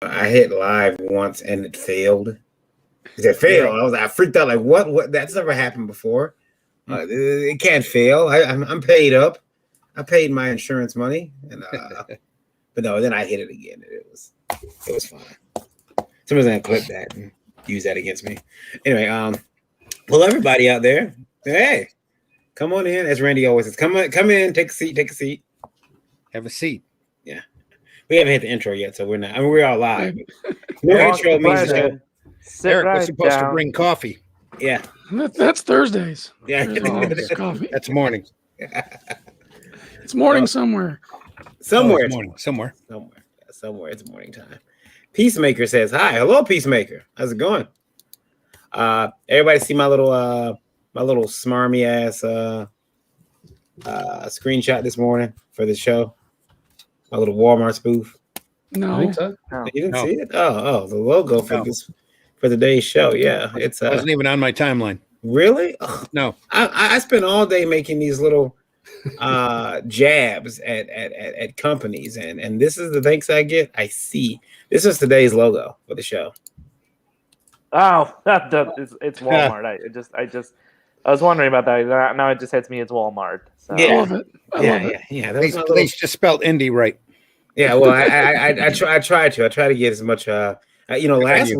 I hit live once and it failed. It failed. I freaked out. Like what? What? That's never happened before. It can't fail. I'm paid up. I paid my insurance money, and but no. Then I hit it again. It was fine. Someone's gonna clip that and use that against me. Anyway, well, everybody out there, hey, come on in. As Randy always says, come in, take a seat. Have a seat. Yeah, we haven't hit the intro yet, so we're not. I mean, we're all live. No intro means the show. Eric was supposed to bring coffee. Yeah, that's Thursdays. Yeah, coffee. That's morning. It's morning somewhere. Somewhere. It's morning. Somewhere. It's morning time. Peacemaker says, "Hi, hello, Peacemaker. How's it going? Everybody see my little smarmy ass screenshot this morning for the show? My little Walmart spoof. No, I think so. You didn't see it? Oh, the logo for today's show. Yeah, it's wasn't even on my timeline. Really? Oh, no, I spent all day making these little jabs at companies, and this is the thanks I get. I see. This is today's logo for the show. Oh, it's Walmart. I was wondering about that. Now it just hits me. It's Walmart. So. Yeah, I love it. Yeah. At least just spelled indie right. Yeah, well, I try to get as much. Last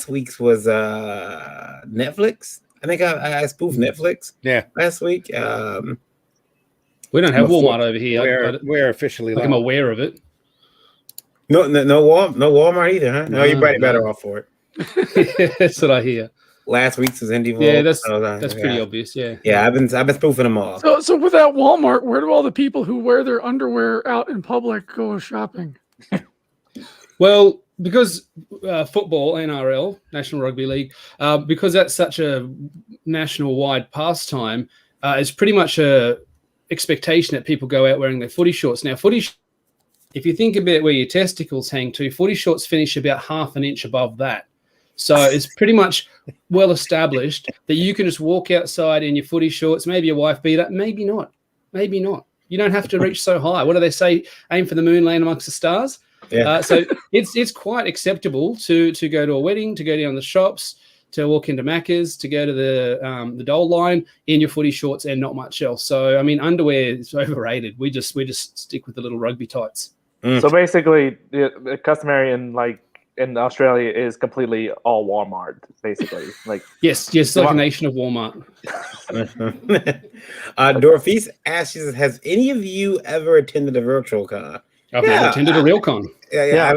week's was Netflix. I think I spoofed Netflix. Yeah, last week. We don't have Walmart over here. We're officially. I'm aware of it. No Walmart either, huh? No, you're probably better off for it. That's what I hear. Last week's was Indie Vault. Yeah, that's pretty obvious. Yeah. Yeah, I've been spoofing them all. So without Walmart, where do all the people who wear their underwear out in public go shopping? Well, because football, NRL, National Rugby League, because that's such a national-wide pastime, it's pretty much a expectation that people go out wearing their footy shorts. Now, if you think about where your testicles hang to, footy shorts finish about half an inch above that. So it's pretty much well established that you can just walk outside in your footy shorts, maybe your wife beater, maybe not. You don't have to reach so high. What do they say? Aim for the moon, land amongst the stars. Yeah. So it's quite acceptable to go to a wedding, to go down the shops, to walk into Macca's, to go to the Dole line in your footy shorts and not much else. So I mean, underwear is overrated. We just stick with the little rugby tights. So basically, the customary in Australia is completely all Walmart, basically. Yes, like a nation of Walmart. Dorfis asks, has any of you ever attended a virtual con? I've never attended a real con. Yeah.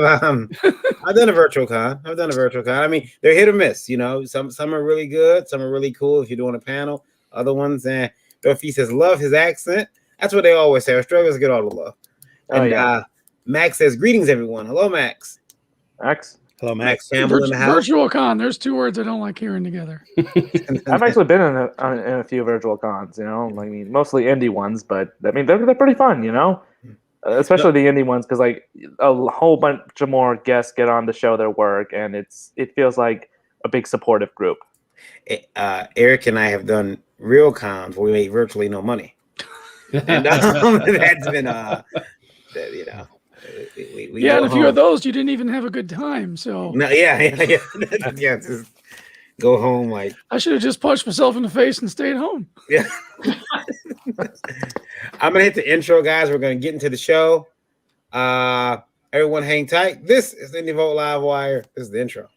I've done a virtual con. I mean, they're hit or miss. You know, some are really good, some are really cool if you're doing a panel. Other ones, Dorfis says, love his accent. That's what they always say. Australians get all the love. And Max says, greetings, everyone. Hello, Max. Hello, Max Campbell in the house. Virtual con. There's two words I don't like hearing together. I've actually been in a few virtual cons. I mean, mostly indie ones, but I mean they're pretty fun. Especially the indie ones because a whole bunch of more guests get on to show their work, and it feels like a big supportive group. Eric and I have done real cons where we made virtually no money, and that's been We and a few of those you didn't even have a good time. So just go home like I should have just punched myself in the face and stayed home. Yeah. I'm gonna hit the intro, guys. We're gonna get into the show. Everyone hang tight. This is the VOLT Livewire. This is the intro.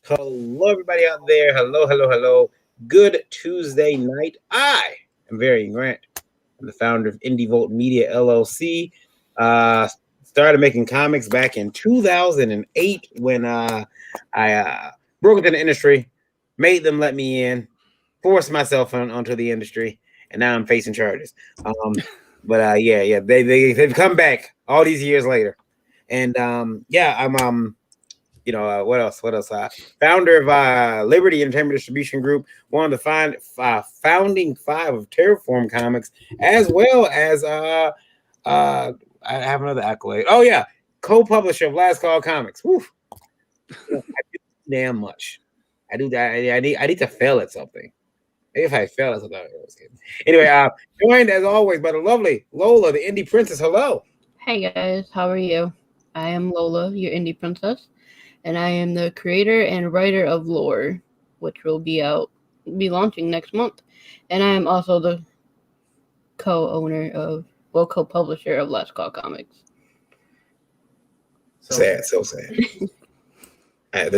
Hello, everybody out there. Hello. Good Tuesday night. I am Varian Grant. I'm the founder of Indie Vault Media LLC. Started making comics back in 2008 when I broke into the industry, made them let me in, forced myself onto the industry, and now I'm facing charges. They've come back all these years later, and I'm what else? Founder of Liberty Entertainment Distribution Group, one of the founding five of Terraform Comics, as well as I have another accolade. Oh yeah, co-publisher of Last Call Comics. Woo. I do damn much. I do that. I need to fail at something. Maybe if I fail at something, I was kidding. Anyway, joined as always by the lovely Lola, the indie princess. Hello. Hey guys, how are you? I am Lola, your indie princess, and I am the creator and writer of Lore, which will be launching next month. And I am also the co-publisher of Last Call Comics. Sad, so sad. I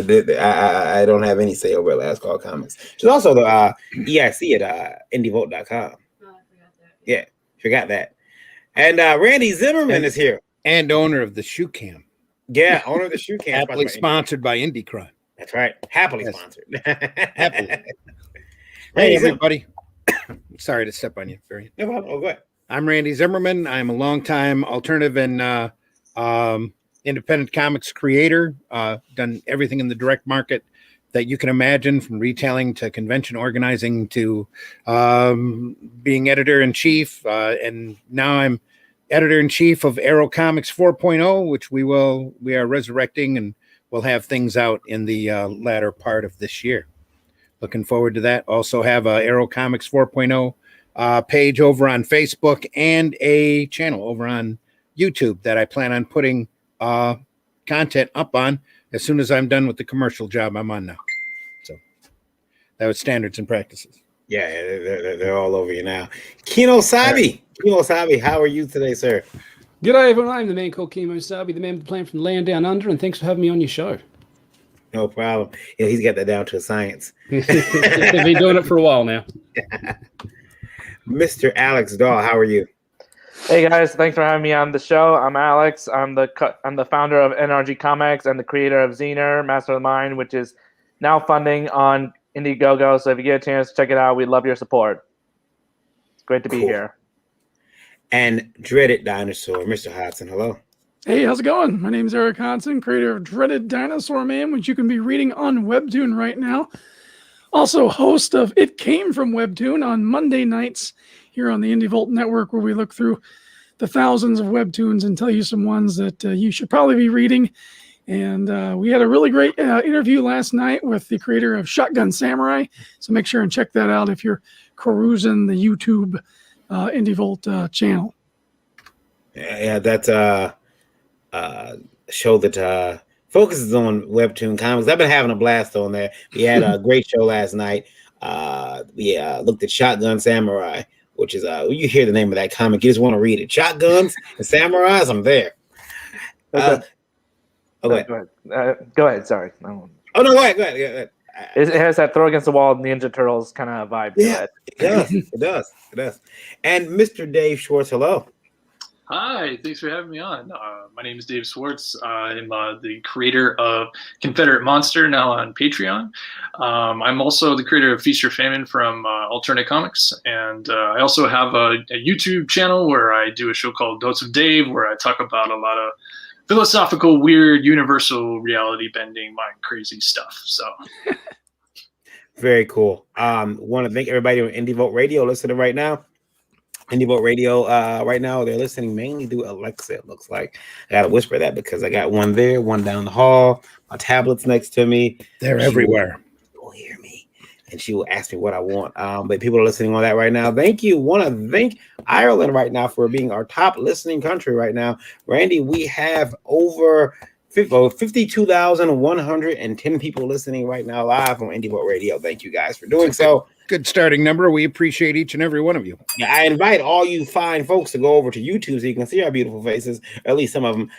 don't have any say over at Last Call Comics. She's also the EIC at IndieVolt.com. Oh, I forgot that. Yeah, forgot that. And Randy Zimmerman is here. And owner of the Shoe Cam. Yeah, owner of the Shoe Cam. Happily sponsored by Indie Crime. That's right. Happily Yes. sponsored. Happily. Hey, Randy everybody. Sorry to step on you, Barry. No problem. Oh, go ahead. I'm Randy Zimmerman. I'm a longtime alternative and independent comics creator. Done everything in the direct market that you can imagine, from retailing to convention organizing to being editor-in-chief. And now I'm editor-in-chief of Arrow Comics 4.0, which we are resurrecting, and we'll have things out in the latter part of this year. Looking forward to that. Also have a Arrow Comics 4.0 page over on Facebook and a channel over on YouTube that I plan on putting content up on as soon as I'm done with the commercial job I'm on now. So that was standards and practices. Yeah, they're all over you now. Kino Sabi. Kino Sabi, how are you today, sir? G'day, everyone. I'm the man called Kimo Sabi, the man with the plan from the land down under, and thanks for having me on your show. No problem. Yeah, he's got that down to a science. They've been doing it for a while now. Mr. Alex Dahl, how are you? Hey guys, thanks for having me on the show. I'm Alex. I'm the founder of NRG Comics and the creator of Zener, Master of the Mind, which is now funding on Indiegogo. So if you get a chance, check it out. We'd love your support. It's great to be here. And Dreaded Dinosaur, Mr. Hodson, hello. Hey, how's it going? My name is Eric Hansen, creator of Dreaded Dinosaur Man, which you can be reading on Webtoon right now. Also host of It Came From Webtoon on Monday nights here on the Indie Vault Network, where we look through the thousands of Webtoons and tell you some ones that you should probably be reading. And we had a really great interview last night with the creator of Shotgun Samurai. So make sure and check that out if you're perusing the YouTube Indie Vault channel. Yeah, that's a show that focuses on Webtoon comics. I've been having a blast on there. We had a great show last night. We looked at Shotgun Samurai, which is when you hear the name of that comic, you just want to read it. Shotguns and Samurais, I'm there. Okay. Go ahead. Go ahead. Sorry. Oh no, go ahead. It has that throw against the wall Ninja Turtles kind of vibe to it. It does. And Mr. Dave Schwartz, hello. Hi, thanks for having me on. My name is Dave Swartz. I'm the creator of Confederate Monster, now on Patreon. I'm also the creator of Feast or Famine from Alternate Comics. And I also have a YouTube channel where I do a show called Dose of Dave, where I talk about a lot of philosophical, weird, universal, reality bending, mind crazy stuff. So very cool. Want to thank everybody on Indie Vote Radio listening right now. Indie Vote Radio, right now, they're listening mainly through Alexa, it looks like. I got to whisper that because I got one there, one down the hall. My tablet's next to me. They're everywhere. You'll hear me. And she will ask me what I want. But people are listening on that right now. Thank you. Want to thank Ireland right now for being our top listening country right now. Randy, we have over 52,110 people listening right now live on Indie Vote Radio. Thank you guys for doing so. Good starting number. We appreciate each and every one of you. Yeah, I invite all you fine folks to go over to YouTube so you can see our beautiful faces, or at least some of them.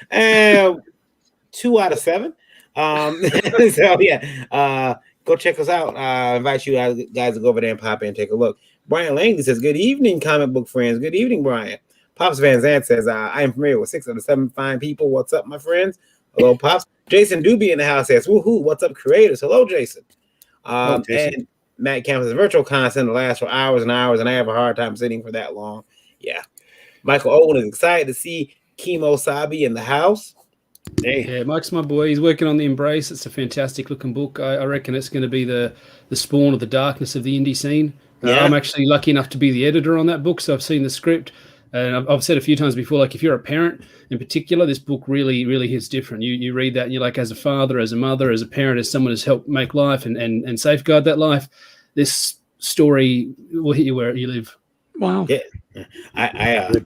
2 out of 7. So yeah, go check us out. I invite you guys to go over there and pop in and take a look. Brian Langley says, "Good evening, comic book friends." Good evening, Brian. Pops Van Zandt says, "I am familiar with 6 of the 7 fine people. What's up, my friends?" Hello, Pops. Jason Doobie in the house says, "Woohoo! What's up, creators?" Hello, Jason. Hello, Jason. And Matt Campus' virtual content will last for hours and hours, and I have a hard time sitting for that long. Yeah. Michael Owen is excited to see Kimo Sabi in the house. Hey. Yeah, Mike's my boy. He's working on The Embrace. It's a fantastic looking book. I reckon it's going to be the spawn of the darkness of the indie scene. Yeah. I'm actually lucky enough to be the editor on that book, so I've seen the script. And I've said a few times before, like if you're a parent in particular, this book really, really hits different. You read that and you're like, as a father, as a mother, as a parent, as someone who's helped make life and safeguard that life, this story will hit you where you live. Wow. Yeah. I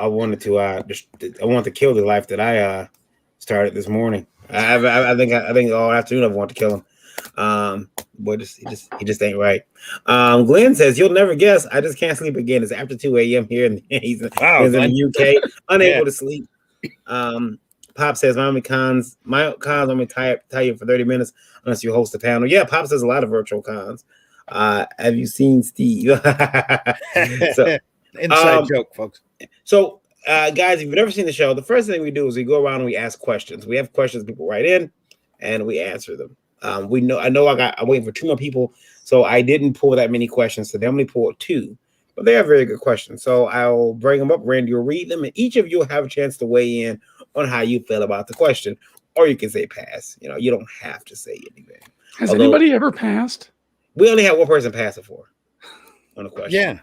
wanted to I want to kill the life that I started this morning. I think all afternoon I want to kill him. Boy, he just ain't right. Glenn says you'll never guess. I just can't sleep again. It's after 2 a.m. here, and he's in the UK, unable to sleep. Pop says my cons only tie you for 30 minutes unless you host a panel. Yeah, Pop says a lot of virtual cons. Have you seen Steve? So, inside joke, folks. So, guys, if you've never seen the show, the first thing we do is we go around and we ask questions. We have questions people write in, and we answer them. I'm waiting for 2 more people, so I didn't pull that many questions. So they only pulled 2, but they are very good questions. So I'll bring them up. Randy will read them, and each of you will have a chance to weigh in on how you feel about the question, or you can say pass. You don't have to say anything. Has anybody ever passed? We only had one person pass it for on the question. Yeah,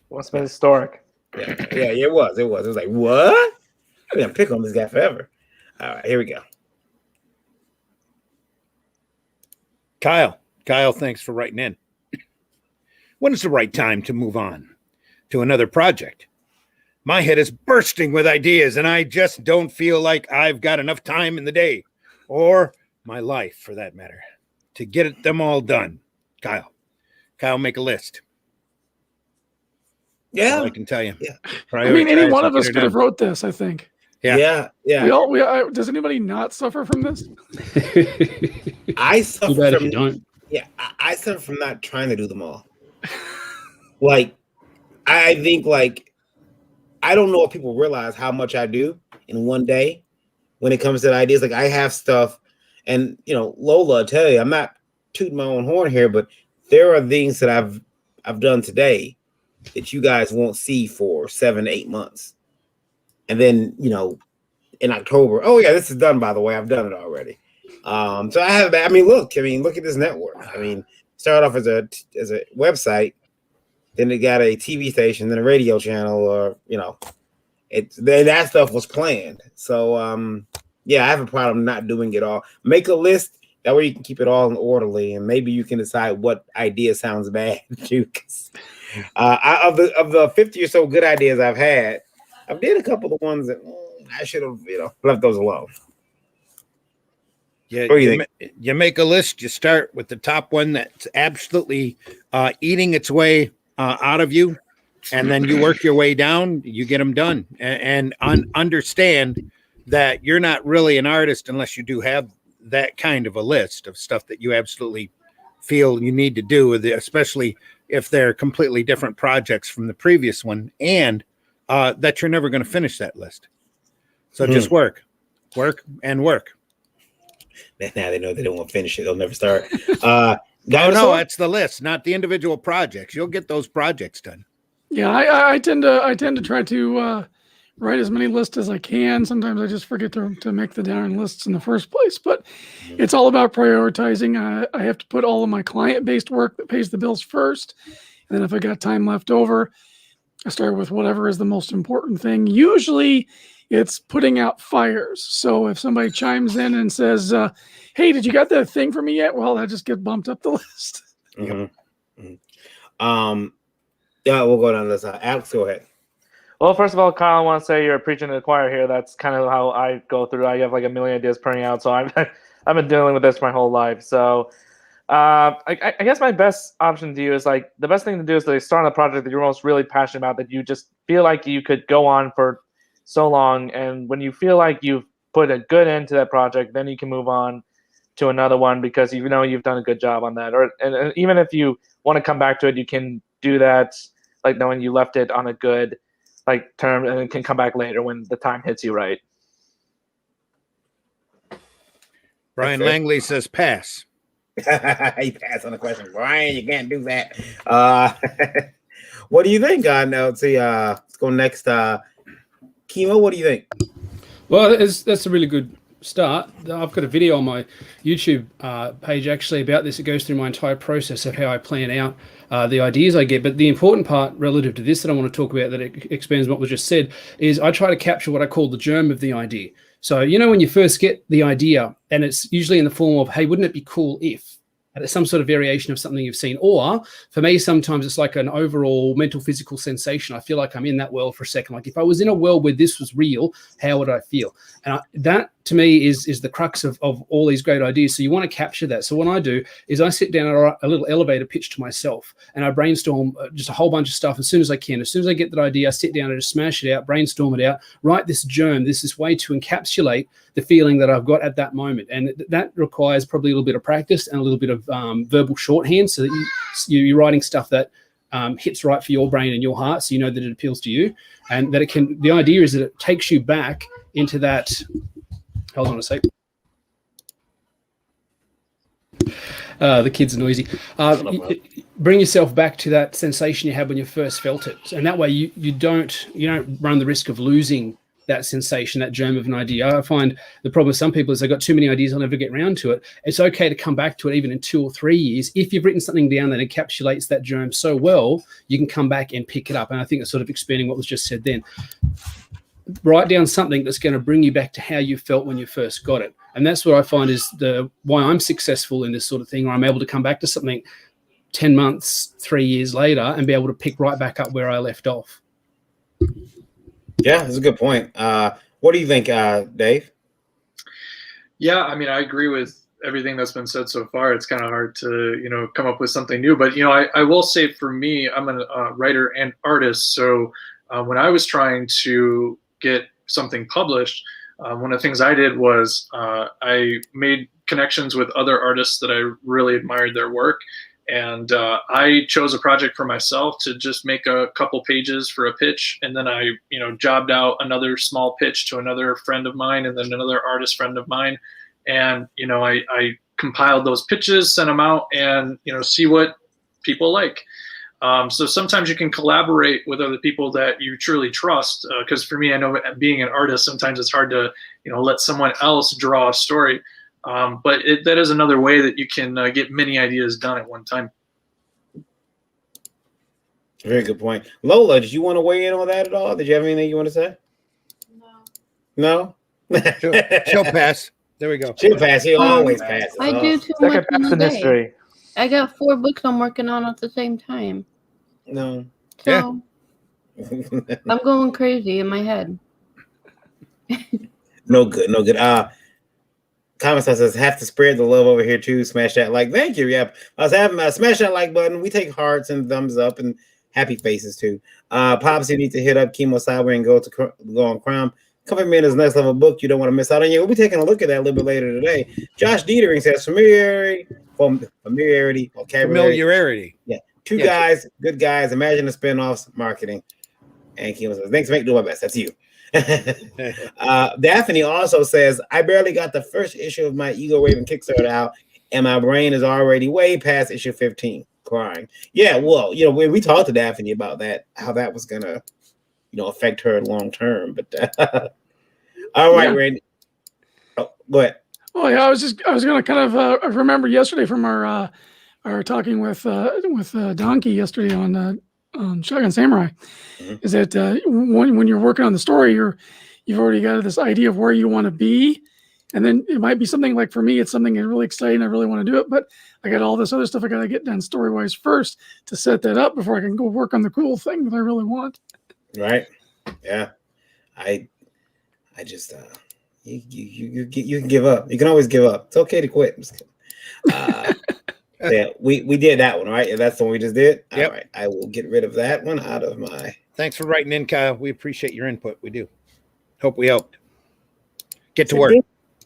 What's been historic? Yeah, it was. It was like, what? I'm gonna pick on this guy forever. All right, here we go. Kyle, thanks for writing in. When is the right time to move on to another project? My head is bursting with ideas, and I just don't feel like I've got enough time in the day, or my life for that matter, to get them all done. Kyle, make a list. Yeah, all I can tell you. Yeah. I mean, any one of us could have wrote this, I think. Yeah. Does anybody not suffer from this? I suffer Too bad from. if you don't. Yeah, I suffer from not trying to do them all. Like, I think I don't know if people realize how much I do in one day when it comes to the ideas. Like, I have stuff, and Lola, I tell you, I'm not tooting my own horn here, but there are things that I've done today that you guys won't see for 7-8 months, and then in October, oh yeah, this is done, by the way, I've done it already. So I have that. Look at this network. Started off as a website, then it got a TV station, then a radio channel, or then that stuff was planned. So I have a problem not doing it all. Make a list, that way you can keep it all in orderly, and maybe you can decide what idea sounds bad to you. Of the 50 or so good ideas I've had, I've did a couple of ones that I should have left those alone. You make a list. You start with the top one that's absolutely eating its way out of you, and then you work your way down. You get them done, and understand that you're not really an artist unless you do have that kind of a list of stuff that you absolutely feel you need to do, especially if they're completely different projects from the previous one, and that you're never going to finish that list. So just work. Now they know they don't want to finish it. They'll never start. No, that's the list, not the individual projects. You'll get those projects done. Yeah, I tend to try to write as many lists as I can. Sometimes I just forget to make the darn lists in the first place. But it's all about prioritizing. I have to put all of my client-based work that pays the bills first. And then if I got time left over, I start with whatever is the most important thing. Usually it's putting out fires. So if somebody chimes in and says, hey, did you got that thing for me yet? Well, that just gets bumped up the list. Mm-hmm. Yeah, we'll go down this. Alex, go ahead. Well, first of all, Kyle, I want to say you're preaching to the choir here. That's kind of how I go through. I have like a million ideas printing out. So I've been dealing with this my whole life. So I guess my best option to you is the best thing to do is to start on a project that you're most really passionate about, that you just feel like you could go on for so long. And when you feel like you've put a good end to that project, then you can move on to another one because you've done a good job on that. And even if you want to come back to it, you can do that knowing you left it on a good term, and it can come back later when the time hits you right. Brian Langley says pass. He passed on the question. Brian, you can't do that. What do you think? Let's see. Let's go next. Kimo, what do you think? Well, that's a really good start, I've got a video on my YouTube page actually about this. It goes through my entire process of how I plan out the ideas I get. But the important part relative to this that I want to talk about that it expands what was just said is I try to capture what I call the germ of the idea. So, you know, when you first get the idea, and it's usually in the form of, hey, wouldn't it be cool if? And it's some sort of variation of something you've seen. Or for me, sometimes it's like an overall mental, physical sensation. I feel like I'm in that world for a second. Like if I was in a world where this was real, how would I feel? And that to me is the crux of all these great ideas. So you want to capture that. So what I do is I sit down and write a little elevator pitch to myself, and I brainstorm just a whole bunch of stuff as soon as I can. As soon as I get that idea, I sit down and just smash it out, brainstorm it out, write this germ. This way to encapsulate the feeling that I've got at that moment. And that requires probably a little bit of practice and a little bit of verbal shorthand, so that you're writing stuff that hits right for your brain and your heart, so you know that it appeals to you, and that it can. The idea is that it takes you back into that. Hold on a sec. The kids are noisy. Bring yourself back to that sensation you had when you first felt it, and that way you don't run the risk of losing that sensation, that germ of an idea. I find the problem with some people is they've got too many ideas, they'll never get around to it. It's okay to come back to it even in 2 or 3 years. If you've written something down that encapsulates that germ so well, you can come back and pick it up. And I think it's sort of expanding what was just said then. Write down something that's going to bring you back to how you felt when you first got it. And that's what I find is why I'm successful in this sort of thing, where I'm able to come back to something 10 months, 3 years later and be able to pick right back up where I left off. Yeah, that's a good point. What do you think, Dave? Yeah, I mean, I agree with everything that's been said so far. It's kind of hard to, come up with something new. But, I will say for me, I'm a writer and artist. So when I was trying to get something published, one of the things I did was I made connections with other artists that I really admired their work. And I chose a project for myself to just make a couple pages for a pitch. And then I, jobbed out another small pitch to another friend of mine and then another artist friend of mine. And, I compiled those pitches, sent them out and, see what people like. So sometimes you can collaborate with other people that you truly trust. Because for me, I know being an artist, sometimes it's hard to, let someone else draw a story. But that is another way that you can get many ideas done at one time. Very good point. Lola, did you want to weigh in on that at all? Did you have anything you want to say? No? She'll pass. There we go. She'll pass. She'll always pass. I do too much Second in best a in day. history. I got 4 books I'm working on at the same time. No. So I'm going crazy in my head. No good. Comment says have to spread the love over here too. Smash that like. Thank you. Yep. I was having smash that like button. We take hearts and thumbs up and happy faces too. Pops, you need to hit up Chemo Sideways and go on Crime. Coming in his next level book you don't want to miss out on. We'll be taking a look at that a little bit later today. Josh Dietering says familiarity, vocabulary. Yeah. Two guys, good guys. Imagine the spinoffs, marketing. And Chemo says, thanks, make do my best. That's you. Daphne also says, I barely got the first issue of my Ego Raven Kickstarter out, and my brain is already way past issue 15, crying. Yeah, well, we talked to Daphne about that, how that was gonna, affect her long term. But all right, Randy. Oh, go ahead. Oh yeah, I was gonna kind of remember yesterday from our talking with Donkey yesterday on Shotgun Samurai, is that when you're working on the story, you've already got this idea of where you want to be, and then it might be something like, for me, it's something really exciting. I really want to do it, but I got all this other stuff I got to get done story wise first to set that up before I can go work on the cool thing that I really want. Right? Yeah. I just you can give up. You can always give up. It's okay to quit. I'm just kidding. Yeah, we did that one, right? That's the one we just did. Yep. All right, I will get rid of that one out of my. Thanks for writing in, Kyle. We appreciate your input. We do. Hope we helped. Get to work.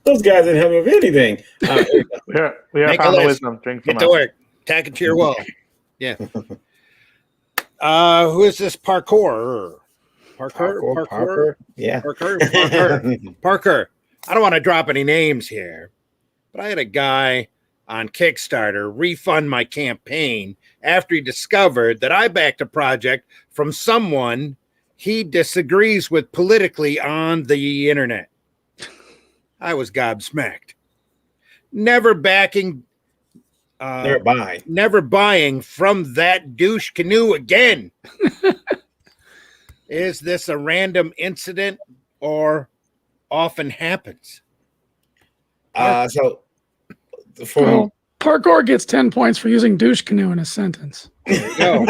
Those guys didn't help me with anything. We have found the wisdom. Drink Get to work. Tack it to your wall. Yeah. Who is this Parkour? Parker. Yeah. Parker. I don't want to drop any names here, but I had a guy on Kickstarter refund my campaign after he discovered that I backed a project from someone he disagrees with politically on the internet. I was gobsmacked. Never backing, never buying from that douche canoe again. Is this a random incident or often happens? Well, Parkour gets 10 points for using douche canoe in a sentence. There you go.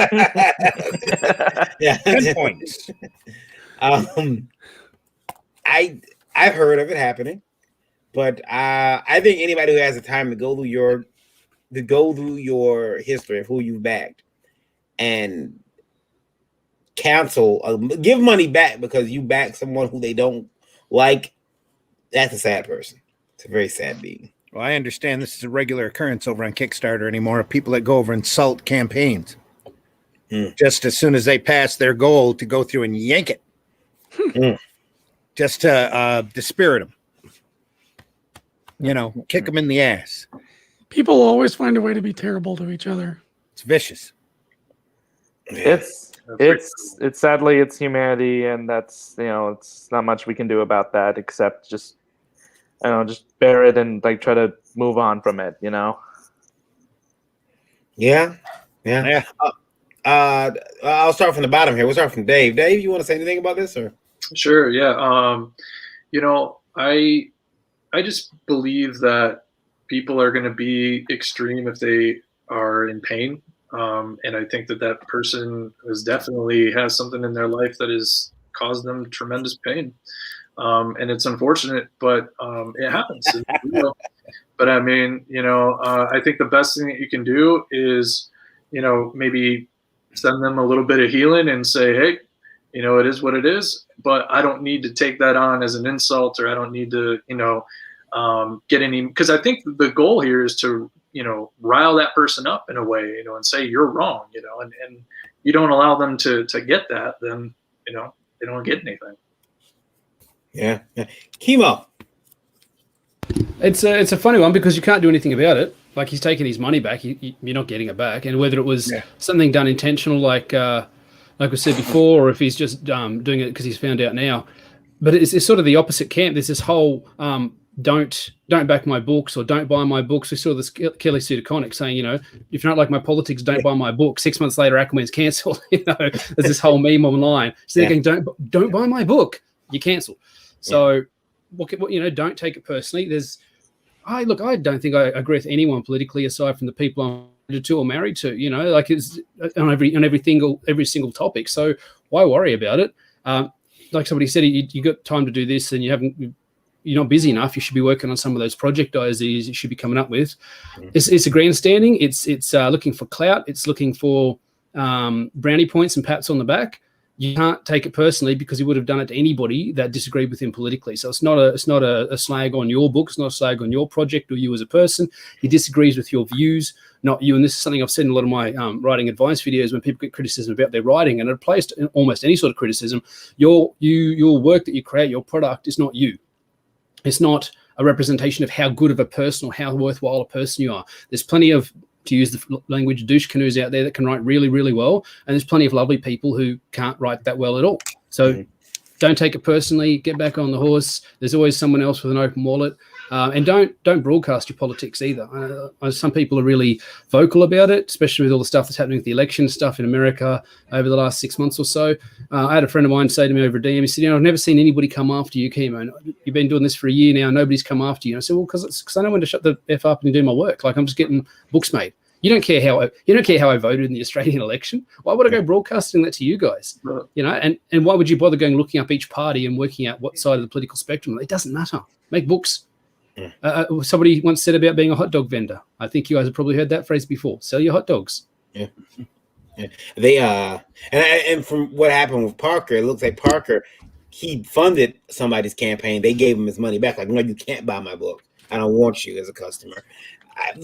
Yeah. 10 points. I've heard of it happening, but I think anybody who has the time to go through your history of who you backed and cancel, give money back because you back someone who they don't like, that's a sad person. It's a very sad being. Well, I understand this is a regular occurrence over on Kickstarter anymore. People that go over and insult campaigns just as soon as they pass their goal to go through and yank it, just to dispirit them. You know, kick them in the ass. People always find a way to be terrible to each other. It's vicious. It's sadly it's humanity, and that's, you know, it's not much we can do about that except just, I don't know, just bear it and like try to move on from it, you know. Yeah. I'll start from the bottom here. We'll start from Dave. Dave, you want to say anything about this, or? Sure. Yeah. You know, I just believe that people are going to be extreme if they are in pain. And I think that person is definitely has something in their life that has caused them tremendous pain. And it's unfortunate, but it happens. But I mean, you know, I think the best thing that you can do is, you know, maybe send them a little bit of healing and say, hey, you know, it is what it is, but I don't need to take that on as an insult, or I don't need to, you know, get any, because I think the goal here is to, you know, rile that person up in a way, you know, and say you're wrong, you know, and you don't allow them to get that, then, you know, they don't get anything. Yeah. Chemo. It's a funny one because you can't do anything about it. Like, he's taking his money back, you're not getting it back. And whether it was something done intentional, like we said before, or if he's just doing it because he's found out now. But it's sort of the opposite camp. There's this whole don't back my books, or don't buy my books. We saw this Kelly Pseudoconic saying, you know, if you don't like my politics, don't buy my book. 6 months later, Aquaman's cancelled. You know, there's this whole meme online. So they're going, don't buy my book. You're cancelled. So, you know, don't take it personally. I don't think I agree with anyone politically aside from the people I'm married to or married to. You know, like, it's on every single topic. So why worry about it? Like somebody said, you got time to do this, and you're not busy enough. You should be working on some of those project ideas you should be coming up with. It's a grandstanding. It's looking for clout. It's looking for brownie points and pats on the back. You can't take it personally because he would have done it to anybody that disagreed with him politically. So it's not a slag on your book. It's not a slag on your project or you as a person. He disagrees with your views, not you. And this is something I've said in a lot of my writing advice videos when people get criticism about their writing, and it applies to almost any sort of criticism. Your work that you create, your product, is not you. It's not a representation of how good of a person or how worthwhile a person you are. There's plenty of, to use the language, douche canoes out there that can write really, really well. And there's plenty of lovely people who can't write that well at all. So don't take it personally. Get back on the horse. There's always someone else with an open wallet. And don't broadcast your politics either. Some people are really vocal about it, especially with all the stuff that's happening with the election stuff in America over the last 6 months or so. I had a friend of mine say to me over a DM, he said, you know, I've never seen anybody come after you, Chemo. You've been doing this for a year now. Nobody's come after you. And I said, well, because I know when to shut the F up and do my work. Like, I'm just getting books made. You don't care how I voted in the Australian election. Why would I go broadcasting that to you guys? You know, and why would you bother going looking up each party and working out what side of the political spectrum? It doesn't matter. Make books. Somebody once said about being a hot dog vendor. I think you guys have probably heard that phrase before. Sell your hot dogs. Yeah. They and from what happened with Parker, it looks like Parker, he funded somebody's campaign. They gave him his money back. Like, no, you can't buy my book. I don't want you as a customer.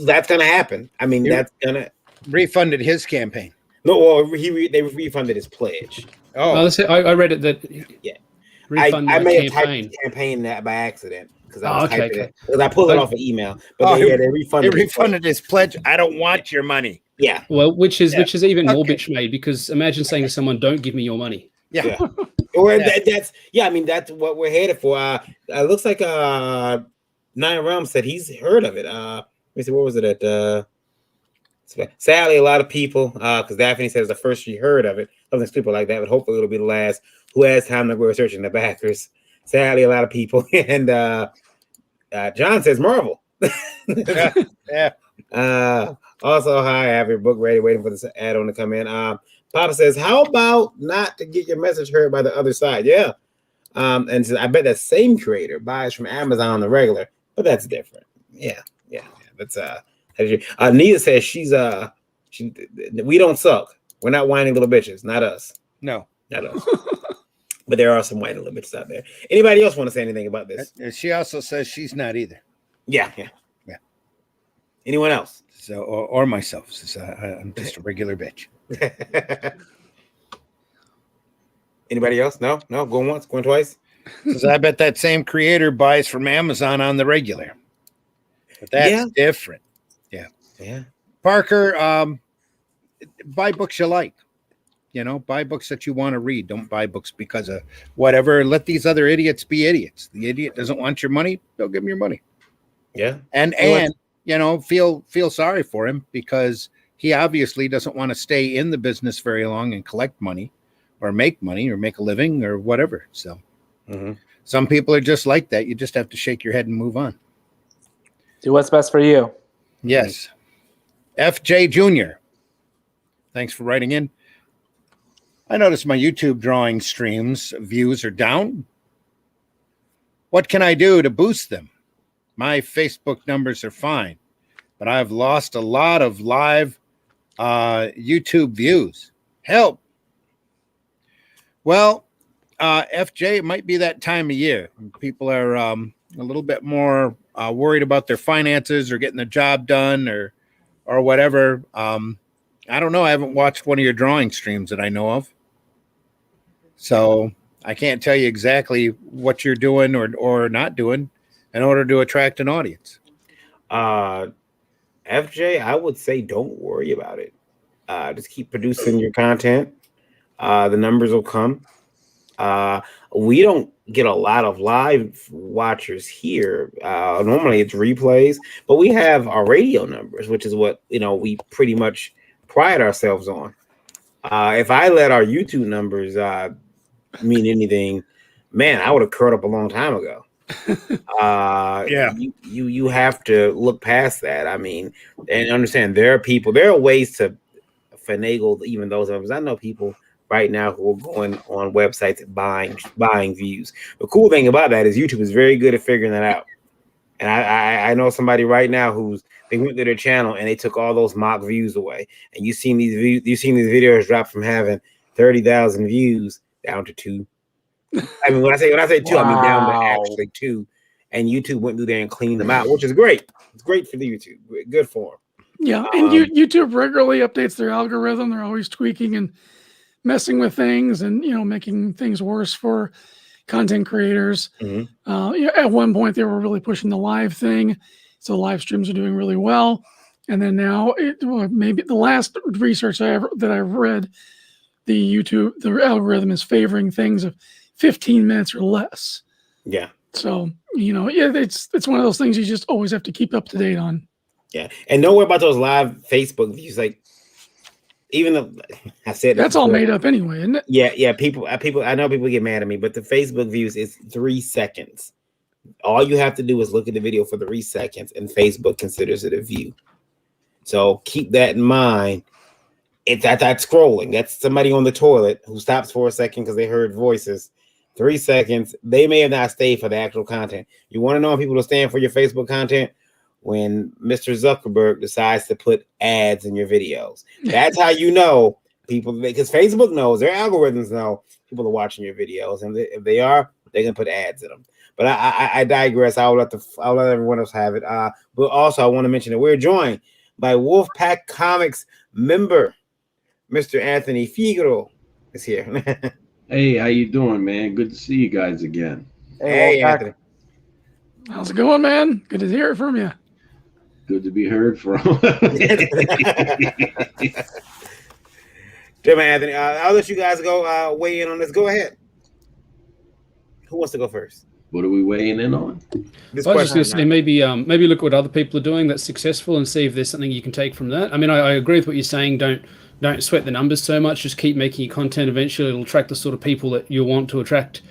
That's gonna happen. I mean, that's gonna refunded his campaign. No, well, they refunded his pledge. Oh, I read it that. Yeah, refund I may campaign. have typed campaign that by accident because Okay. I pulled it off an email. But they refunded his pledge. I don't want your money. Yeah. Well, which is even more bitch made, because imagine saying to someone, "Don't give me your money." Yeah. Or that's I mean, that's what we're headed for. It looks like Nine Realm said he's heard of it. Let me see, what was it at? Sadly, a lot of people, because Daphne says the first she heard of it, something stupid like that, but hopefully it'll be the last. Who has time to go researching the backers? Sadly, a lot of people. And John says Marvel. Yeah. Also, hi, I have your book ready, waiting for this add-on to come in. Papa says, how about not to get your message heard by the other side? Yeah. And so I bet that same creator buys from Amazon on the regular, but that's different. Yeah. That's Nia says we don't suck. We're not whining little bitches, not us. No. Not us. But there are some whining little bitches out there. Anybody else want to say anything about this? She also says she's not either. Yeah. Anyone else? So, or myself. Says, I'm just a regular bitch. Anybody else? No. Going once, going twice. Says, I bet that same creator buys from Amazon on the regular. But that's different. Yeah. Parker, buy books you like. Buy books that you want to read. Don't buy books because of whatever. Let these other idiots be idiots. The idiot doesn't want your money. Don't give him your money. Yeah. And feel sorry for him because he obviously doesn't want to stay in the business very long and collect money or make a living or whatever. So some people are just like that. You just have to shake your head and move on. Do what's best for you. Yes. FJ Jr. Thanks for writing in. I noticed my YouTube drawing streams views are down. What can I do to boost them? My Facebook numbers are fine, but I've lost a lot of live YouTube views. Help. Well, FJ, it might be that time of year. People are a little bit more worried about their finances or getting the job done or whatever. I don't know. I haven't watched one of your drawing streams that I know of. So I can't tell you exactly what you're doing or not doing in order to attract an audience. FJ, I would say don't worry about it. Just keep producing your content. The numbers will come. We don't get a lot of live watchers here. Normally it's replays, but we have our radio numbers, which is what we pretty much pride ourselves on. If I let our YouTube numbers mean anything, man, I would have curled up a long time ago. You have to look past that. I mean, and understand there are ways to finagle even those numbers. I know people right now who are going on websites buying views. The cool thing about that is YouTube is very good at figuring that out. And I know somebody right now they went to their channel and they took all those mock views away. And you've seen these videos drop from having 30,000 views down to 2. I mean, when I say 2, I mean down to actually 2. And YouTube went through there and cleaned them out, which is great. It's great for the YouTube. Good for them. Yeah, and YouTube regularly updates their algorithm. They're always tweaking and messing with things and making things worse for content creators. At one point they were really pushing the live thing, so live streams are doing really well. And then now maybe the last research that I've read, the algorithm is favoring things of 15 minutes or less. Yeah. So it's one of those things you just always have to keep up to date on. Yeah, and don't worry about those live Facebook views. Like, even though I said that's all made up anyway, isn't it? Yeah. People. I know people get mad at me, but the Facebook views is 3 seconds. All you have to do is look at the video for 3 seconds, and Facebook considers it a view. So keep that in mind. It's that scrolling. That's somebody on the toilet who stops for a second because they heard voices. 3 seconds. They may have not stayed for the actual content. You want to know if people will stand for your Facebook content? When Mr. Zuckerberg decides to put ads in your videos. That's how you know people, because Facebook knows, their algorithms know people are watching your videos, and if they are, they can put ads in them. But I digress. I'll let everyone else have it. But also, I want to mention that we're joined by Wolfpack Comics member, Mr. Anthony Figaro is here. Hey, how you doing, man? Good to see you guys again. Hey, Anthony. How's it going, man? Good to hear it from you. Good to be heard from. Damn, Anthony. I'll let you guys go weigh in on this. Go ahead. Who wants to go first? What are we weighing in on? This I was just going to question, say maybe look what other people are doing that's successful and see if there's something you can take from that. I mean, I agree with what you're saying. Don't sweat the numbers so much. Just keep making your content. Eventually, it'll attract the sort of people that you want to attract.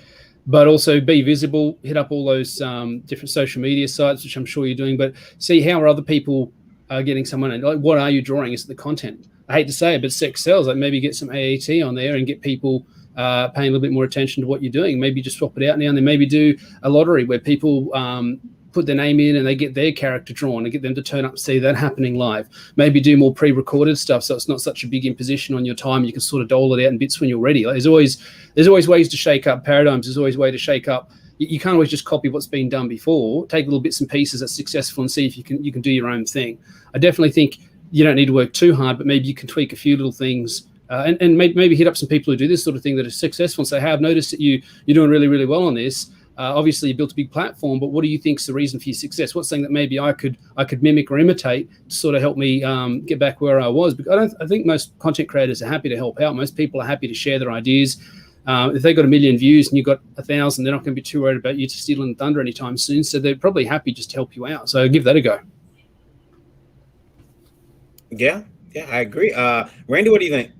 But also be visible. Hit up all those different social media sites, which I'm sure you're doing. But see how are other people getting someone in. Like, what are you drawing? Is it the content? I hate to say it, but sex sells. Like maybe get some AAT on there and get people paying a little bit more attention to what you're doing. Maybe just swap it out now and then. Maybe do a lottery where people put their name in and they get their character drawn and get them to turn up and see that happening live. Maybe do more pre-recorded stuff so it's not such a big imposition on your time. You can sort of dole it out in bits when you're ready. Like, there's always ways to shake up paradigms. There's always a way to shake up. You can't always just copy what's been done before. Take little bits and pieces that's successful and see if you can do your own thing. I definitely think you don't need to work too hard, but maybe you can tweak a few little things and maybe hit up some people who do this sort of thing that are successful and say, hey, I've noticed that you're doing really, really well on this. Obviously, you built a big platform, but what do you think is the reason for your success? What's something that maybe I could mimic or imitate to sort of help me get back where I was? Because I think most content creators are happy to help out. Most people are happy to share their ideas. If they got 1 million views and you got 1,000, they're not going to be too worried about you stealing the thunder anytime soon. So they're probably happy just to help you out. So give that a go. Yeah, I agree. Randy, what do you think?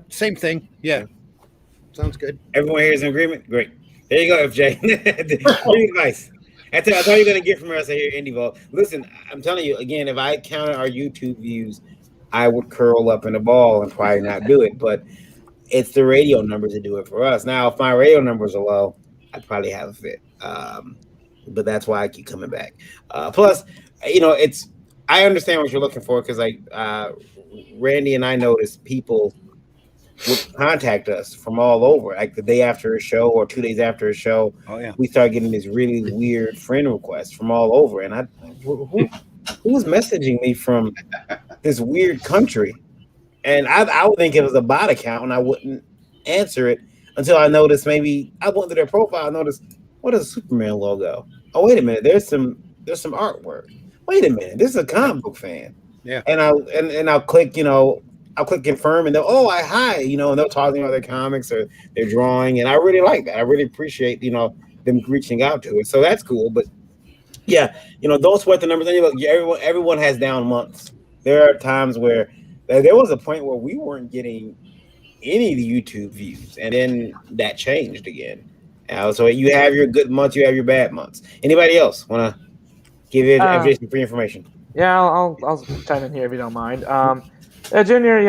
Same thing. Yeah. Sounds good. Everyone here is in agreement? Great. There you go, FJ. Great advice. That's all you're going to get from us here at INDIE. Listen, I'm telling you, again, if I counted our YouTube views, I would curl up in a ball and probably not do it. But it's the radio numbers that do it for us. Now, if my radio numbers are low, I'd probably have a fit. But that's why I keep coming back. Plus, I understand what you're looking for because, like, Randy and I noticed people would contact us from all over, like the day after a show or 2 days after a show. Oh yeah, we started getting these really weird friend requests from all over, and who was messaging me from this weird country? And I would think it was a bot account, and I wouldn't answer it until I noticed. Maybe I went to their profile and noticed, what is a Superman logo? Oh, wait a minute, there's some artwork. Wait a minute, this is a comic book fan. Yeah, and I'll click, I'll click confirm, and they'll, hi, and they'll talk about their comics or their drawing, and I really like that. I really appreciate, them reaching out to it. So that's cool. But yeah, don't sweat the numbers. And look, everyone has down months. There are times where there was a point where we weren't getting any of the YouTube views, and then that changed again. So you have your good months, you have your bad months. Anybody else want to give FJ some free information? Yeah, I'll chime in here if you don't mind. Junior,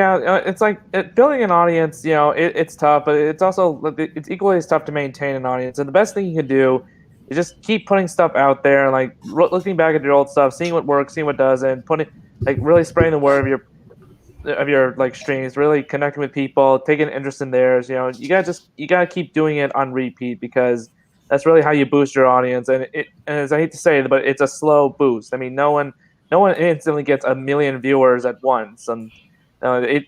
it's like building an audience. It's tough, but it's equally as tough to maintain an audience. And the best thing you can do is just keep putting stuff out there, like looking back at your old stuff, seeing what works, seeing what doesn't, really spreading the word of your like streams, really connecting with people, taking an interest in theirs. You gotta keep doing it on repeat because that's really how you boost your audience. And as I hate to say it, but it's a slow boost. I mean, no one instantly gets 1 million viewers at once, and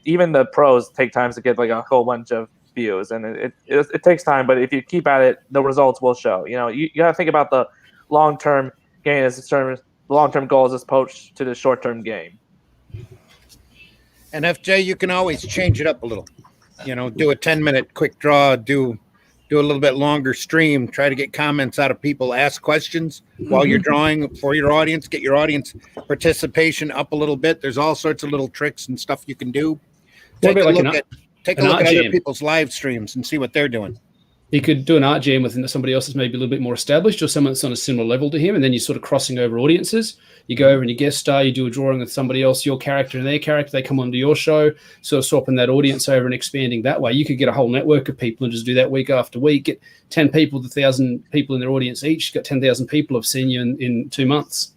even the pros take time to get like a whole bunch of views, and it takes time. But if you keep at it, the results will show. You got to think about the long-term gain the long-term goals as opposed to the short-term game. And FJ, you can always change it up a little. Do a 10-minute quick draw, do a little bit longer stream, try to get comments out of people, ask questions while you're drawing for your audience, get your audience participation up a little bit. There's all sorts of little tricks and stuff you can do. Take a look at other people's live streams and see what they're doing. You could do an art jam with somebody else that's maybe a little bit more established or someone that's on a similar level to him, and then you're sort of crossing over audiences. You go over and you guest star, you do a drawing with somebody else, your character and their character, they come onto your show, sort of swapping that audience over and expanding that way. You could get a whole network of people and just do that week after week. Get 10 people to 1,000 people in their audience each. You've got 10,000 people have seen you in 2 months.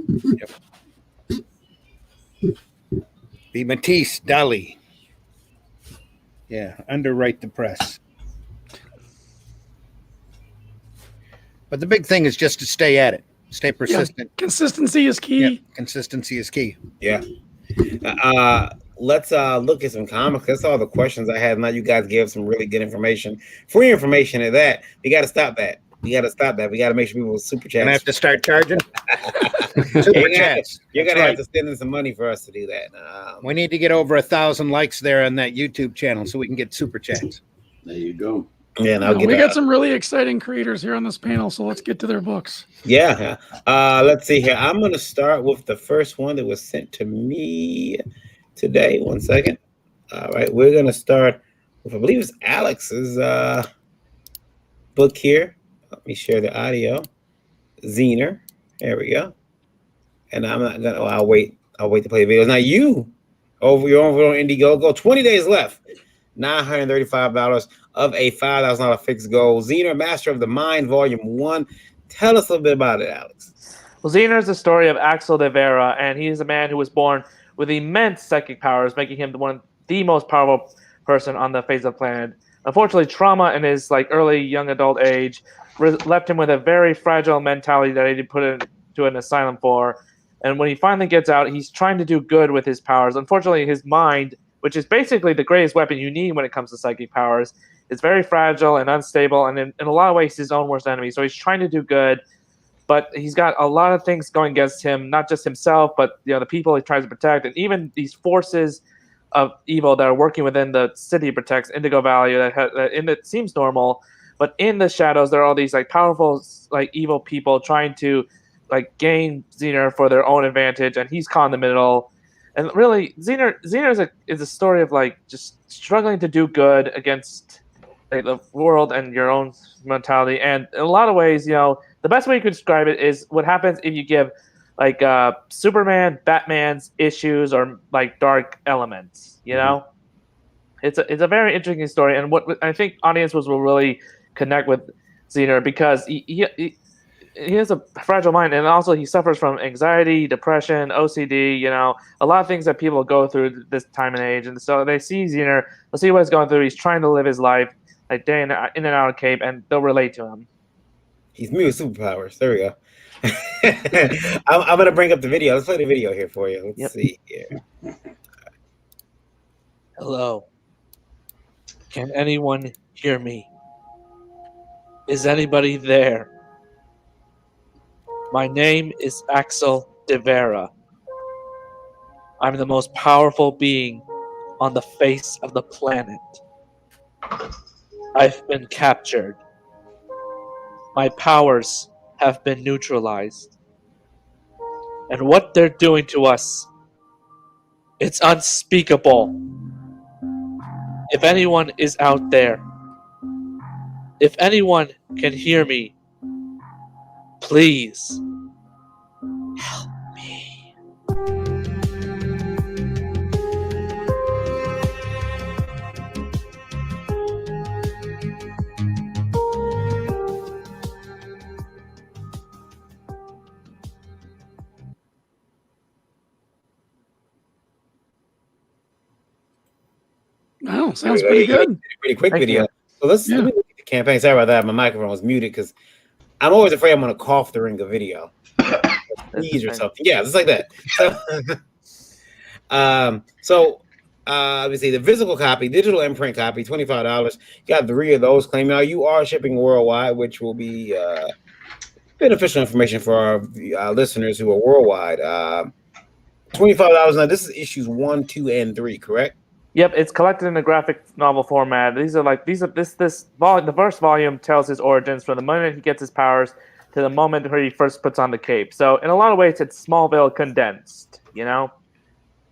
Yep. Be Matisse, Dali. Yeah, underwrite the press. But the big thing is just to stay at it, stay persistent. Yeah, consistency is key. Yeah, consistency is key. Yeah. Let's look at some comics. That's all the questions I had. Now you guys gave some really good information, free information at that. We got to stop that. We got to make sure people super chat. Gonna have to start charging. Super chats. You're gonna have to send in some money for us to do that. We need to get over 1,000 likes there on that YouTube channel so we can get super chats. There you go. Yeah, and I'll we get got some really exciting creators here on this panel, so let's get to their books. Yeah. Let's see here. I'm gonna start with the first one that was sent to me today. 1 second. All right, we're gonna start with, I believe it's Alex's book here. Let me share the audio. Zener. There we go. And I'm not gonna. I'll wait to play the videos. Now you're over on Indiegogo. 20 days left. $935 of a $5,000 fixed goal. Zener, Master of the Mind, Volume 1. Tell us a little bit about it, Alex. Well, Zener is the story of Axel de Vera, and he is a man who was born with immense psychic powers, making him the most powerful person on the face of the planet. Unfortunately, trauma in his early young adult age left him with a very fragile mentality that he put into an asylum for. And when he finally gets out, he's trying to do good with his powers. Unfortunately, his mind, which is basically the greatest weapon you need when it comes to psychic powers, is very fragile and unstable, and in a lot of ways, he's his own worst enemy. So he's trying to do good, but he's got a lot of things going against him, not just himself, but the people he tries to protect, and even these forces of evil that are working within the city he protects, Indigo Valley, that seems normal, but in the shadows, there are all these powerful evil people trying to gain Zener for their own advantage, and he's caught in the middle. And really, Zener is a story of just struggling to do good against the world and your own mentality. And in a lot of ways, the best way you could describe it is what happens if you give Superman, Batman's issues or dark elements. It's a very interesting story, and what I think audiences will really connect with Zener because he has a fragile mind, and also he suffers from anxiety, depression, OCD, a lot of things that people go through this time and age. And so they see Zener, they'll see what he's going through. He's trying to live his life day in and out of Cape, and they'll relate to him. He's me with superpowers. There we go. I'm going to bring up the video. Let's play the video here for you. Let's see here. Hello. Can anyone hear me? Is anybody there? My name is Axel de Vera. I'm the most powerful being on the face of the planet. I've been captured. My powers have been neutralized. And what they're doing to us, it's unspeakable. If anyone is out there, if anyone can hear me, please help me. Wow, sounds pretty good. Pretty quick Thank video. you. So let me look at the campaign. Sorry about that. My microphone was muted because I'm always afraid I'm going to cough during a video. Sneeze or something. Yeah, just like that. So, obviously, the physical copy, digital imprint copy, $25. You got 3 of those claimed. Now, you are shipping worldwide, which will be beneficial information for our listeners who are worldwide. $25. Now, this is issues 1, 2, and 3, correct? Yep, it's collected in a graphic novel format. The first volume tells his origins from the moment he gets his powers to the moment where he first puts on the cape. So in a lot of ways, it's Smallville condensed,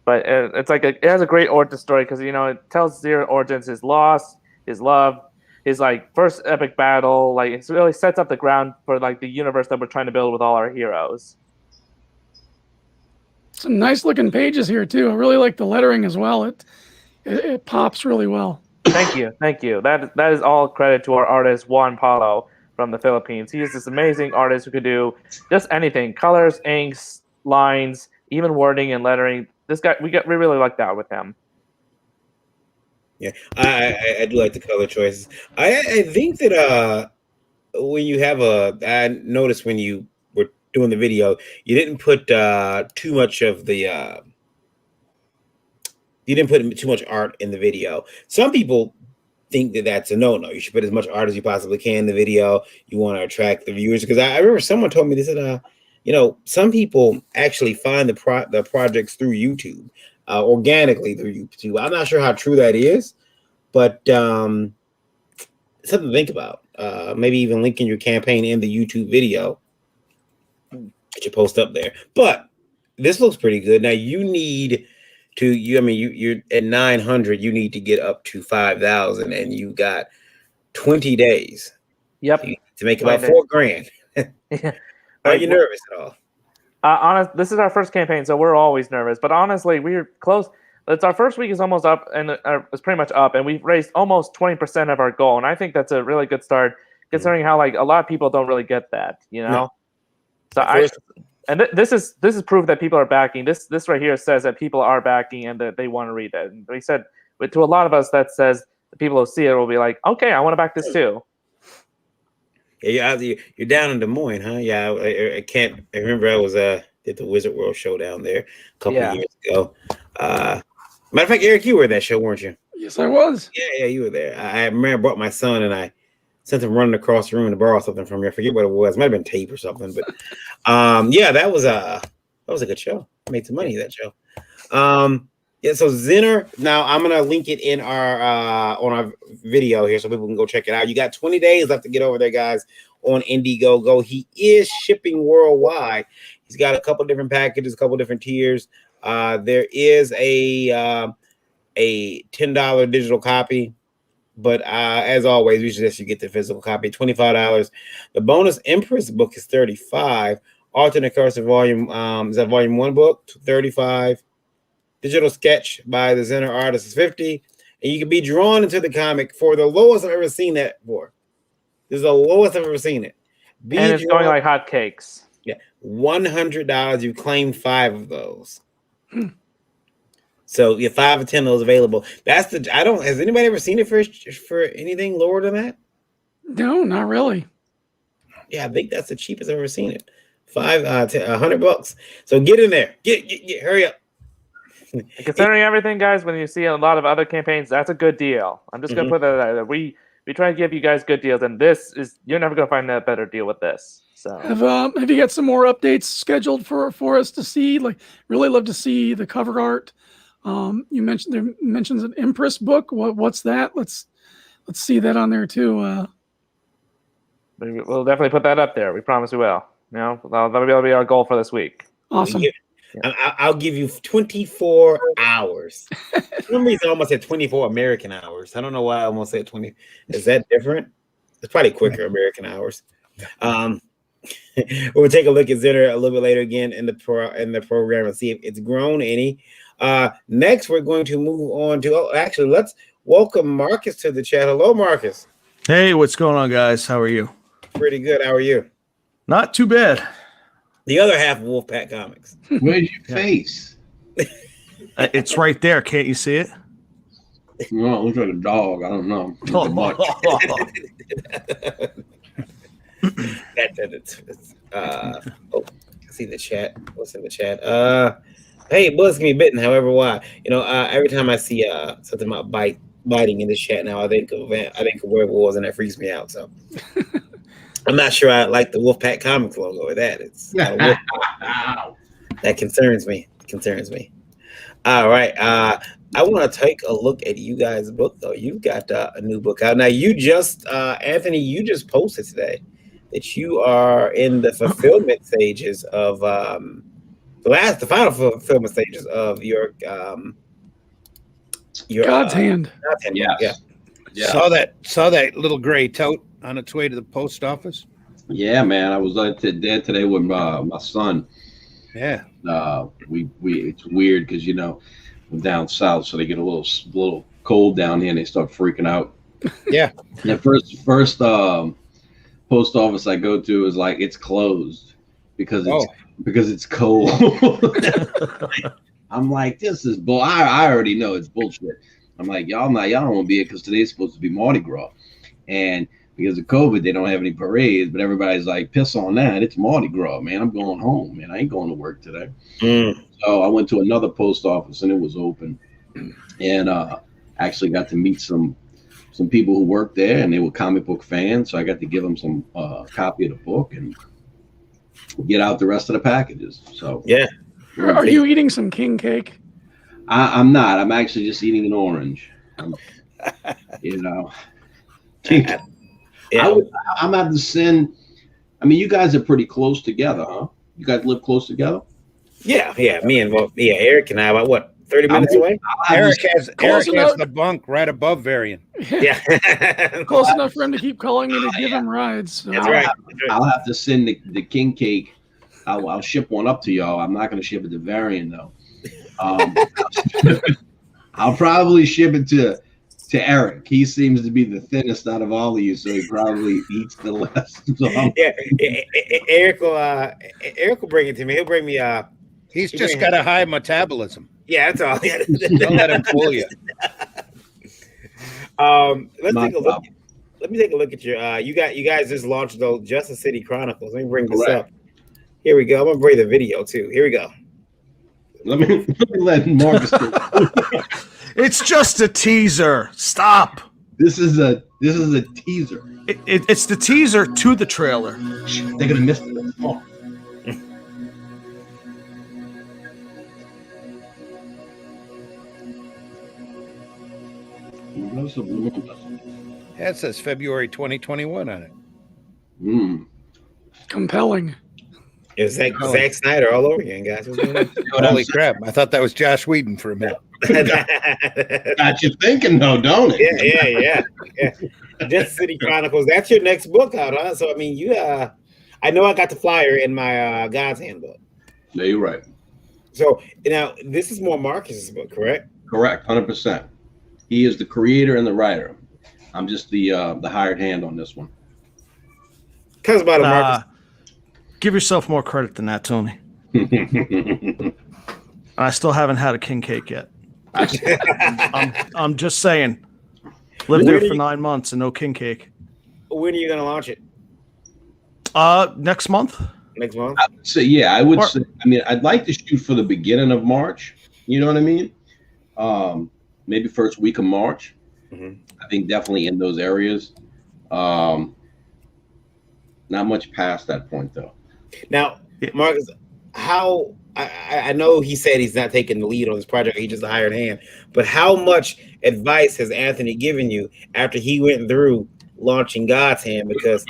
But it has a great origin story because it tells Zener's origins, his loss, his love, his first epic battle. It really sets up the ground for the universe that we're trying to build with all our heroes. Some nice looking pages here too. I really like the lettering as well. It pops really well. Thank you. That is all credit to our artist Juan Paulo from the Philippines. He is this amazing artist who could do just anything: colors, inks, lines, even wording and lettering. This guy, we really like that with him. Yeah, I do like the color choices. I think that when you have I noticed when you were doing the video, you didn't put too much of the. You didn't put too much art in the video. Some people think that that's a no-no. You should put as much art as you possibly can in the video. You want to attract the viewers, because I remember someone told me, they said, some people actually find the projects through YouTube, organically through YouTube. I'm not sure how true that is, but something to think about. Maybe even linking your campaign in the YouTube video. Get your post up there. But this looks pretty good. Now you need to you're at 900. You need to get up to 5,000, and you got 20 days. Yep. To make about $4,000. Yeah. Are you nervous at all? This is our first campaign, so we're always nervous. But honestly, we're close. It's our first week is almost up, and it's pretty much up, and we've raised almost 20% of our goal, and I think that's a really good start, considering how like a lot of people don't really get that, you know. No. So this is proof that people are backing. This right here says that people are backing and that they want to read it. And we said, but to a lot of us, that says the people who see it will be like, okay, I want to back this too. Yeah, you're down in Des Moines, huh? Yeah, I remember I was did the Wizard World show down there a couple of years ago. Matter of fact, Eric, you were at that show, weren't you? Yes, I was. Yeah, you were there. I remember I brought my son and I sent him running across the room to borrow something from you. I forget what it was. It might have been tape or something, but yeah, that was a good show. I made some money that show. Yeah, so Zinner. Now I'm gonna link it in our on our video here so people can go check it out. You got 20 days left to get over there, guys, on Indiegogo. He is shipping worldwide. He's got a couple different packages, a couple different tiers. There is a $10 digital copy, but as always, we suggest you get the physical copy. $25. The bonus Empress book is $35. Alternate Cursive volume is that volume 1 book, $35. Digital sketch by the Zinner artist is $50. And you can be drawn into the comic for the lowest I've ever seen that for. This is the lowest I've ever seen it. And it's going like hotcakes. Yeah, $100. You claim 5 of those. So you have 5 or 10 of those available. Has anybody ever seen it for anything lower than that? No, not really. Yeah, I think that's the cheapest I've ever seen it. $100. So get in there. Get hurry up. Considering everything, guys, when you see a lot of other campaigns, that's a good deal. I'm just gonna put that out there. We try to give you guys good deals, and you're never gonna find a better deal with this. So have you got some more updates scheduled for us to see? Like, really love to see the cover art. You mentioned an Empress book. What's that? Let's see that on there too. We'll definitely put that up there. We promise we will. You know, that'll be our goal for this week. Awesome. I'll give you 24 hours. For some reason, I almost said 24 American hours. I don't know why I almost said 20. Is that different? It's probably quicker American hours. We'll take a look at Zinner a little bit later again in the program and see if it's grown any. Next, we're going to move on to let's welcome Marcus to the chat. Hello, Marcus. Hey, what's going on, guys? How are you? Pretty good. How are you? Not too bad. The other half of Wolfpack Comics. Where's your face? It's right there. Can't you see it? No, it looks like a dog. I don't know. I see the chat. What's in the chat? Hey, bullets can be bitten. However, why? Every time I see something about biting in the chat now, I think of werewolves, and that freaks me out. So I'm not sure I like the Wolfpack Comics logo or that. It's that concerns me. All right. I want to take a look at you guys' book, though. You've got a new book out. Now, you just, Anthony, you just posted today that you are in the fulfillment stages of the final fulfillment stages of your God's hand. Yeah. Saw that little gray tote on its way to the post office. Yeah, man. I was there today with my son. Yeah. It's weird because we're down south, so they get a little cold down here and they start freaking out. Yeah. The first post office I go to is like it's closed because it's cold. I'm like, this is bull. I already know it's bullshit. I'm like, y'all don't want to be here because today's supposed to be Mardi Gras, and because of COVID, they don't have any parades. But everybody's like, piss on that. It's Mardi Gras, man. I'm going home, man. I ain't going to work today. So I went to another post office and it was open, and actually got to meet some people who worked there, and they were comic book fans. So I got to give them some copy of the book and get out the rest of the packages. So yeah. Are you eating some king cake? I'm not. I'm actually just eating an orange. Yeah. I'm about to send. I mean, you guys are pretty close together, huh? You guys live close together. Yeah. Me and Eric and I about what 30 minutes away. Eric has Close enough. the bunk right above Varian. Yeah. Close enough for him to keep calling me to give him rides. So. That's right. I'll have to send the king cake. I'll ship one up to y'all. I'm not going to ship it to Varian though. I'll probably ship it to Eric. He seems to be the thinnest out of all of you, so he probably eats the less. So Eric will bring it to me. He'll bring me. He's just got a high metabolism. Yeah, that's all. Don't let him fool you. Let's take a look. Let me take a look at your. You guys just launched the Justice City Chronicles. Let me bring this up. Here we go. I'm gonna bring the video too. Here we go. Let me let Marcus. It's just a teaser. Stop. This is a teaser. It's the teaser to the trailer. They're gonna miss it. Oh. That says February 2021 on it. Compelling. It's Zack Snyder all over again, guys. Holy crap. I thought that was Josh Whedon for a minute. Got you thinking though, don't it? Yeah. Justice City Chronicles. That's your next book out, huh? So I mean, you I know I got the flyer in my God's Handbook. Yeah, you're right. So now this is more Marcus's book, correct? Correct, 100%. He is the creator and the writer. I'm just the hired hand on this one. Tell us about it, Marcus. Give yourself more credit than that, Tony. I still haven't had a king cake yet. I'm just saying. Lived there for 9 months and no king cake. When are you going to launch it? Next month. Next month? So yeah, I would say. I mean, I'd like to shoot for the beginning of March. You know what I mean? Maybe first week of March. Mm-hmm. I think definitely in those areas. Not much past that point though. Now, Marcus, how I know he said he's not taking the lead on this project, he's just a hired hand, but how much advice has Anthony given you after he went through launching God's Hand? Because,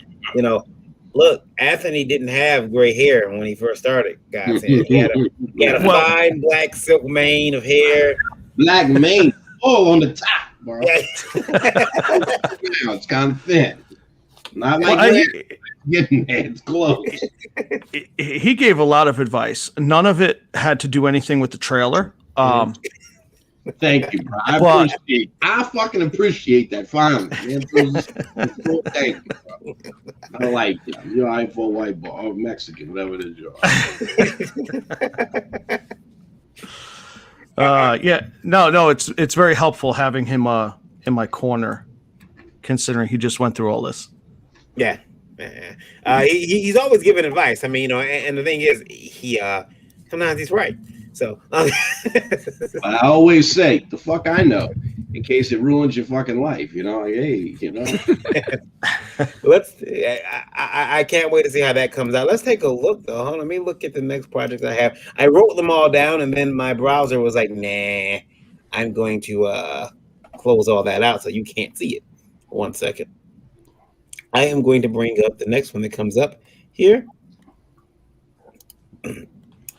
look, Anthony didn't have gray hair when he first started God's Hand. He had a fine black silk mane of hair. Black mane all on the top, bro. Yeah. It's kind of thin. Not like getting there. It's close. He gave a lot of advice. None of it had to do anything with the trailer. Thank you, bro. I fucking appreciate that. Finally, man. So thank you, bro. I like you. You're all right for a white boy or Mexican, whatever it is you are. No, it's very helpful having him in my corner, considering he just went through all this. Yeah. He's always giving advice. I mean, and the thing is, he sometimes he's right. So but I always say, the fuck I know, in case it ruins your fucking life, like, hey, I can't wait to see how that comes out. Let's take a look though. Let me look at the next projects I have. I wrote them all down and then my browser was like, nah, I'm going to close all that out so you can't see it. 1 second. I am going to bring up the next one that comes up here.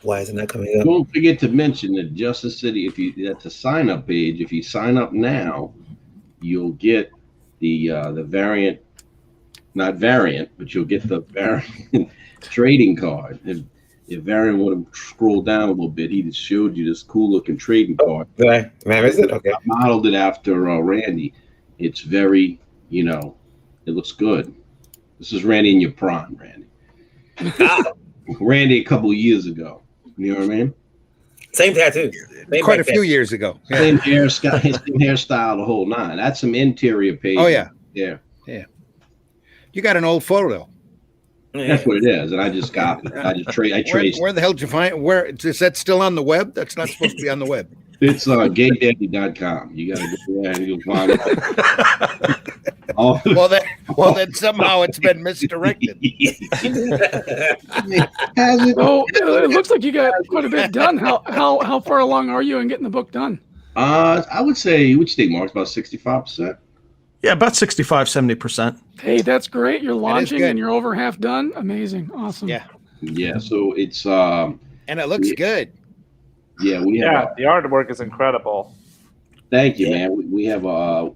Why is it not coming up? Don't forget to mention that Justice City, that's a sign up page. If you sign up now, you'll get the variant, not variant, but you'll get the variant trading card. If Variant would have scrolled down a little bit, he'd have showed you this cool looking trading card. Is it? Okay. I modeled it after Randy. It's very, it looks good. This is Randy in your prime, Randy. Randy a couple of years ago. You know what I mean? Same tattoo. Quite a few years ago. Yeah. Same hairstyle, the whole nine. That's some interior page. Oh, yeah. Yeah. You got an old photo. That's what it is. And I just copied it. I traced. Where the hell did you find it? Where is that still on the web? That's not supposed to be on the web. It's gaydaddy.com. You got to go there and you'll find it. Well, then somehow it's been misdirected. It looks like you got quite a bit done. How far along are you in getting the book done? I would say, what you think, Mark? About 65%. Yeah, about 65, 70%. Hey, that's great. You're launching good. and you're over half done. Amazing. Awesome. Yeah. Yeah, so it's And it looks good. yeah, we have Yeah, the artwork is incredible. thank you, man. We have a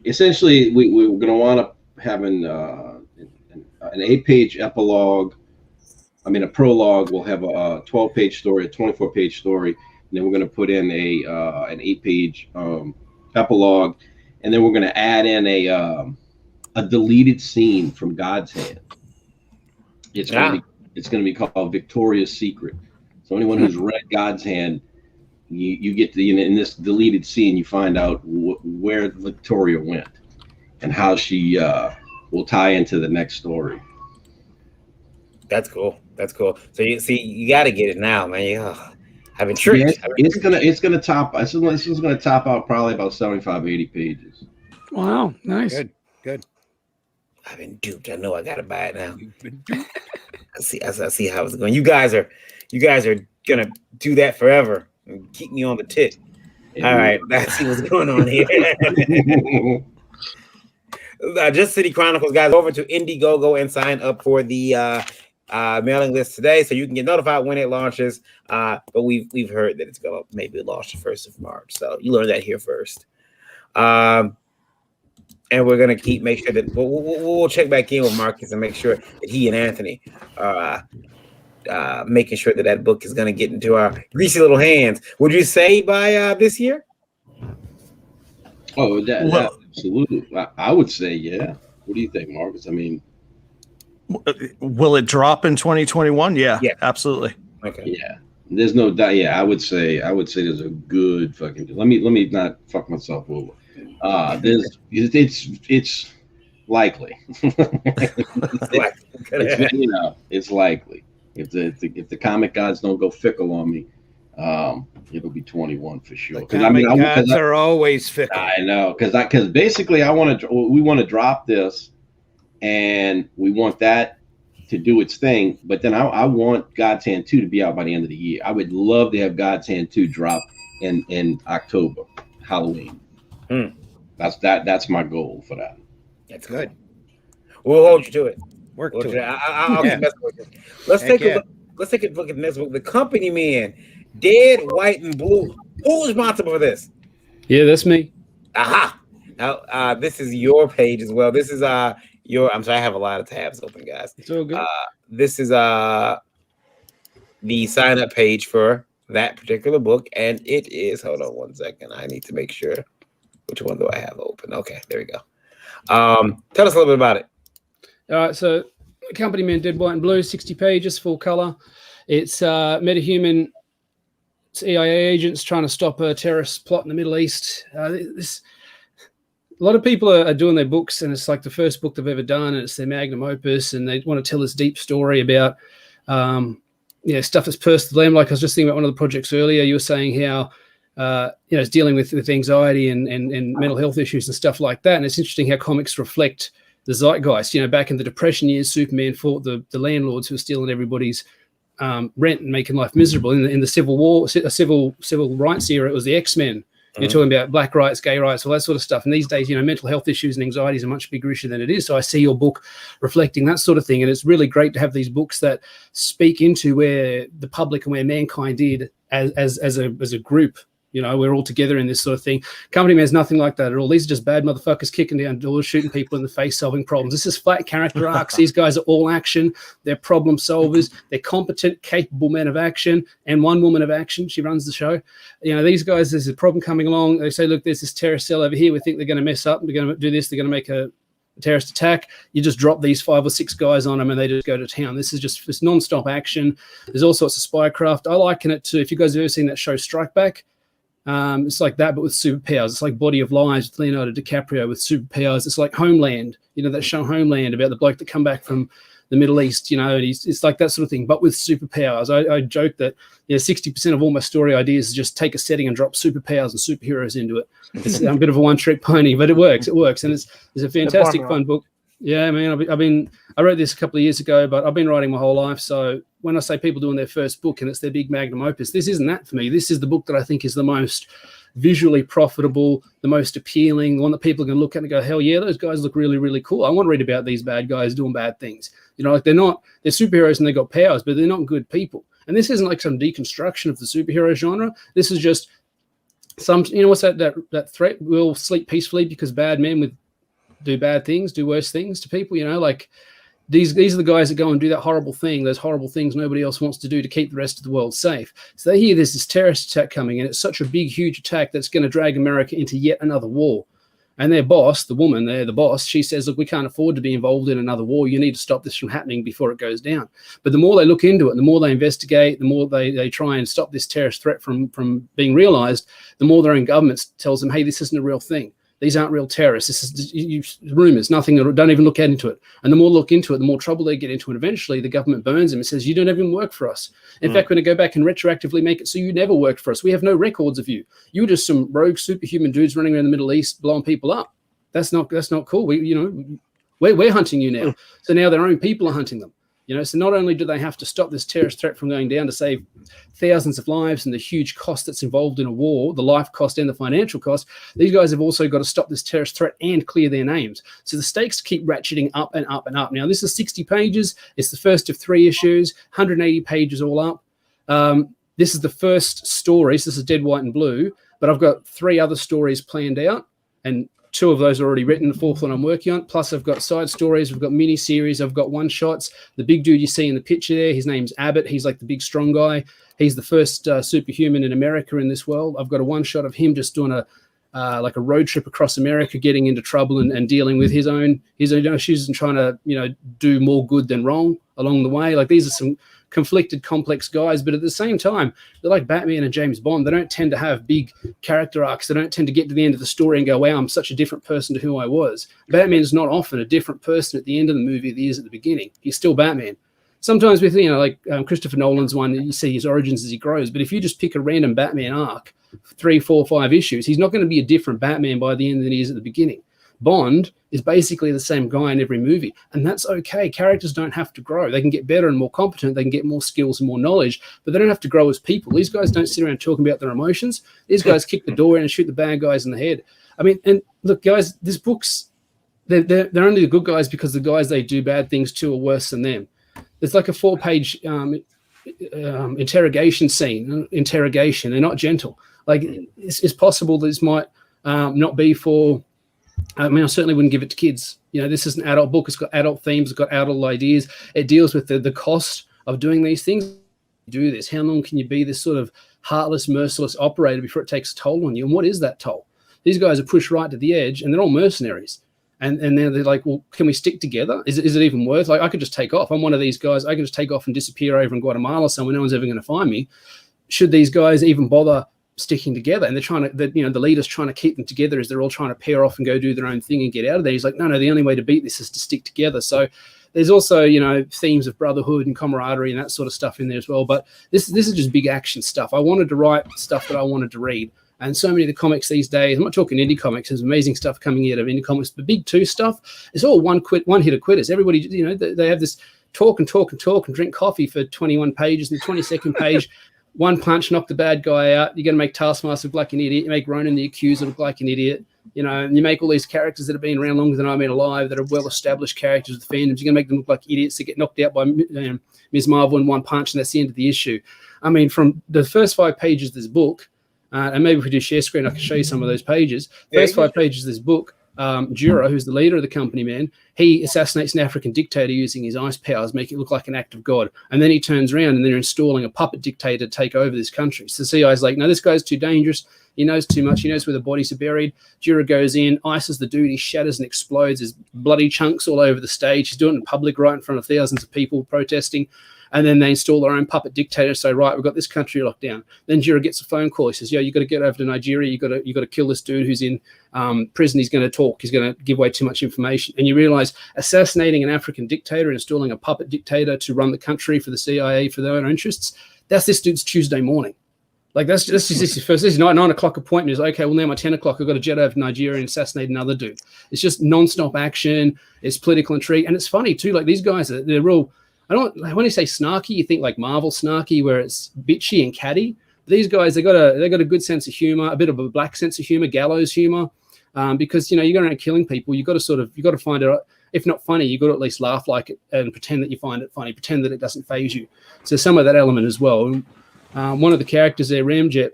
essentially we're gonna wind up having an 8-page epilogue. I mean a prologue. We'll have a 12-page story, a 24-page story, and then we're gonna put in an 8-page epilogue, and then we're gonna add in a deleted scene from God's Hand. It's gonna be called Victoria's Secret. So anyone who's read God's Hand, you get to, in this deleted scene, you find out where Victoria went and how she will tie into the next story. That's cool. That's cool. So you got to get it now, man. I've been tricked. Yeah, it's gonna top. This is gonna top out probably about 75, 80 pages. Wow. Nice. Good. I've been duped. I know I got to buy it now. I see how it's going. You guys are gonna do that forever and keep me on the tip. All right, let's see what's going on here. Just City Chronicles, guys. Over to Indiegogo and sign up for the mailing list today, so you can get notified when it launches. But we've heard that it's gonna maybe launch the 1st of March, so you learned that here first. And we're gonna make sure that we'll check back in with Marcus and make sure that he and Anthony are making sure that book is gonna get into our greasy little hands. Would you say by this year? Oh, that absolutely. I would say, yeah. What do you think, Marcus? I mean, will it drop in 2021? Yeah, absolutely. Okay. Yeah, there's no doubt. Yeah, I would say there's a good fucking. Let me not fuck myself over. It's likely. It's likely. If the comic gods don't go fickle on me, it'll be 21 for sure. Because gods are always fickle. I know, because basically we want to drop this, and we want that to do its thing. But then I want God's Hand 2 to be out by the end of the year. I would love to have God's Hand 2 drop in October, Halloween. That's my goal for that. That's good. We'll hold you to it. Work to it. I'll keep messing with you. Let's take a look at the next book. The Company Man, Dead, White, and Blue. Who's responsible for this? Yeah, that's me. Aha. Now this is your page as well. This is your. I'm sorry, I have a lot of tabs open, guys. It's all good. This is the sign up page for that particular book, and it is. Hold on one second. I need to make sure. Which one do I have open? Okay, there we go. Tell us a little bit about it. All right, so Company Man, Dead, White, and Blue, 60 pages, full color. It's metahuman CIA agents trying to stop a terrorist plot in the Middle East. A lot of people are doing their books, and it's like the first book they've ever done, and it's their magnum opus, and they want to tell this deep story about stuff that's personal to them. Like I was just thinking about one of the projects earlier. You were saying how it's dealing with anxiety and mental health issues and stuff like that. And it's interesting how comics reflect the zeitgeist. Back in the Depression years, Superman fought the landlords who were stealing everybody's rent and making life miserable. In the Civil War, civil rights era, it was the X-Men. You're talking about black rights, gay rights, all that sort of stuff. And these days, mental health issues and anxiety is a much bigger issue than it is. So I see your book reflecting that sort of thing. And it's really great to have these books that speak into where the public and where mankind did as a group. We're all together in this sort of thing. Company Man is nothing like that at all. These are just bad motherfuckers kicking down doors, shooting people in the face, solving problems. This is flat character arcs. These guys are all action. They're problem solvers. They're competent, capable men of action, and one woman of action. She runs the show. These guys, there's a problem coming along. They say, look, there's this terrorist cell over here. We think they're going to mess up. They're going to do this. They're going to make a terrorist attack. You just drop these 5 or 6 guys on them and they just go to town. This is just this non-stop action. There's all sorts of spycraft. I liken it to, if you guys have ever seen that show Strike Back, it's like that, but with superpowers. It's like Body of Lies with Leonardo DiCaprio with superpowers. It's like Homeland, that show Homeland about the bloke that come back from the Middle East, and it's like that sort of thing, but with superpowers. I joke that 60% of all my story ideas is just take a setting and drop superpowers and superheroes into it. It's a bit of a one-trick pony, but it works. And it's a fantastic, fun book. Yeah, man. I wrote this a couple of years ago, but I've been writing my whole life. So when I say people doing their first book and it's their big magnum opus, this isn't that for me. This is the book that I think is the most visually profitable, the most appealing, the one that people are going to look at and go, hell yeah, those guys look really, really cool. I want to read about these bad guys doing bad things. You know, like they're superheroes and they got powers, but they're not good people. And this isn't like some deconstruction of the superhero genre. This is just some, you know, what's that threat? We'll sleep peacefully because bad men do bad things, do worse things to people, you know, like these are the guys that go and do that horrible thing, those horrible things nobody else wants to do to keep the rest of the world safe. So they hear there's this terrorist attack coming, and it's such a big, huge attack that's going to drag America into yet another war. And their boss, the woman, the boss, she says, look, we can't afford to be involved in another war. You need to stop this from happening before it goes down. But the more they look into it, the more they investigate, the more they try and stop this terrorist threat from being realized, the more their own government tells them, hey, this isn't a real thing. These aren't real terrorists. This is rumors, nothing. Don't even look into it. And the more look into it, the more trouble they get into. And eventually the government burns them and says, you don't even work for us. In fact, we're going to go back and retroactively make it so you never worked for us. We have no records of you. You were just some rogue superhuman dudes running around the Middle East blowing people up. That's not cool. We're hunting you now. So now their own people are hunting them. You know, so not only do they have to stop this terrorist threat from going down to save thousands of lives and the huge cost that's involved in a war, the life cost and the financial cost, these guys have also got to stop this terrorist threat and clear their names. So the stakes keep ratcheting up and up and up. Now, this is 60 pages. It's the first of 3 issues, 180 pages all up. This is the first stories. This is Dead, White, and Blue. But I've got 3 other stories planned out, and 2 of those are already written. The 4th one I'm working on. Plus, I've got side stories. I've got mini series. I've got one-shots. The big dude you see in the picture there, his name's Abbott. He's like the big strong guy. He's the first superhuman in America in this world. I've got a one-shot of him just doing a road trip across America, getting into trouble and dealing with his own issues and trying to do more good than wrong along the way. Like, these are some conflicted, complex guys, but at the same time, they're like Batman and James Bond. They don't tend to have big character arcs. They don't tend to get to the end of the story and go, wow, I'm such a different person to who I was. Batman's not often a different person at the end of the movie than he is at the beginning. He's still Batman. Sometimes with, Christopher Nolan's one, you see his origins as he grows, but if you just pick a random Batman arc, 3, 4, 5 issues, he's not going to be a different Batman by the end than he is at the beginning. Bond is basically the same guy in every movie, and that's okay. Characters don't have to grow. They can get better and more competent. They can get more skills and more knowledge, but they don't have to grow as people. These guys don't sit around talking about their emotions. These guys kick the door in and shoot the bad guys in the head. I mean, and look, guys, this book's they're only the good guys because the guys they do bad things to are worse than them. There's like a 4-page interrogation scene. They're not gentle. Like, it's possible that this might not be for. I mean, I certainly wouldn't give it to kids. This is an adult book. It's got adult themes. It's got adult ideas. It deals with the cost of doing these things. Do this. How long can you be this sort of heartless, merciless operator before it takes a toll on you? And what is that toll? These guys are pushed right to the edge, and they're all mercenaries. And now they're like, well, can we stick together? Is it even worth? Like, I could just take off. I'm one of these guys. I can just take off and disappear over in Guatemala somewhere. No one's ever going to find me. Should these guys even bother sticking together? And they're trying to, the leader's trying to keep them together as they're all trying to pair off and go do their own thing and get out of there. He's like, no, the only way to beat this is to stick together. So there's also, themes of brotherhood and camaraderie and that sort of stuff in there as well. But this is just big action stuff. I wanted to write stuff that I wanted to read. And so many of the comics these days, I'm not talking indie comics, there's amazing stuff coming out of indie comics, but big 2 stuff, it's all one hit of quitters. Everybody, they have this talk and drink coffee for 21 pages, and the 22nd page, one punch, knock the bad guy out. You're going to make Taskmaster look like an idiot. You make Ronan the Accuser look like an idiot. And you make all these characters that have been around longer than I've been alive, that are well-established characters with fandoms. You're going to make them look like idiots that get knocked out by Ms. Marvel in one punch, and that's the end of the issue. I mean, from the first 5 pages of this book, and maybe if we do share screen, I can show you some of those pages. First 5 pages of this book, Jura, who's the leader of the company, man, he assassinates an African dictator using his ice powers, making it look like an act of God. And then he turns around and they're installing a puppet dictator to take over this country. So CIA's like, no, this guy's too dangerous. He knows too much. He knows where the bodies are buried. Jura goes in, ices the dude. He shatters and explodes. There's bloody chunks all over the stage. He's doing it in public right in front of thousands of people protesting. And then they install their own puppet dictator. So, right, we've got this country locked down. Then Jura gets a phone call. He says, yo, you got to get over to Nigeria. You got to kill this dude who's in prison. He's going to talk. He's going to give away too much information. And you realize assassinating an African dictator and installing a puppet dictator to run the country for the CIA for their own interests, that's this dude's Tuesday morning. Like, this is his first. This is 9 o'clock appointment. Is okay. Well, now my 10 o'clock, I've got to jet over to Nigeria and assassinate another dude. It's just nonstop action. It's political intrigue, and it's funny too. Like, these guys, they're real. When you say snarky, you think like Marvel snarky, where it's bitchy and catty. These guys, they got a good sense of humor, a bit of a black sense of humor, gallows humor, because you go around killing people. You got to find it, if not funny, you got to at least laugh like it and pretend that you find it funny, pretend that it doesn't faze you. So some of that element as well. One of the characters there, Ramjet,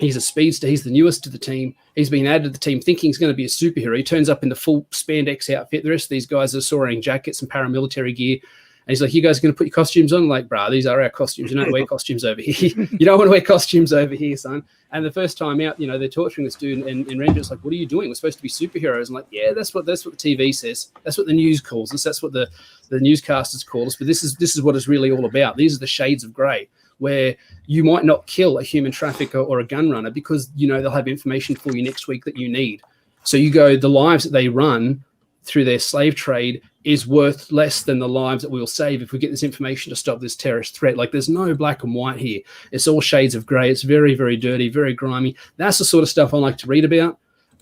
he's a speedster. He's the newest to the team. He's been added to the team thinking he's going to be a superhero. He turns up in the full spandex outfit. The rest of these guys are wearing jackets and paramilitary gear. And he's like, you guys are going to put your costumes on? I'm like, brah, these are our costumes. You don't wear costumes over here. You don't want to wear costumes over here, son. And the first time out, they're torturing the student, and Ranger's like, what are you doing? We're supposed to be superheroes. I'm like, yeah, that's what the TV says. That's what the news calls us. That's what the newscasters call us. But this is what it's really all about. These are the shades of grey, where you might not kill a human trafficker or a gun runner because, they'll have information for you next week that you need. So you go, the lives that they run through their slave trade is worth less than the lives that we'll save if we get this information to stop this terrorist threat. Like, there's no black and white here. It's all shades of grey. It's very, very dirty, very grimy. That's the sort of stuff I like to read about.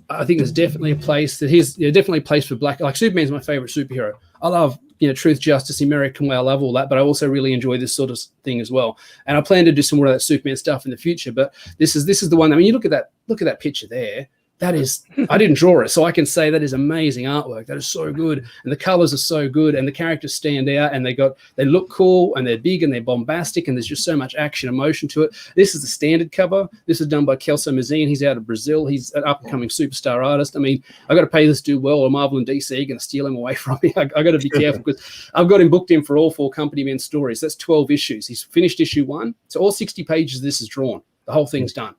I think there's definitely a place definitely a place for black. Like, Superman's my favorite superhero. I love, truth, justice, American way. I love all that, but I also really enjoy this sort of thing as well. And I plan to do some more of that Superman stuff in the future. But this is the one. I mean, you look at that picture there. That is, I didn't draw it, so I can say that is amazing artwork. That is so good, and the colors are so good, and the characters stand out, and they look cool, and they're big, and they're bombastic, and there's just so much action and emotion to it. This is the standard cover. This is done by Kelso Mazin. He's out of Brazil. He's an up-and-coming superstar artist. I mean, I got to pay this dude well, or Marvel and DC are going to steal him away from me. I got to be careful because I've got him booked in for all 4 Company Men stories. That's 12 issues. He's finished issue 1, so all 60 pages of this is drawn. The whole thing's done.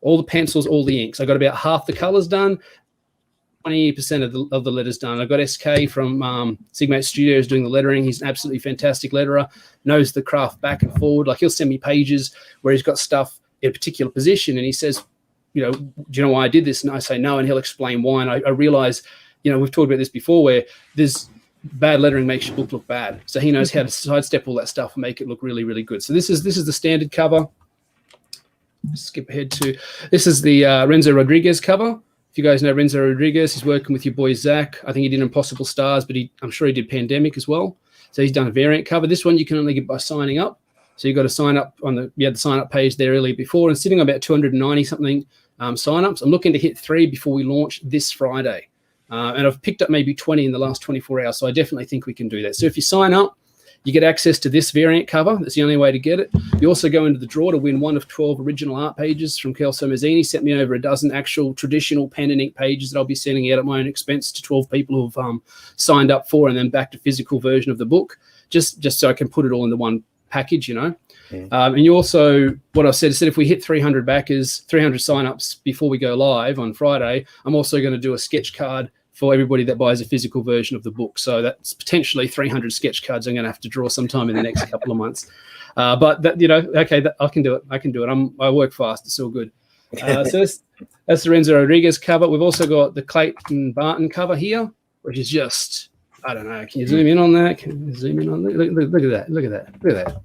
All the pencils, all the inks. I got about half the colors done, 20% of the letters done. I've got SK from Sigmate Studios doing the lettering. He's an absolutely fantastic letterer, knows the craft back and forward. Like, he'll send me pages where he's got stuff in a particular position, and he says, do you know why I did this? And I say no, and he'll explain why. And I realize, we've talked about this before, where there's bad lettering makes your book look bad. So he knows how to sidestep all that stuff and make it look really, really good. So this is the standard cover. Skip ahead to this is the Renzo Rodriguez cover. If you guys know Renzo Rodriguez, he's working with your boy Zach. I think he did Impossible Stars, but I'm sure he did Pandemic as well. So he's done a variant cover. This one you can only get by signing up. So you've got to sign up on the sign up page there earlier before, and sitting on about 290 something sign-ups. I'm looking to hit 3 before we launch this Friday. And I've picked up maybe 20 in the last 24 hours. So I definitely think we can do that. So if you sign up, you get access to this variant cover. That's the only way to get it. You also go into the draw to win one of 12 original art pages from Kelso Mazzini. Sent me over a dozen actual traditional pen and ink pages that I'll be sending out at my own expense to 12 people who've signed up for, and then back to physical version of the book, just so I can put it all into one package, And you also, what I said if we hit 300 backers, 300 signups before we go live on Friday, I'm also going to do a sketch card for everybody that buys a physical version of the book. So that's potentially 300 sketch cards I'm going to have to draw sometime in the next couple of months. But that, I can do it. I work fast. It's all good. So that's the Renzo Rodriguez cover. We've also got the Clayton Barton cover here, which is just, I don't know. Can you zoom in on that? Can you zoom in on that? Look at that. Look at that. Look at that.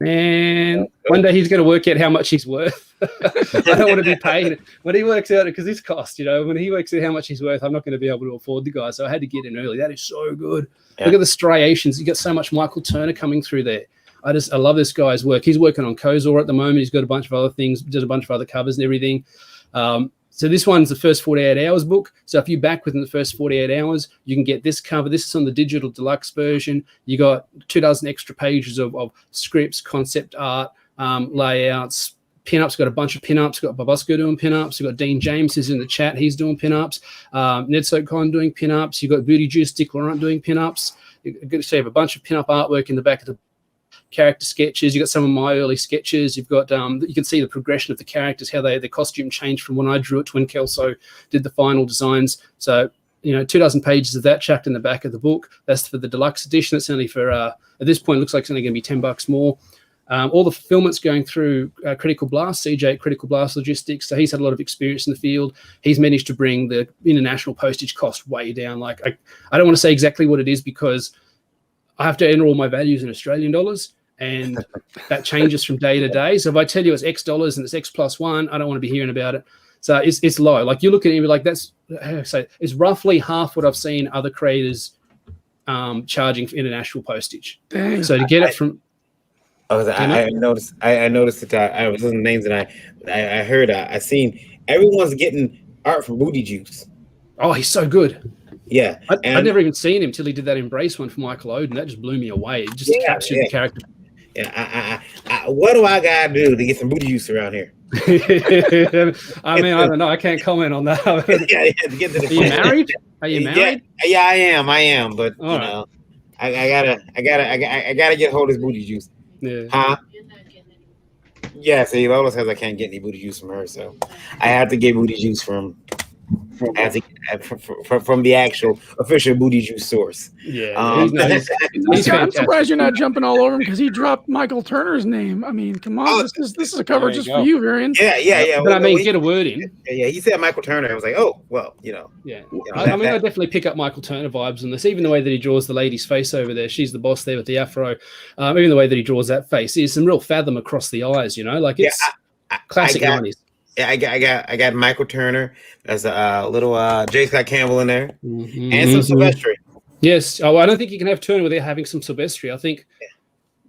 And one day he's going to work out how much he's worth. I don't want to be paid when he works out, because this cost, when he works out how much he's worth, I'm not going to be able to afford the guy. So I had to get in early. That is so good. Yeah. Look at the striations. You got so much Michael Turner coming through there. I love this guy's work. He's working on Kozor at the moment. He's got a bunch of other things, does a bunch of other covers and everything. So this one's the first 48 hours book. So if you back within the first 48 hours, you can get this cover. This is on the digital deluxe version. You got 24 extra pages of scripts, concept art, layouts, pinups. Got a bunch of pinups. Got Babusco doing pinups. You've got Dean James who's in the chat. He's doing pinups. Ned Sokon doing pinups. You've got Booty Juice, Dick Laurent doing pinups. You're going to have a bunch of pinup artwork in the back of the character sketches. You got some of my early sketches. You've got you can see the progression of the characters, how their costume changed from when I drew it to when Kelso did the final designs. So 24 pages of that chucked in the back of the book. That's for the deluxe edition. It's only for at this point, it looks like it's only going to be $10 more. All the fulfillment's going through Critical Blast, CJ at Critical Blast Logistics. So he's had a lot of experience in the field. He's managed to bring the international postage cost way down. Like I don't want to say exactly what it is because I have to enter all my values in Australian dollars. And that changes from day to day. So if I tell you it's X dollars and it's X plus 1, I don't want to be hearing about it. So it's low. Like you look at it and you're like, it's roughly half what I've seen other creators charging for international postage. Dang. So to get it from I noticed. I noticed that I was listening to names, and I heard. I seen everyone's getting art from Booty Juice. Oh, he's so good. Yeah, I'd never even seen him till he did that Embrace one for Michael Oden. That just blew me away. It just captured the character. Yeah, what do I gotta do to get some booty juice around here? I mean, I don't know. I can't comment on that. To get to the Are you married? Are you married? Yeah, I am. But you know, I gotta get hold of this booty juice. Yeah. Huh? Yeah. See, Lola says I can't get any booty juice from her, so I have to get booty juice from the actual official booty juice source. Yeah, I'm surprised you're not jumping all over him because he dropped Michael Turner's name. I mean, come on, this is a cover just for you, Varian. Yeah. But I mean, get a word in. Yeah, he said Michael Turner. I was like, oh, well, you know. Yeah, I mean, I definitely pick up Michael Turner vibes on this. Even the way that he draws the lady's face over there, she's the boss there with the afro. Even the way that he draws that face, there's some real fathom across the eyes. You know, like it's classic 90s. Yeah, I got Michael Turner. There's a little J. Scott Campbell in there, and some Silvestri. Yes. Oh, I don't think you can have Turner without having some Silvestri. I think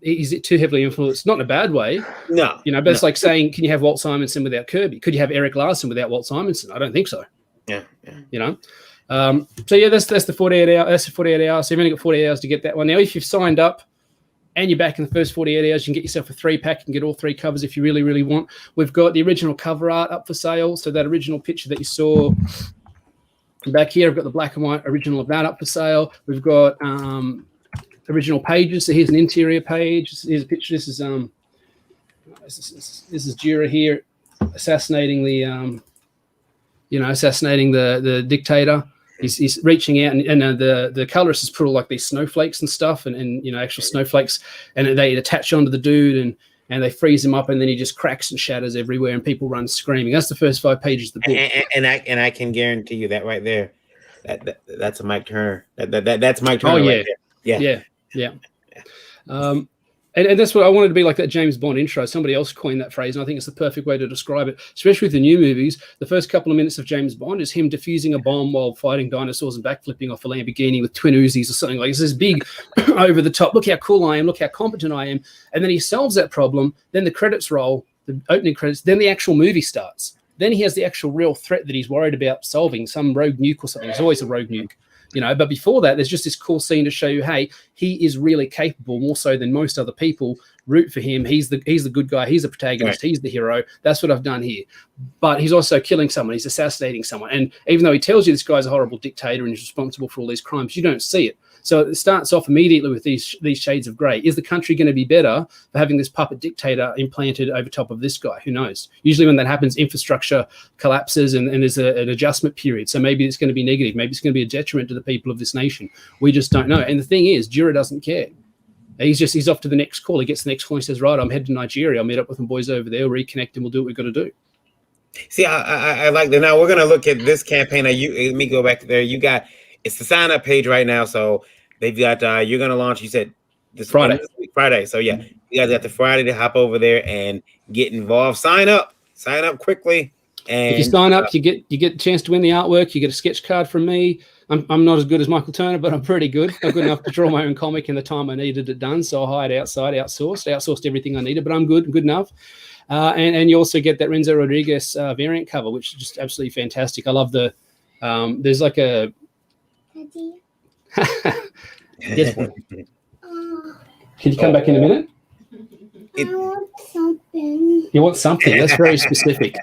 he's too heavily influenced, not in a bad way. No. You know, but it's like saying, can you have Walt Simonson without Kirby? Could you have Eric Larson without Walt Simonson? I don't think so. Yeah. You know. So yeah, that's the 48 hour. That's the 48 hours. So you've only got 48 hours to get that one. Now, if you've signed up and you're back in the first 48 hours, you can get yourself a 3-pack. You can get all 3 covers if you really, really want. We've got the original cover art up for sale. So that original picture that you saw back here, I've got the black and white original of that up for sale. We've got original pages. So here's an interior page. Here's a picture. This is Jira here assassinating the dictator. He's reaching out, and the colorist has put all like these snowflakes and stuff, and you know, actual snowflakes, and they attach onto the dude, and they freeze him up, and then he just cracks and shatters everywhere, and people run screaming. That's the first 5 pages of the book. And I can guarantee you that right there, that's a Mike Turner. That's Mike Turner. Oh right there. Yeah. And that's what I wanted to be like, that James Bond intro. Somebody else coined that phrase, and I think it's the perfect way to describe it, especially with the new movies. The first couple of minutes of James Bond is him defusing a bomb while fighting dinosaurs and backflipping off a Lamborghini with twin Uzis or something. Like, it's this big over the top, look how cool I am, look how competent I am. And then he solves that problem, then the credits roll, the opening credits, then the actual movie starts. Then he has the actual real threat that he's worried about solving, some rogue nuke or something. There's always a rogue nuke. You know, but before that, there's just this cool scene to show you, hey, he is really capable, more so than most other people. Root for him. He's the good guy. He's the protagonist. Right. He's the hero. That's what I've done here. But he's also killing someone. He's assassinating someone. And even though he tells you this guy's a horrible dictator and he's responsible for all these crimes, you don't see it. So it starts off immediately with these shades of grey. Is the country going to be better for having this puppet dictator implanted over top of this guy? Who knows? Usually when that happens, infrastructure collapses and there's an adjustment period. So maybe it's going to be negative. Maybe it's going to be a detriment to the people of this nation. We just don't know. And the thing is, Jura doesn't care. He's off to the next call. He gets the next call. He says, right, I'm heading to Nigeria. I'll meet up with some boys over there. We'll reconnect and we'll do what we've got to do. See, I like that. Now we're going to look at this campaign. Now, let me go back to there. It's the sign up page right now. So they've got, you're going to launch, you said this Friday. So yeah, you guys got the Friday to hop over there and get involved. Sign up quickly. And if you sign up, you get a chance to win the artwork. You get a sketch card from me. I'm not as good as Michael Turner, but I'm pretty good. I'm good enough to draw my own comic in the time I needed it done. So I hired outside, outsourced everything I needed, but I'm good enough. And you also get that Renzo Rodriguez variant cover, which is just absolutely fantastic. I love the, there's like a, yes, can you come back in a minute? I want something. You want something? That's very specific.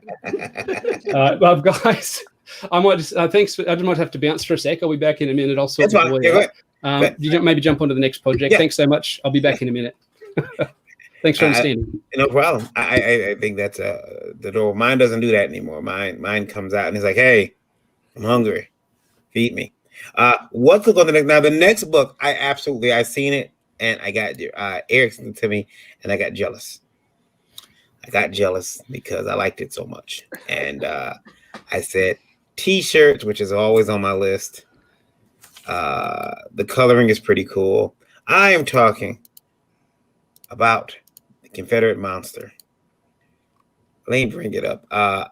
Well, guys, I might just thanks. I might have to bounce for a sec. I'll be back in a minute. I'll sort it out. You maybe jump onto the next project. Yeah. Thanks so much. I'll be back in a minute. Thanks for understanding. No problem. I think that's the door. Mine doesn't do that anymore. Mine comes out and he's like, "Hey, I'm hungry. Feed me." What's on the next? Now the next book, I seen it and I got Eric sent it to me and I got jealous. I got jealous because I liked it so much, and I said T-shirts, which is always on my list. The coloring is pretty cool. I am talking about the Confederate monster. Let me bring it up. I'm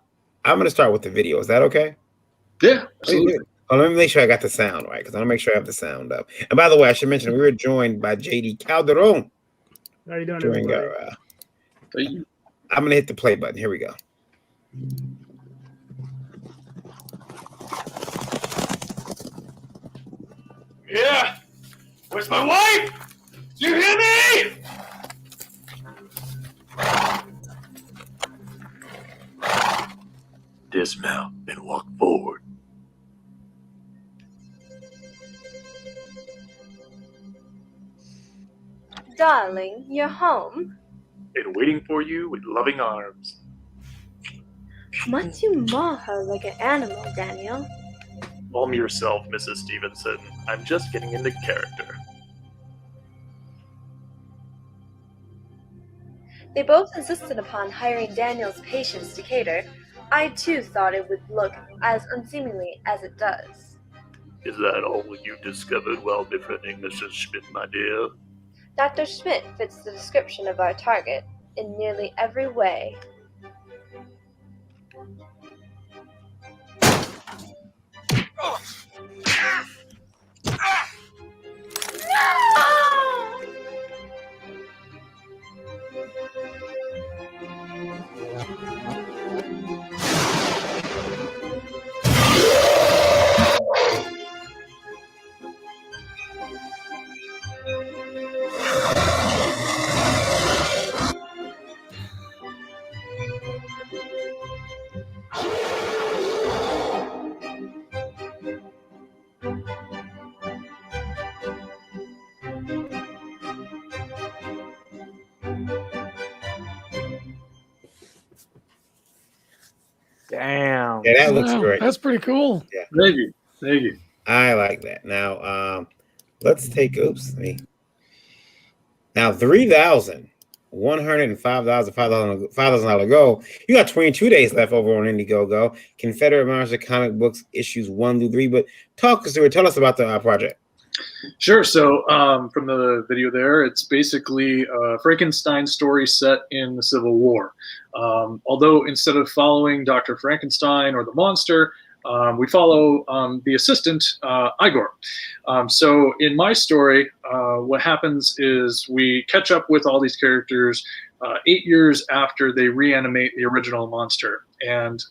going to start with the video. Is that okay? Yeah, absolutely. Let me make sure I got the sound right, because I want to make sure I have the sound up. And by the way, I should mention we were joined by JD Calderon How you doing, During everybody? I'm gonna hit the play button. Here we go. Yeah. Where's my wife? Do you hear me? Dismount and walk forward. Darling, you're home. And waiting for you with loving arms. Must you maul her like an animal, Daniel? Calm yourself, Mrs. Stevenson. I'm just getting into character. They both insisted upon hiring Daniel's patients to cater. I too thought it would look as unseemly as it does. Is that all you discovered while befriending Mrs. Schmidt, my dear? Dr. Schmidt fits the description of our target in nearly every way. Damn. Yeah, that looks Wow, great. that's pretty cool. Yeah. Thank you. Thank you. I like that. Now, let's take. Now, $3,105 go. You got 22 days left over on Indiegogo. Confederate Monster Comic Books issues 1 through 3. But talk us through it. Tell us about the project. Sure. So from the video there, it's basically a Frankenstein story set in the Civil War. Although instead of following Dr. Frankenstein or the monster, we follow the assistant, Igor. So in my story, what happens is we catch up with all these characters 8 years after they reanimate the original monster. And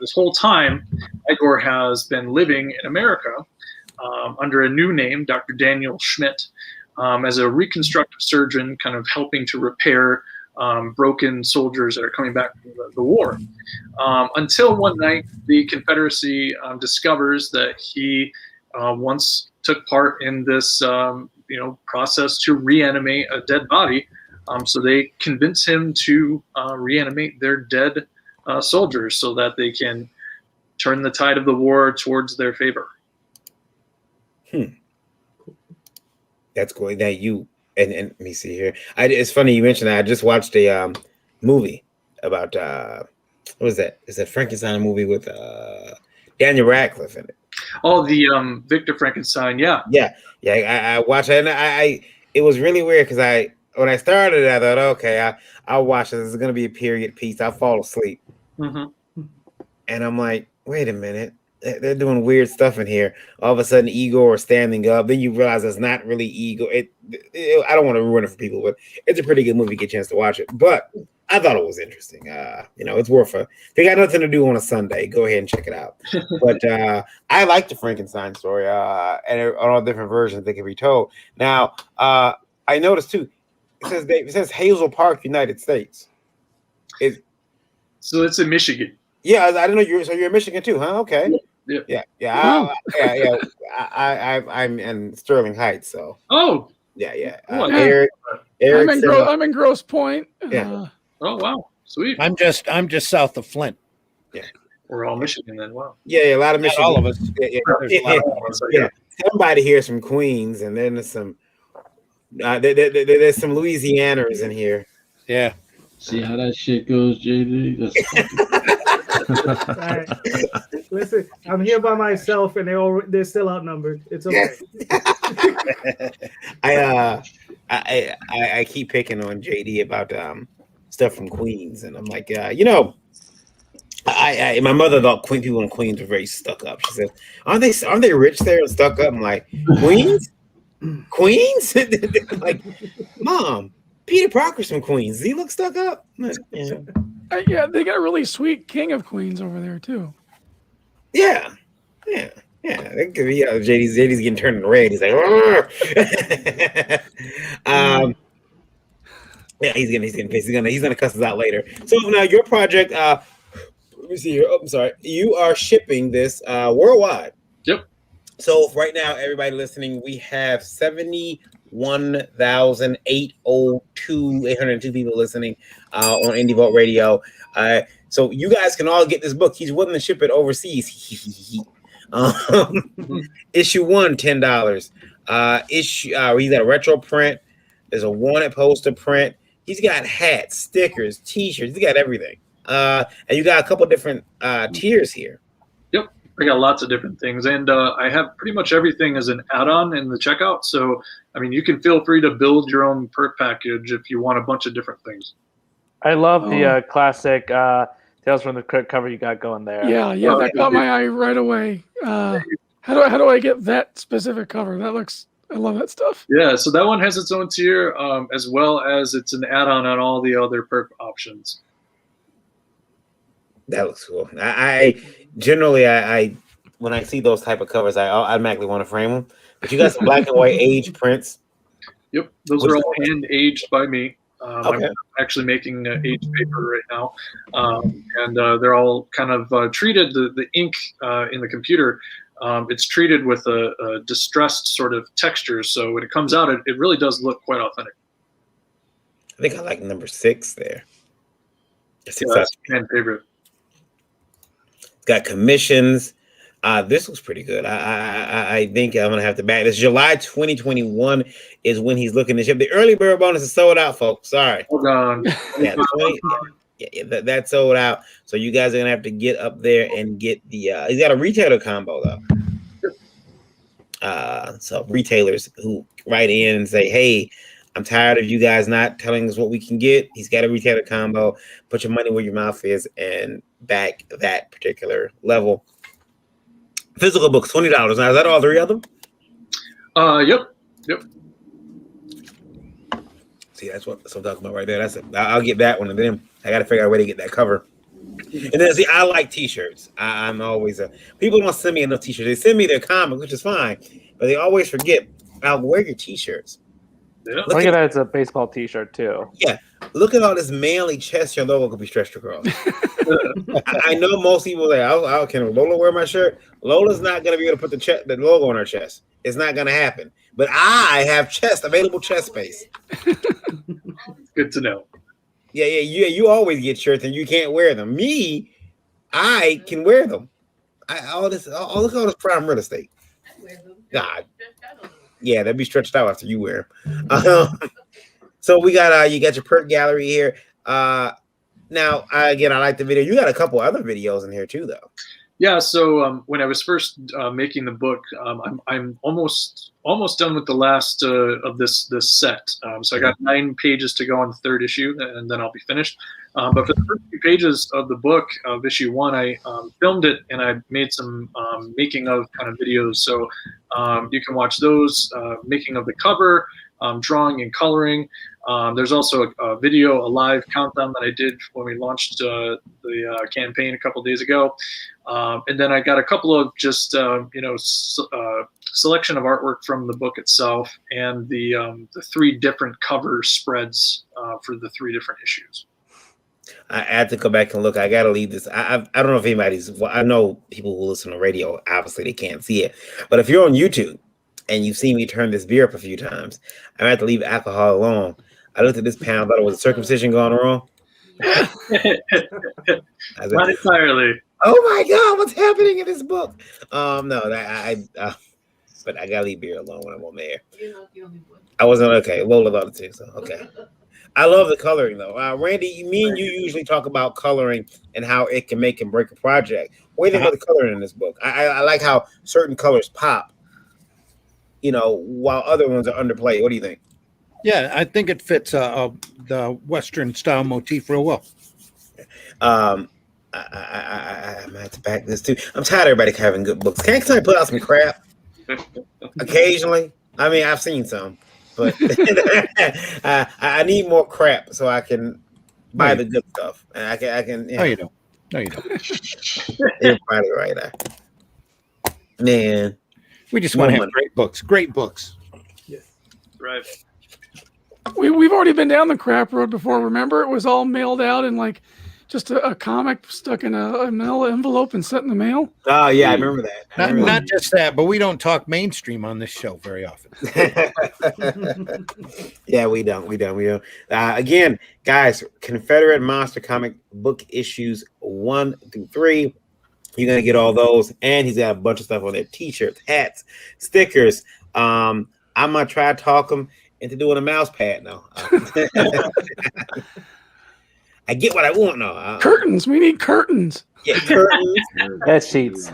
this whole time, Igor has been living in America under a new name, Dr. Daniel Schmidt, as a reconstructive surgeon, kind of helping to repair broken soldiers that are coming back from the war. Until one night, the Confederacy discovers that he once took part in this process to reanimate a dead body. So they convince him to reanimate their dead soldiers so that they can turn the tide of the war towards their favor. That's cool. That you and let me see here. It's funny you mentioned that. I just watched a movie about what was that? Is that Frankenstein movie with Daniel Radcliffe in it? Oh, the Victor Frankenstein. Yeah. I watched it, and it was really weird because when I started it, I thought, okay, I'll watch this. This is gonna be a period piece. I'll fall asleep, and I'm like, wait a minute. They're doing weird stuff in here. All of a sudden, Igor is standing up. Then you realize it's not really Igor. I don't want to ruin it for people, but it's a pretty good movie. Get a chance to watch it. But I thought it was interesting. It's worth it. They got nothing to do on a Sunday. Go ahead and check it out. But I like the Frankenstein story and all different versions that can be told. Now, I noticed too. It says Hazel Park, United States. So it's in Michigan. Yeah, I didn't know you're in Michigan too, huh? Okay. Yeah. I'm in Sterling Heights, so. Oh. Yeah. Eric, I'm in Grosse Pointe. Yeah. Oh wow, sweet. I'm just south of Flint. Yeah. We're all Michigan then. Wow. Yeah, a lot of Michigan. Not all of us. Yeah. Somebody here's from Queens, and then there's some. There's some Louisianers in here. Yeah. See how that shit goes, JD? All right. Listen, I'm here by myself, and they're still outnumbered. It's okay. I keep picking on JD about stuff from Queens, and I'm like, my mother thought people in Queens were very stuck up. She said, "Aren't they rich there and stuck up?" I'm like, Queens, like, Mom. Peter Parker's from Queens. Does he look stuck up? Yeah. Yeah, they got a really sweet King of Queens over there too. Yeah. JD's getting turned red. He's like, yeah, he's gonna cuss us out later. So now your project, let me see here. Oh, I'm sorry. You are shipping this worldwide. Yep. So right now, everybody listening, we have 71,802 people listening on Indie Vault Radio. So you guys can all get this book. He's willing to ship it overseas. Issue 1, $10. He's got a retro print. There's a wanted poster print. He's got hats, stickers, T-shirts. He's got everything. And you got a couple different tiers here. Yep, I got lots of different things, and I have pretty much everything as an add-on in the checkout. So, I mean, you can feel free to build your own perk package if you want a bunch of different things. I love the classic Tales from the Crypt cover you got going there. Yeah, that caught my eye right away. How do I get that specific cover? I love that stuff. Yeah, so that one has its own tier, as well as it's an add-on on all the other perk options. That looks cool. I generally when I see those type of covers, I automatically want to frame them. But you got some black and white age prints. Yep, those are all hand aged by me. Okay. I'm actually making aged paper right now, and they're all kind of treated. The ink in the computer, it's treated with a distressed sort of texture. So when it comes out, it really does look quite authentic. I think I like number 6 there. That's my favorite. Got commissions. This looks pretty good. I think I'm gonna have to back this. July 2021 is when he's looking to ship. The early bird bonus is sold out, folks. Sorry. Hold on. Yeah, that's sold out. So you guys are gonna have to get up there and get the. He's got a retailer combo though. So retailers who write in and say, "Hey, I'm tired of you guys not telling us what we can get." He's got a retailer combo. Put your money where your mouth is and back that particular level. Physical books, $20. Now, is that all 3 of them? Yep. See, that's what I'm talking about right there. I'll get that one, and then I got to figure out a way to get that cover. And then, see, I like T-shirts. I'm always people don't send me enough T-shirts. They send me their comics, which is fine, but they always forget. I'll wear your T-shirts. Yeah. Look at that. It's a baseball T-shirt too. Yeah, look at all this manly chest. Your logo could be stretched across. I know most people say, "Can Lola wear my shirt?" Lola's not going to be able to put the logo on her chest. It's not going to happen. But I have available chest space. Good to know. Yeah. You always get shirts and you can't wear them. Me, I can wear them. Look at all this prime real estate. God. Yeah, they'll be stretched out after you wear them. So we got you got your perk gallery here. Now again, I like the video. You got a couple other videos in here too, though. Yeah. So when I was first making the book, I'm almost done with the last of this set. So I got 9 pages to go on the 3rd issue, and then I'll be finished. But for the first few pages of the book of issue 1, I filmed it and I made some making of kind of videos. So you can watch those, making of the cover, drawing and coloring. There's also a live countdown that I did when we launched the campaign a couple days ago. And then I got a couple of just, selection of artwork from the book itself and the 3 different cover spreads for the 3 different issues. I have to go back and look. I got to leave this. I don't know if anybody's. Well, I know people who listen to radio. Obviously, they can't see it. But if you're on YouTube and you've seen me turn this beer up a few times, I have to leave alcohol alone. I looked at this pan. Thought it was a circumcision gone wrong. Not entirely. Oh my God, what's happening in this book? No, but I gotta leave beer alone when I'm on there. You're not the only one. I wasn't okay. Lola thought it too. So okay. I love the coloring though. Randy, me and you usually talk about coloring and how it can make and break a project. What do you think of the coloring in this book? I like how certain colors pop, while other ones are underplayed. What do you think? Yeah, I think it fits the Western style motif real well. I'm gonna have to back this too. I'm tired of everybody having good books. Can't somebody put out some crap occasionally? I mean, I've seen some, but I need more crap so I can buy the good stuff. And I can. No, you don't. No, you don't. You're probably right. Man, we just want to have great books. Great books. Right. We've already been down the crap road before. Remember, it was all mailed out in like just a comic stuck in a mail envelope and sent in the mail. Oh yeah, I remember that. Not just that, but we don't talk mainstream on this show very often. Yeah, we don't. Again, guys, Confederate Monster comic book issues 1 through 3. You're gonna get all those, and he's got a bunch of stuff on there: t-shirts, hats, stickers. I'm gonna try to talk him into doing a mouse pad now. I get what I want now. Curtains. We need curtains. Yeah, curtains. Bed sheets.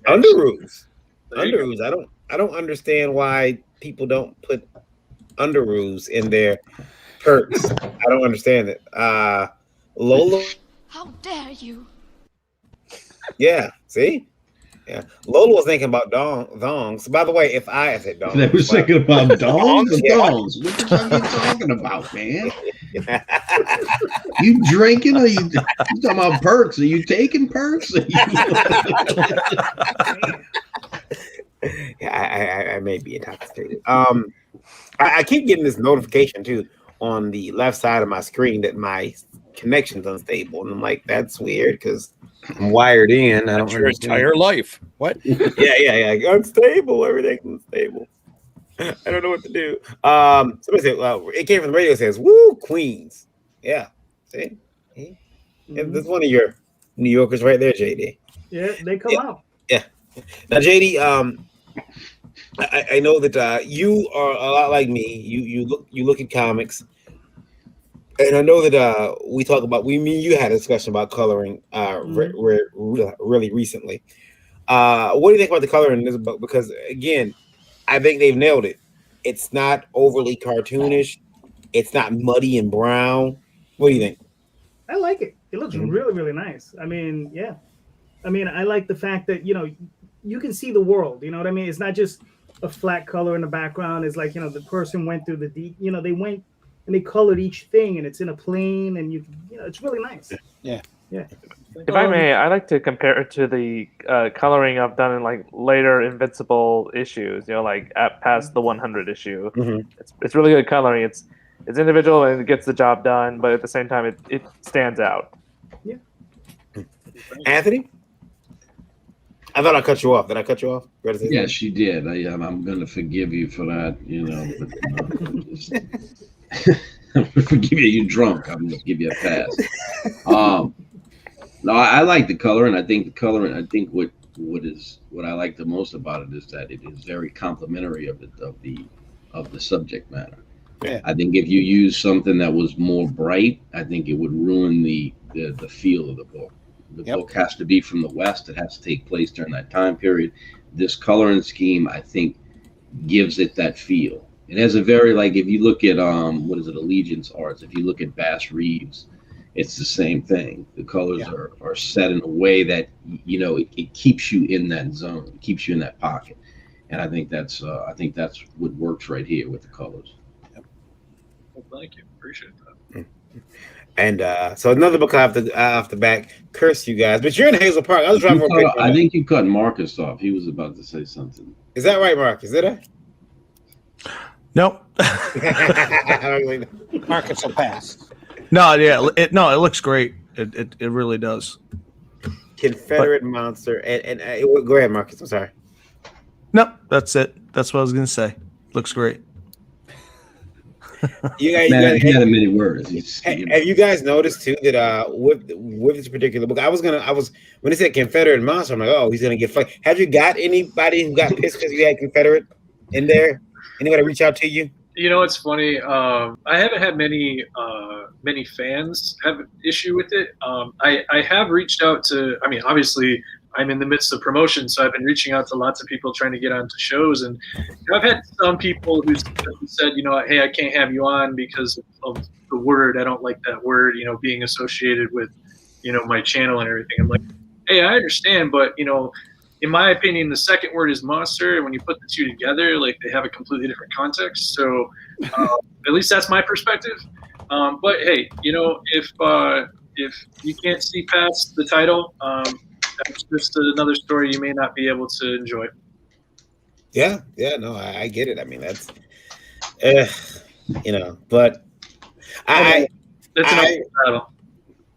Underoos. Underoos. I don't understand why people don't put underoos in their perks. I don't understand it. Lola. How dare you? Yeah. See. Yeah. Lola was thinking about thongs. By the way, if I said dongs, They were thinking about dongs or Yeah. thongs. What the fuck are you talking about, man? You drinking or you talking about perks? Are you taking perks? Yeah, I may be intoxicated. I keep getting this notification too on the left side of my screen that my connection's unstable, and I'm like, that's weird because I'm wired in. I don't That's your understand. entire life. What? Yeah. Unstable. Everything's unstable. I don't know what to do. Somebody said, it came from the radio. It says, "Woo, Queens." Yeah. See, that's one of your New Yorkers right there, JD. Yeah, they come out. Yeah. Now, JD, I know that you are a lot like me. You look at comics, and I know that we talk about you had a discussion about coloring really recently. What do you think about the coloring in this book? Because again, I think they've nailed it. It's not overly cartoonish. It's not muddy and brown. What do you think? I like it. It looks really, really nice. I mean, yeah. I mean, I like the fact that, you can see the world. You know what I mean? It's not just a flat color in the background. It's like, the person went through they went and they colored each thing, and it's in a plane, and it's really nice. Yeah. If I may, I like to compare it to the coloring I've done in like later Invincible issues. Like at past the 100 issue. It's really good coloring. It's individual and it gets the job done, but at the same time, it stands out. Yeah. Anthony, I thought I cut you off. Did I cut you off? Yes, you did. I'm going to forgive you for that. I'm going to forgive you. You're drunk. I'm going to give you a pass. No, I like the color, and I think the color, and I think what I like the most about it is that it is very complimentary of the subject matter. Yeah. I think if you use something that was more bright, I think it would ruin the feel of the book. The book has to be from the West. It has to take place during that time period. This coloring scheme, I think, gives it that feel. It has a very, like, if you look at Allegiance Arts, if you look at Bass Reeves, it's the same thing. The colors are set in a way that it keeps you in that zone, it keeps you in that pocket, and I think that's what works right here with the colors. Well, thank you, appreciate that. And so another book off the back. Curse you guys, but you're in Hazel Park. I was driving. I think you cut Marcus off. He was about to say something. Is that right, Marcus? Did I? Nope. Marcus will pass. No, yeah, it looks great. It really does. Confederate Monster, and go ahead, Marcus. I'm sorry. Nope, that's it. That's what I was gonna say. Looks great. You guys, he had many words. Have you guys noticed too that with this particular book, I was when it said Confederate Monster, I'm like, oh, he's gonna get fight. Have you got anybody who got pissed because you had Confederate in there? Anybody reach out to you? It's funny. I haven't had many fans have issue with it. I have reached out to. I mean, obviously, I'm in the midst of promotion, so I've been reaching out to lots of people trying to get onto shows, and I've had some people who said, hey, I can't have you on because of the word. I don't like that word, being associated with, my channel and everything. I'm like, hey, I understand, but in my opinion, the second word is monster, and when you put the two together, like they have a completely different context. So at least that's my perspective. But hey, if you can't see past the title, that's just another story you may not be able to enjoy. Yeah, no, I get it. I mean, that's, but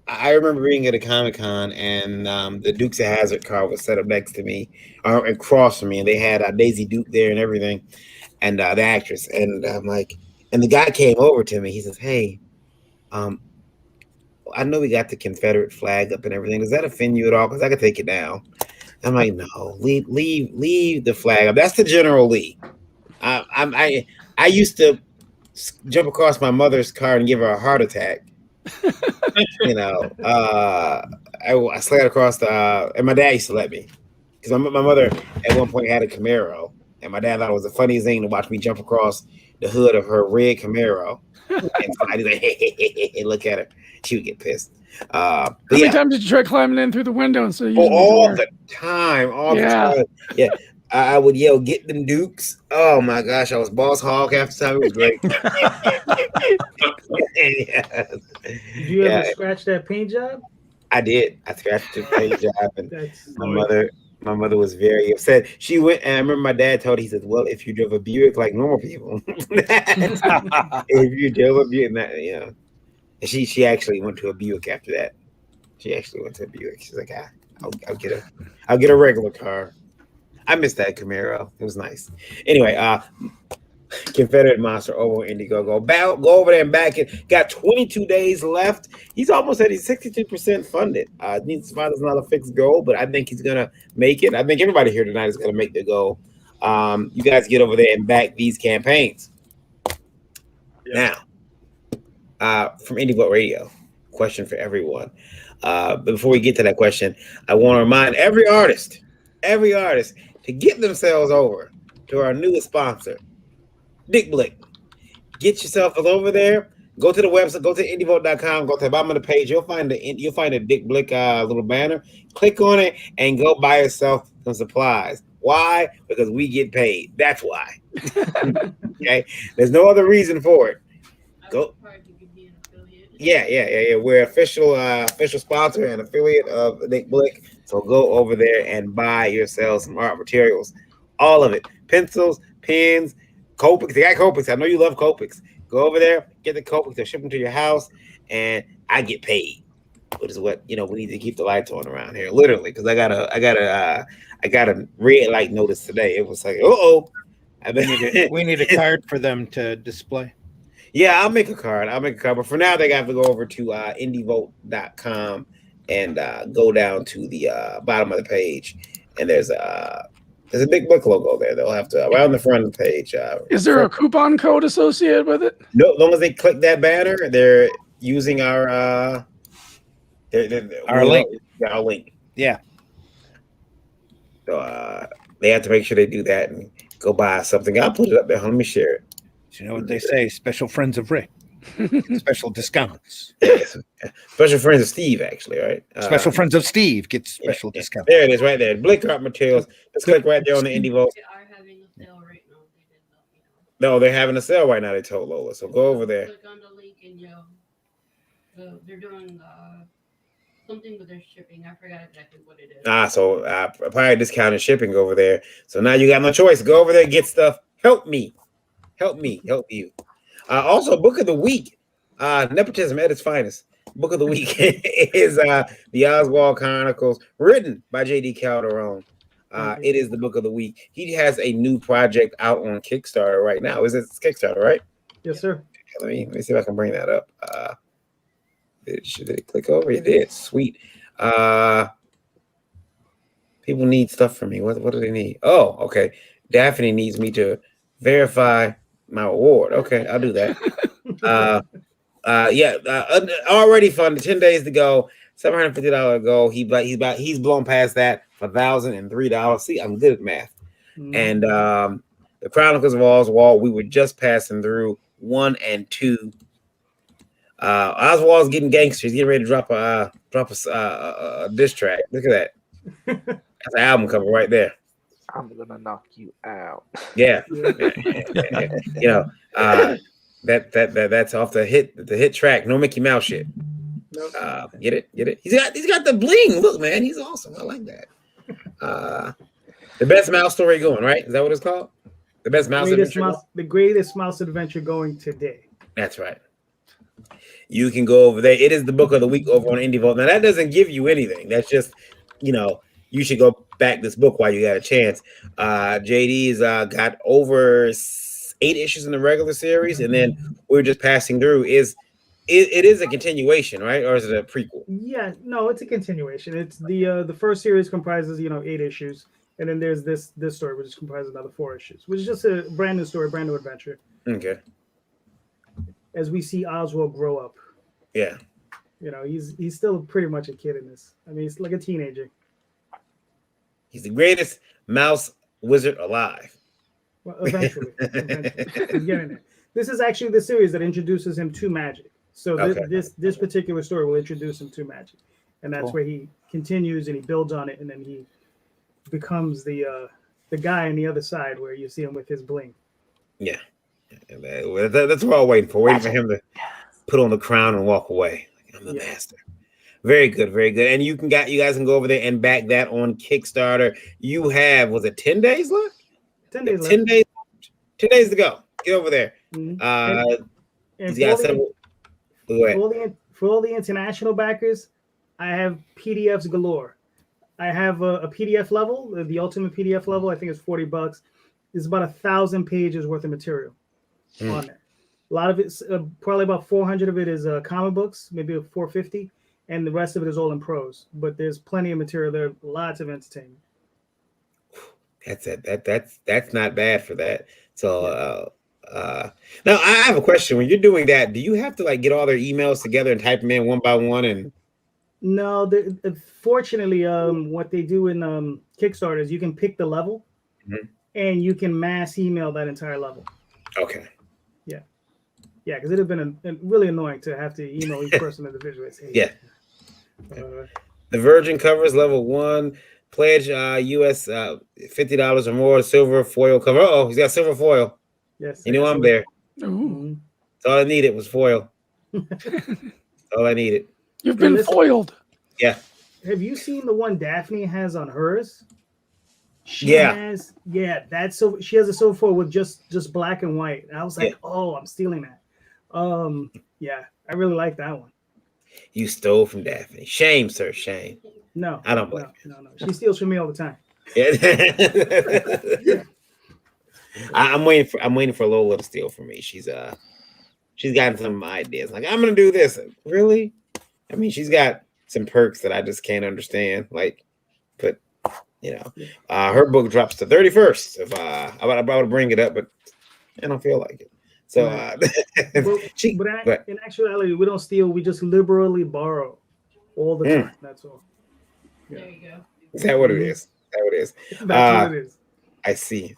I remember being at a Comic-Con, and the Dukes of Hazzard car was set up next to me, or across from me, and they had Daisy Duke there and everything, and the actress, and I'm like, and the guy came over to me. He says, "Hey, I know we got the Confederate flag up and everything. Does that offend you at all? Because I could take it down." I'm like, "No, leave the flag up. That's the General Lee." I used to jump across my mother's car and give her a heart attack. I slid across and my dad used to let me, because my mother at one point had a Camaro, and my dad thought it was the funniest thing to watch me jump across the hood of her red Camaro. And somebody's like, hey, look at her. She would get pissed. How many times did you try climbing in through the window instead of using all the door? the time, all the time. Yeah. I would yell, "Get them Dukes." Oh my gosh, I was Boss Hog half the time. It was great. Did you ever scratch that paint job? I did. I scratched the paint job, and my mother was very upset. She went, and I remember my dad told her, he said, "Well, if you drove a Buick like normal people, if you drove a Buick, and she actually went to a Buick after that. She actually went to a Buick. She's like, I'll get a regular car." I missed that Camaro. It was nice. Anyway, Confederate Monster over Indiegogo. Go over there and back it. Got 22 days left. He's almost at 62% funded. Needs to find not a fixed goal, but I think he's gonna make it. I think everybody here tonight is gonna make the goal. You guys get over there and back these campaigns. Now, from Indie Vote Radio, question for everyone. But before we get to that question, I want to remind every artist to get themselves over to our newest sponsor, Dick Blick. Get yourself over there. Go to the website. Go to indievote.com. Go to the bottom of the page. You'll find a Dick Blick little banner. Click on it and go buy yourself some supplies. Why? Because we get paid. That's why. Okay. There's no other reason for it. Go. Yeah. We're official sponsor and affiliate of Dick Blick. So go over there and buy yourself some art materials. All of it. Pencils, pens, Copics. They got Copics. I know you love Copics. Go over there, get the Copics. They'll ship them to your house, and I get paid. Which is what we need to keep the lights on around here. Literally, because I got a red light notice today. It was like, we need a card for them to display. Yeah, I'll make a card. But for now, they have to go over to indievote.com and go down to the bottom of the page, and there's a Big Book logo there. They'll have to around the front of the page. Is there a coupon code associated with it? No, as long as they click that banner, they're using our link. Our link. Yeah. So they have to make sure they do that and go buy something. I'll put it up there. Let me share it. You know what they say? Special friends of Rick. Special discounts. Special friends of Steve, actually, right? Special friends of Steve get special discounts. There it is, right there. Blick Art Materials. Just click right there on the Indie Vote. No, they're having a sale right now. They told Lola, so go over there. Click on the link and they're doing something with their shipping. I forgot exactly what it is. So probably discounted shipping over there. So now you got no choice. Go over there, get stuff. Help me, help you. Also, book of the week, nepotism at its finest. Book of the week is the Oswald Chronicles, written by J.D. Calderon. It is the book of the week. He has a new project out on Kickstarter right now. Is it Kickstarter, right? Yes, sir. Let me see if I can bring that up. Did it click over? It did. Sweet. People need stuff from me. What do they need? Oh, okay. Daphne needs me to verify my award. Okay, I'll do that. Already funded. 10 days to go. $750 goal. He's blown past that for $1,003. See, I'm good at math. Mm-hmm. And the Chronicles of Oswald, we were just passing through 1 and 2. Oswald's getting gangster. He's getting ready to drop a diss track. Look at that. That's an album cover right there. I'm gonna knock you out. Yeah. You know, that's off the hit track. No Mickey Mouse shit. Get it? He's got the bling. Look, man, he's awesome. I like that. The best mouse story going, right? Is that what it's called? The best mouse adventure. The greatest mouse adventure going today. That's right. You can go over there. It is the book of the week over on Indie Vault. Now that doesn't give you anything. That's just, you should go back this book while you got a chance. JD's got over 8 issues in the regular series, and then we're just passing through. It is a continuation, right? Or is it a prequel? Yeah, no, it's a continuation. It's the first series comprises 8 issues, and then there's this story which comprises another 4 issues, which is just a brand new story, brand new adventure. Okay. As we see Oswald grow up. Yeah. He's still pretty much a kid in this. I mean, he's like a teenager. He's the greatest mouse wizard alive. Well, eventually. He's getting there. This is actually the series that introduces him to magic. So this particular story will introduce him to magic, and that's where he continues and he builds on it, and then he becomes the guy on the other side where you see him with his bling. Yeah, that's what I'm waiting for. Waiting for him to put on the crown and walk away. I'm the master. Very good, very good. And you guys can go over there and back that on Kickstarter. You have 10 days left? 10 days left. 10 days. 10 days to go. Get over there. And he's got several. For all the international backers, I have PDFs galore. I have a PDF level, the ultimate PDF level. I think it's $40. It's about 1,000 pages worth of material on there. A lot of it's probably about 400 of it is comic books, maybe 450, and the rest of it is all in prose. But there's plenty of material there, lots of entertainment. That's it. That's not bad for that. So now I have a question. When you're doing that, do you have to get all their emails together and type them in one by one? And no, fortunately, what they do in Kickstarter is you can pick the level, and you can mass email that entire level. Okay. Yeah, because it'd have been really annoying to have to email each person individually. Yeah. The Virgin covers level 1. Pledge US $50 or more. Silver foil cover. Oh, he's got silver foil. Yes. You know I'm there. Ooh. That's all I needed was foil. That's all I needed. You've been foiled. Yeah. Have you seen the one Daphne has on hers? She has a silver foil with just black and white. And I was like, oh, I'm stealing that. Yeah, I really like that one. You stole from Daphne. Shame, sir. Shame. No, I don't blame you. No. She steals from me all the time. Yeah. I'm waiting for Lola to steal from me. She's gotten some ideas. Like, I'm gonna do this. Really? I mean, she's got some perks that I just can't understand. But her book drops the 31st. If I would bring it up, but I don't feel like it. So, in actuality, we don't steal. We just liberally borrow all the time. That's all. Yeah. There you go. Is that what it is? That's what it is. I see.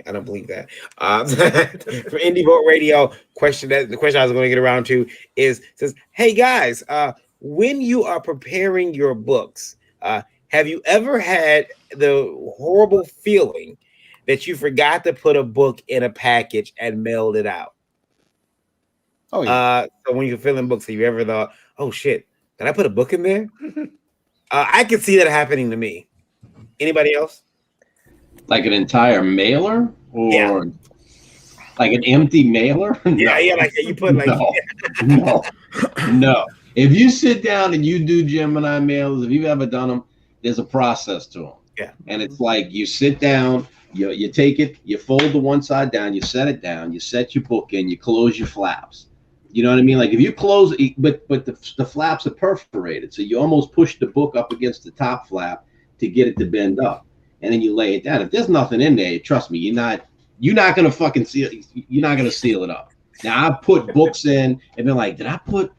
I don't believe that. For Indie Vault Radio, the question I was going to get around to says, hey guys, when you are preparing your books, have you ever had the horrible feeling that you forgot to put a book in a package and mailed it out? Oh yeah. So when you're filling books, have you ever thought, oh shit, did I put a book in there? I could see that happening to me. Anybody else? Like an entire mailer, or like an empty mailer? Yeah, like you put no. If you sit down and you do Gemini mailers, if you've ever done them, there's a process to them. Yeah. And it's like you sit down, you take it, you fold the one side down, you set it down, you set your book in, you close your flaps. You know what I mean? Like if you close it, but the flaps are perforated, so you almost push the book up against the top flap to get it to bend up, and then you lay it down. If there's nothing in there, trust me, you're not gonna fucking seal. You're not gonna seal it up. Now I put books in and been like, did I put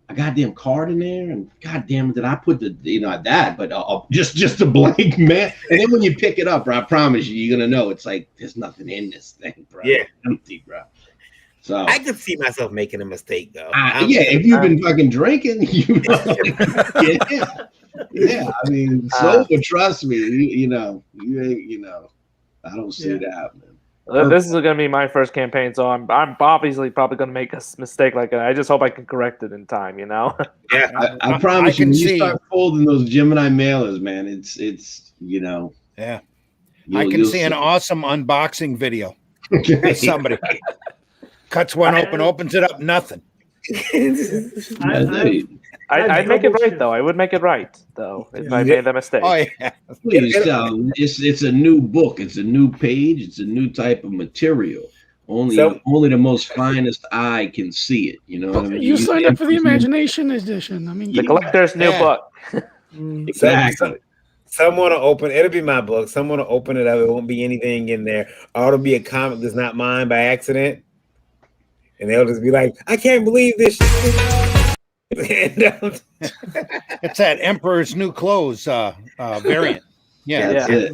a goddamn card in there? And goddamn, did I put just a blank man? And then when you pick it up, bro, I promise you're gonna know it's like there's nothing in this thing, bro. Yeah, empty, bro. So I could see myself making a mistake though. If you've been fucking drinking, Yeah, I mean, so but trust me, you I don't see that happening. This is going to be my first campaign, so I'm obviously probably going to make a mistake like that. I just hope I can correct it in time, Yeah, I promise you, when you start folding those Gemini mailers, man, it's Yeah, I can you'll see an awesome unboxing video. Somebody cuts one open, opens it up, nothing. I'd make it right though. I would make it right though if I made that mistake. Oh yeah. Please tell them it's a new book. It's a new page. It's a new type of material. Only the most finest eye can see it. You know what I mean? You signed up for the Imagination Edition. I mean, the collector's new book. Exactly. Someone will open it'll be my book. Someone will open it up. It won't be anything in there. Or it'll be a comic that's not mine by accident. And they'll just be like, I can't believe this shit. It's that Emperor's New Clothes variant. Yeah,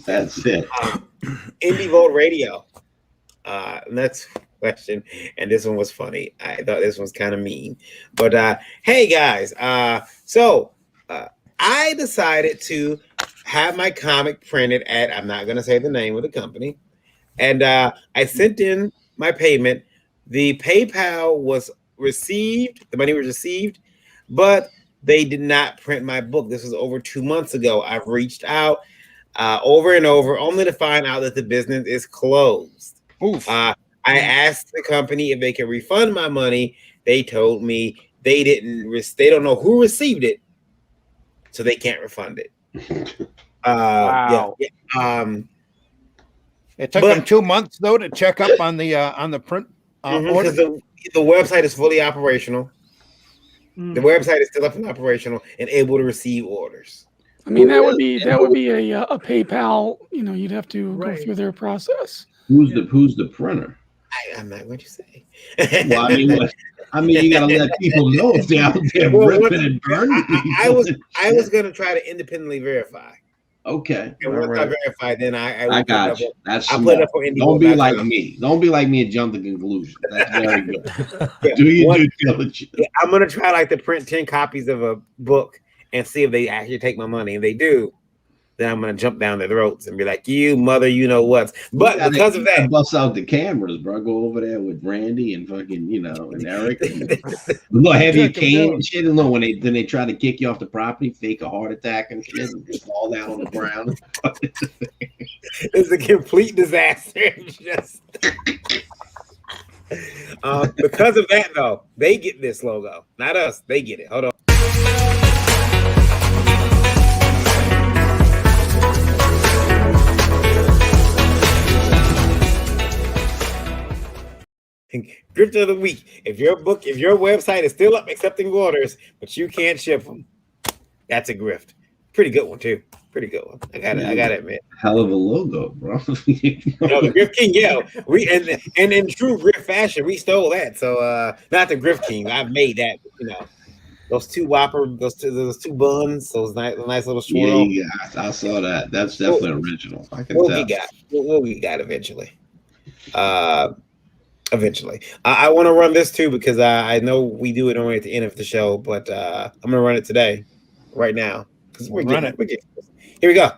That's it. Indie Vote Radio. Next question, and this one was funny. I thought this was kind of mean, but hey guys, so I decided to have my comic printed at, I'm not going to say the name of the company, and I sent in my payment. The PayPal was received, the money was received, but they did not print my book. This was over 2 months ago. I've reached out over and over, only to find out that the business is closed. I asked the company if they could refund my money. They told me they don't know who received it, so they can't refund it. Wow. It took them 2 months though to check up on the print order. The website is fully operational. The website is still up and operational and able to receive orders. I mean, that would be a PayPal. You know, you'd have to go through their process. Who's the printer? I'm not going to say. Well, I mean, you gotta let people know if they're out there ripping and burning. I was going to try to independently verify. Okay. And once I verify, then I got you. That's I'll smart. put it up for Indie. Don't be like me. Don't be like me and jump to conclusions. That's very good. Do your due diligence. I'm going to try to print 10 copies of a book and see if they actually take my money. If they do, then I'm going to jump down their throats and be like, you mother, you know what. But because of that, bust out the cameras, bro. Go over there with Randy and fucking, and Eric. Look, have your cane and shit. And look, when they try to kick you off the property, fake a heart attack and shit, and just fall down on the ground. It's a complete disaster. Just because of that, though, they get this logo, not us. They get it. Hold on. Grift of the week. If your website is still up accepting orders, but you can't ship them, that's a grift. Pretty good one too. Pretty good one. I gotta admit. Hell of a logo, bro. The Grift King, yeah. We and in true grift fashion, we stole that. So not the Grift King. I've made that. Those two two buns, those nice little swirl. Yeah, I saw that. That's definitely original. I can tell. What we got eventually. Eventually, I want to run this too because I know we do it only at the end of the show, but I'm gonna run it today, right now, because we're getting it. Here we go.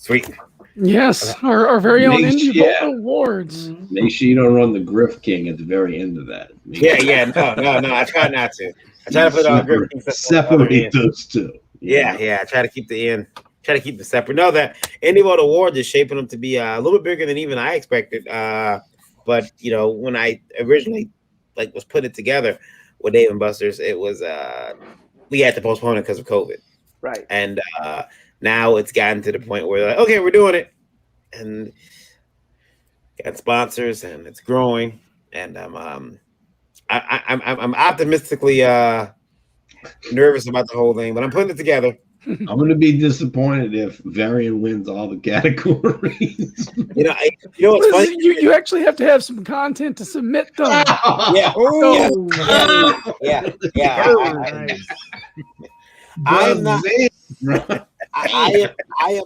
Sweet. Yes, our very own Indie Vote Awards. Make sure you don't run the Grift King at the very end of that. No. I try not to. I try to put all Grift King separate those two. Yeah. I try to keep the end. Try to keep the separate. No, that Indie Vote Awards is shaping up to be a little bit bigger than even I expected. But when I originally was put it together with Dave and Buster's, it was we had to postpone it because of COVID. Right. And now it's gotten to the point where like, okay, we're doing it, and got sponsors, and it's growing, and I'm optimistically nervous about the whole thing, but I'm putting it together. I'm going to be disappointed if Varian wins all the categories. What's funny? You actually have to have some content to submit, though. Yeah. Oh. Yeah. I'm not. I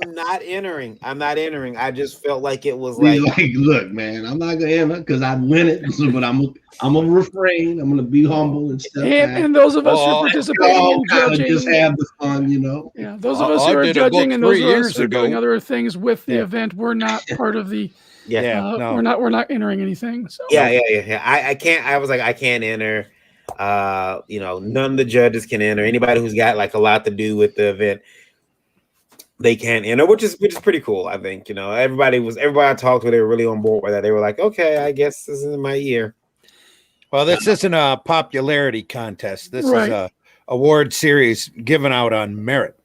am not entering. I'm not entering. I just felt like it was like, look, man, I'm not gonna enter because I'd win it. So, but I'm gonna refrain. I'm gonna be humble and step back. And those of us who are participating in judging, just have the fun, Yeah, those of us who are judging and those of us who are doing other things with the event, we're not part of the. No. We're not entering anything. So. Yeah. I can't. I was like, I can't enter. None of the judges can enter. Anybody who's got like a lot to do with the event, they can't enter, which is pretty cool. I think everybody I talked to, they were really on board with that. They were like, okay, I guess this is my year. Well, this isn't a popularity contest. This Right. is a award series given out on merit,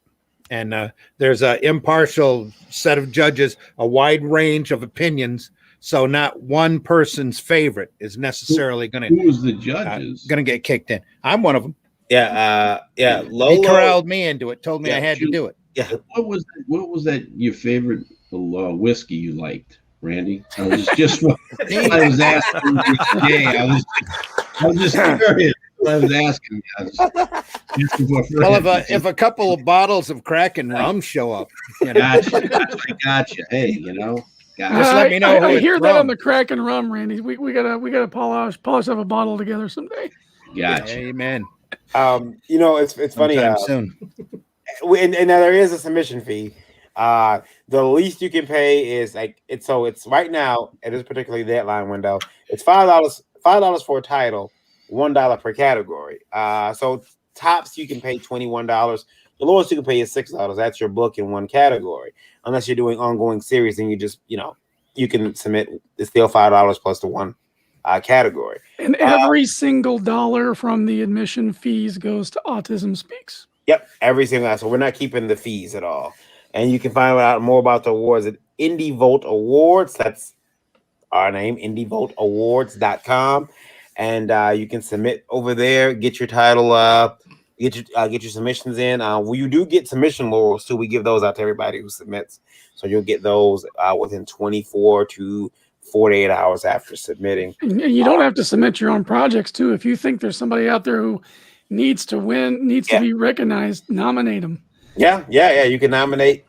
and there's an impartial set of judges, a wide range of opinions. So not one person's favorite is necessarily going to. Who's the judges? Going to get kicked in. I'm one of them. Yeah. Lolo, he corralled me into it. Told me I had to do it. Yeah. What was that? Your favorite whiskey you liked, Randy? I was just I was asking. Yeah, I was just curious. I was asking. Well, if a couple of bottles of Kraken rum show up, Gotcha. Hey, just let me know. I hear that on the Kraken rum, Randy. We gotta polish up a bottle together someday. Gotcha. Amen. It's funny. Soon. And there is a submission fee. The least you can pay is it's right now at this particular deadline window. It's $5 for a title, $1 per category. So tops you can pay $21. The lowest you can pay is $6. That's your book in one category. Unless you're doing ongoing series, then you just you can submit. It's still $5 plus the one category. And every single dollar from the admission fees goes to Autism Speaks. Yep, every single. So we're not keeping the fees at all. And you can find out more about the awards at iNDIE VOLT Awards. That's our name, INDIEVOLTAwards.com. And you can submit over there, get your title, get your submissions in. You do get submission laurels too. We give those out to everybody who submits. So you'll get those within 24 to 48 hours after submitting. And you don't have to submit your own projects too. If you think there's somebody out there who needs to win, needs to be recognized, nominate them. Yeah. You can nominate.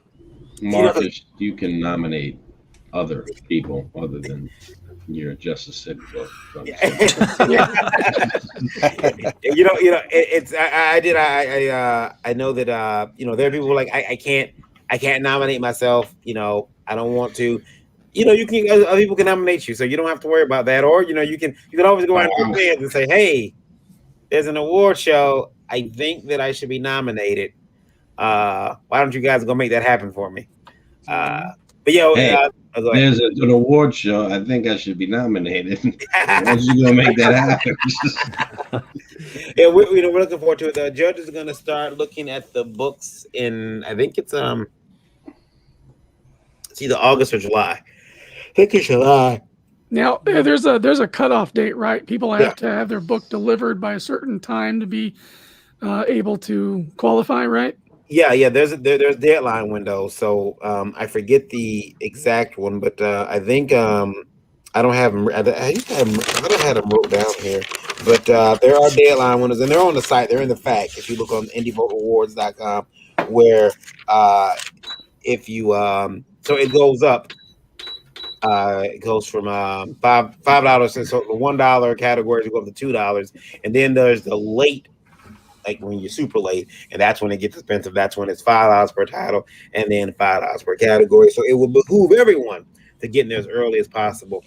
Marcus, you can nominate other people other than your Justice City book. It's I know that there are people who are like I can't nominate myself. I don't want to. You can other people can nominate you, so you don't have to worry about that. Or you can always go out to the fans and say, hey, there's an award show. I think that I should be nominated. Why don't you guys go make that happen for me? There's an award show. I think I should be nominated. Once you gonna make that happen? Yeah, we're looking forward to it. The judges are gonna start looking at the books in. I think it's either August or July. I think it's July. Now there's a cutoff date, right? People have to have their book delivered by a certain time to be able to qualify, right? Yeah. There's deadline window. So I forget the exact one, but I think I don't have them. I don't have them wrote down here, but there are deadline windows, and they're on the site. They're in the fact. If you look on INDIEVOLTAwards.com, where if you so it goes up. It goes from $5, so the $1 categories go up to $2, and then there's the late, like when you're super late, and that's when it gets expensive. That's when it's $5 per title, and then $5 per category. So it will behoove everyone to get in there as early as possible.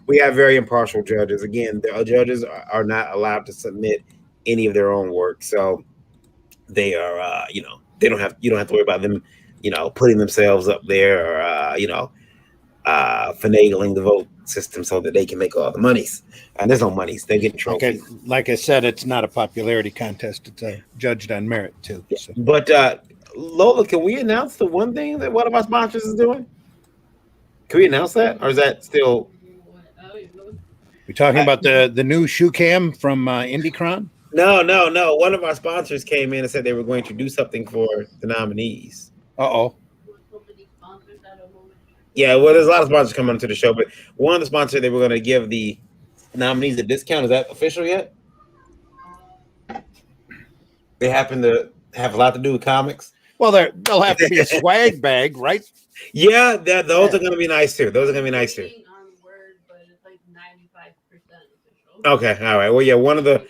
We have very impartial judges. Again, the judges are not allowed to submit any of their own work, so they are, you don't have to worry about them, putting themselves up there or finagling the vote system so that they can make all the monies. And there's no monies. They get trophies. Like I said, it's not a popularity contest. It's judged on merit too. So. But Lola, can we announce the one thing that one of our sponsors is doing? Can we announce that, or is that still? We're talking about the new shoe cam from IndieCron. No. One of our sponsors came in and said they were going to do something for the nominees. Uh-oh. Yeah, well, there's a lot of sponsors coming onto the show, but one of the sponsors, they were going to give the nominees a discount. Is that official yet? They happen to have a lot to do with comics. Well, they'll have to be a swag bag, right? Yeah, those are going to be nice too. Those are going to be nice too. Okay, all right. Well, yeah, one of the.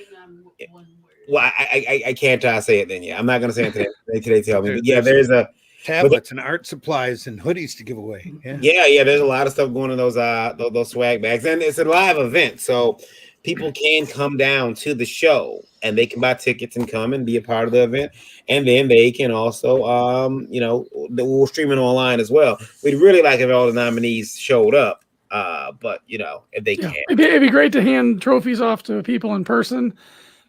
Well, I can't say it then. Yeah, I'm not going to say it today. Today, tell me. But yeah, there's a tablets and art supplies and hoodies to give away. Yeah. There's a lot of stuff going in those swag bags, and it's a live event, so people can come down to the show and they can buy tickets and come and be a part of the event, and then they can also, we'll stream it online as well. We'd really like if all the nominees showed up, but if they can't, it'd be great to hand trophies off to people in person.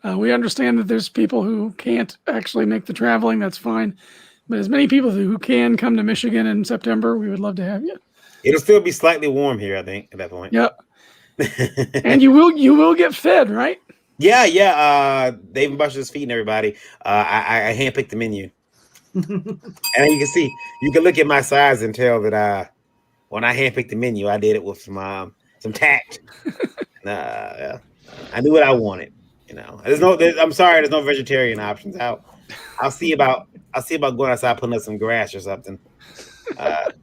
We understand that there's people who can't actually make the traveling. That's fine. But as many people who can come to Michigan in September, we would love to have you. It'll still be slightly warm here, I think, at that point. Yeah. And you will get fed, right? Yeah. Dave and Buster's feeding everybody. I handpicked the menu. And you can see, you can look at my size and tell that when I handpicked the menu, I did it with some tact. I knew what I wanted. I'm sorry, there's no vegetarian options out. I'll see about going outside putting up some grass or something. But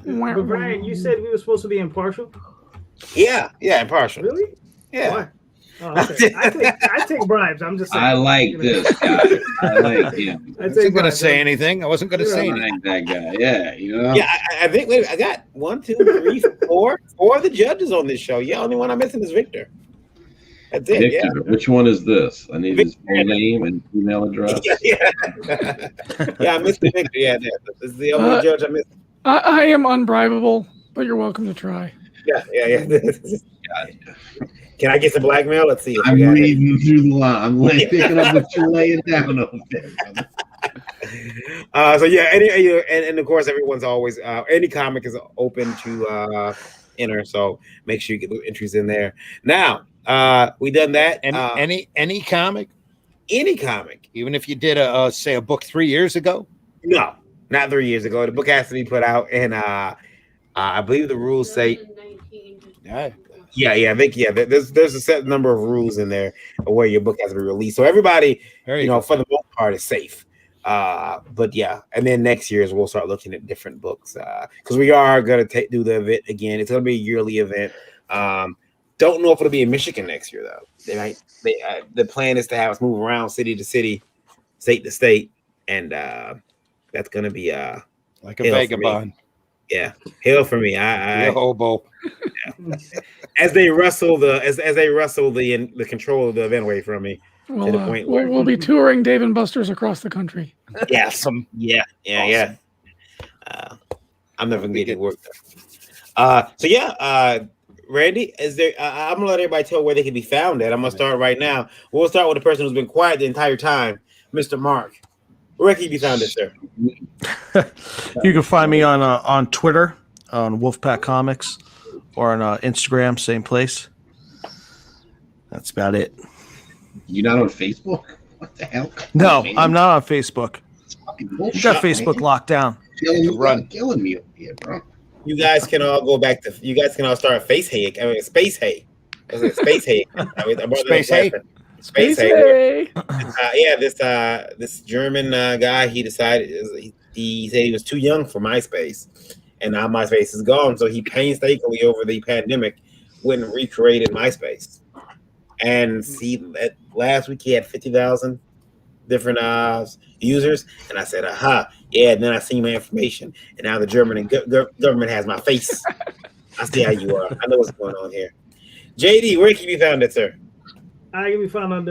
Brian, you said we were supposed to be impartial. Yeah, impartial. Really? Yeah. Why? Oh, okay. I take bribes. I'm just saying. I like this guy. I like him. I wasn't going to say anything. I wasn't going to say anything. That guy. Yeah, Yeah, I think I got 1, 2, 3, 4 of the judges on this show. Yeah, only one I'm missing is Victor. That's it. Victor, yeah. Which one is this? I need his full name and email address. Yeah, I missed the Victor. Yeah, this is the only judge I missed. I am unbribable, but you're welcome to try. Yeah. Can I get some blackmail? Let's see. I'm reading through the line. I'm picking up what you're laying down over there. So yeah, and of course, everyone's always any comic is open to enter. So make sure you get the entries in there. Now, we done that. Any comic, even if you did say a book 3 years ago. No, not 3 years ago. The book has to be put out, and I believe the rules say. Yeah, I think there's a set number of rules in there where your book has to be released. So everybody, for the most part, is safe. But yeah, and then next year we'll start looking at different books because we are gonna do the event again. It's gonna be a yearly event. Don't know if it'll be in Michigan next year though. The plan is to have us move around city to city, state to state, and that's gonna be like a vagabond. Yeah, hell for me. I hobo. Yeah. As they wrestle the control of the event away from me. Well, to the point where we'll be touring Dave and Buster's across the country. Yeah, awesome. Yeah. I'm never gonna get work. Randy, is there? I'm gonna let everybody tell where they can be found at. I'm gonna start right now. We'll start with the person who's been quiet the entire time, Mr. Mark. Where can you be found at, sir? You can find me on Twitter, on Wolfpack Comics, or on Instagram, same place. That's about it. You're not on Facebook? What the hell? No, I'm not on Facebook. It's fucking bullshit. You got Facebook locked down. Killing me up here, bro. You guys can all go back to. You guys can all start Space Hay. Space Hay. Space Hay. Space Hay. Space Hay. This German guy. He decided he said he was too young for MySpace, and now MySpace is gone. So he painstakingly over the pandemic went and recreated MySpace. And see, last week he had 50,000 different users, and I said, "Aha, yeah." And then I seen my information, and now the German government has my face. I see how you are. I know what's going on here. JD, where can you be found at, sir? I can be found on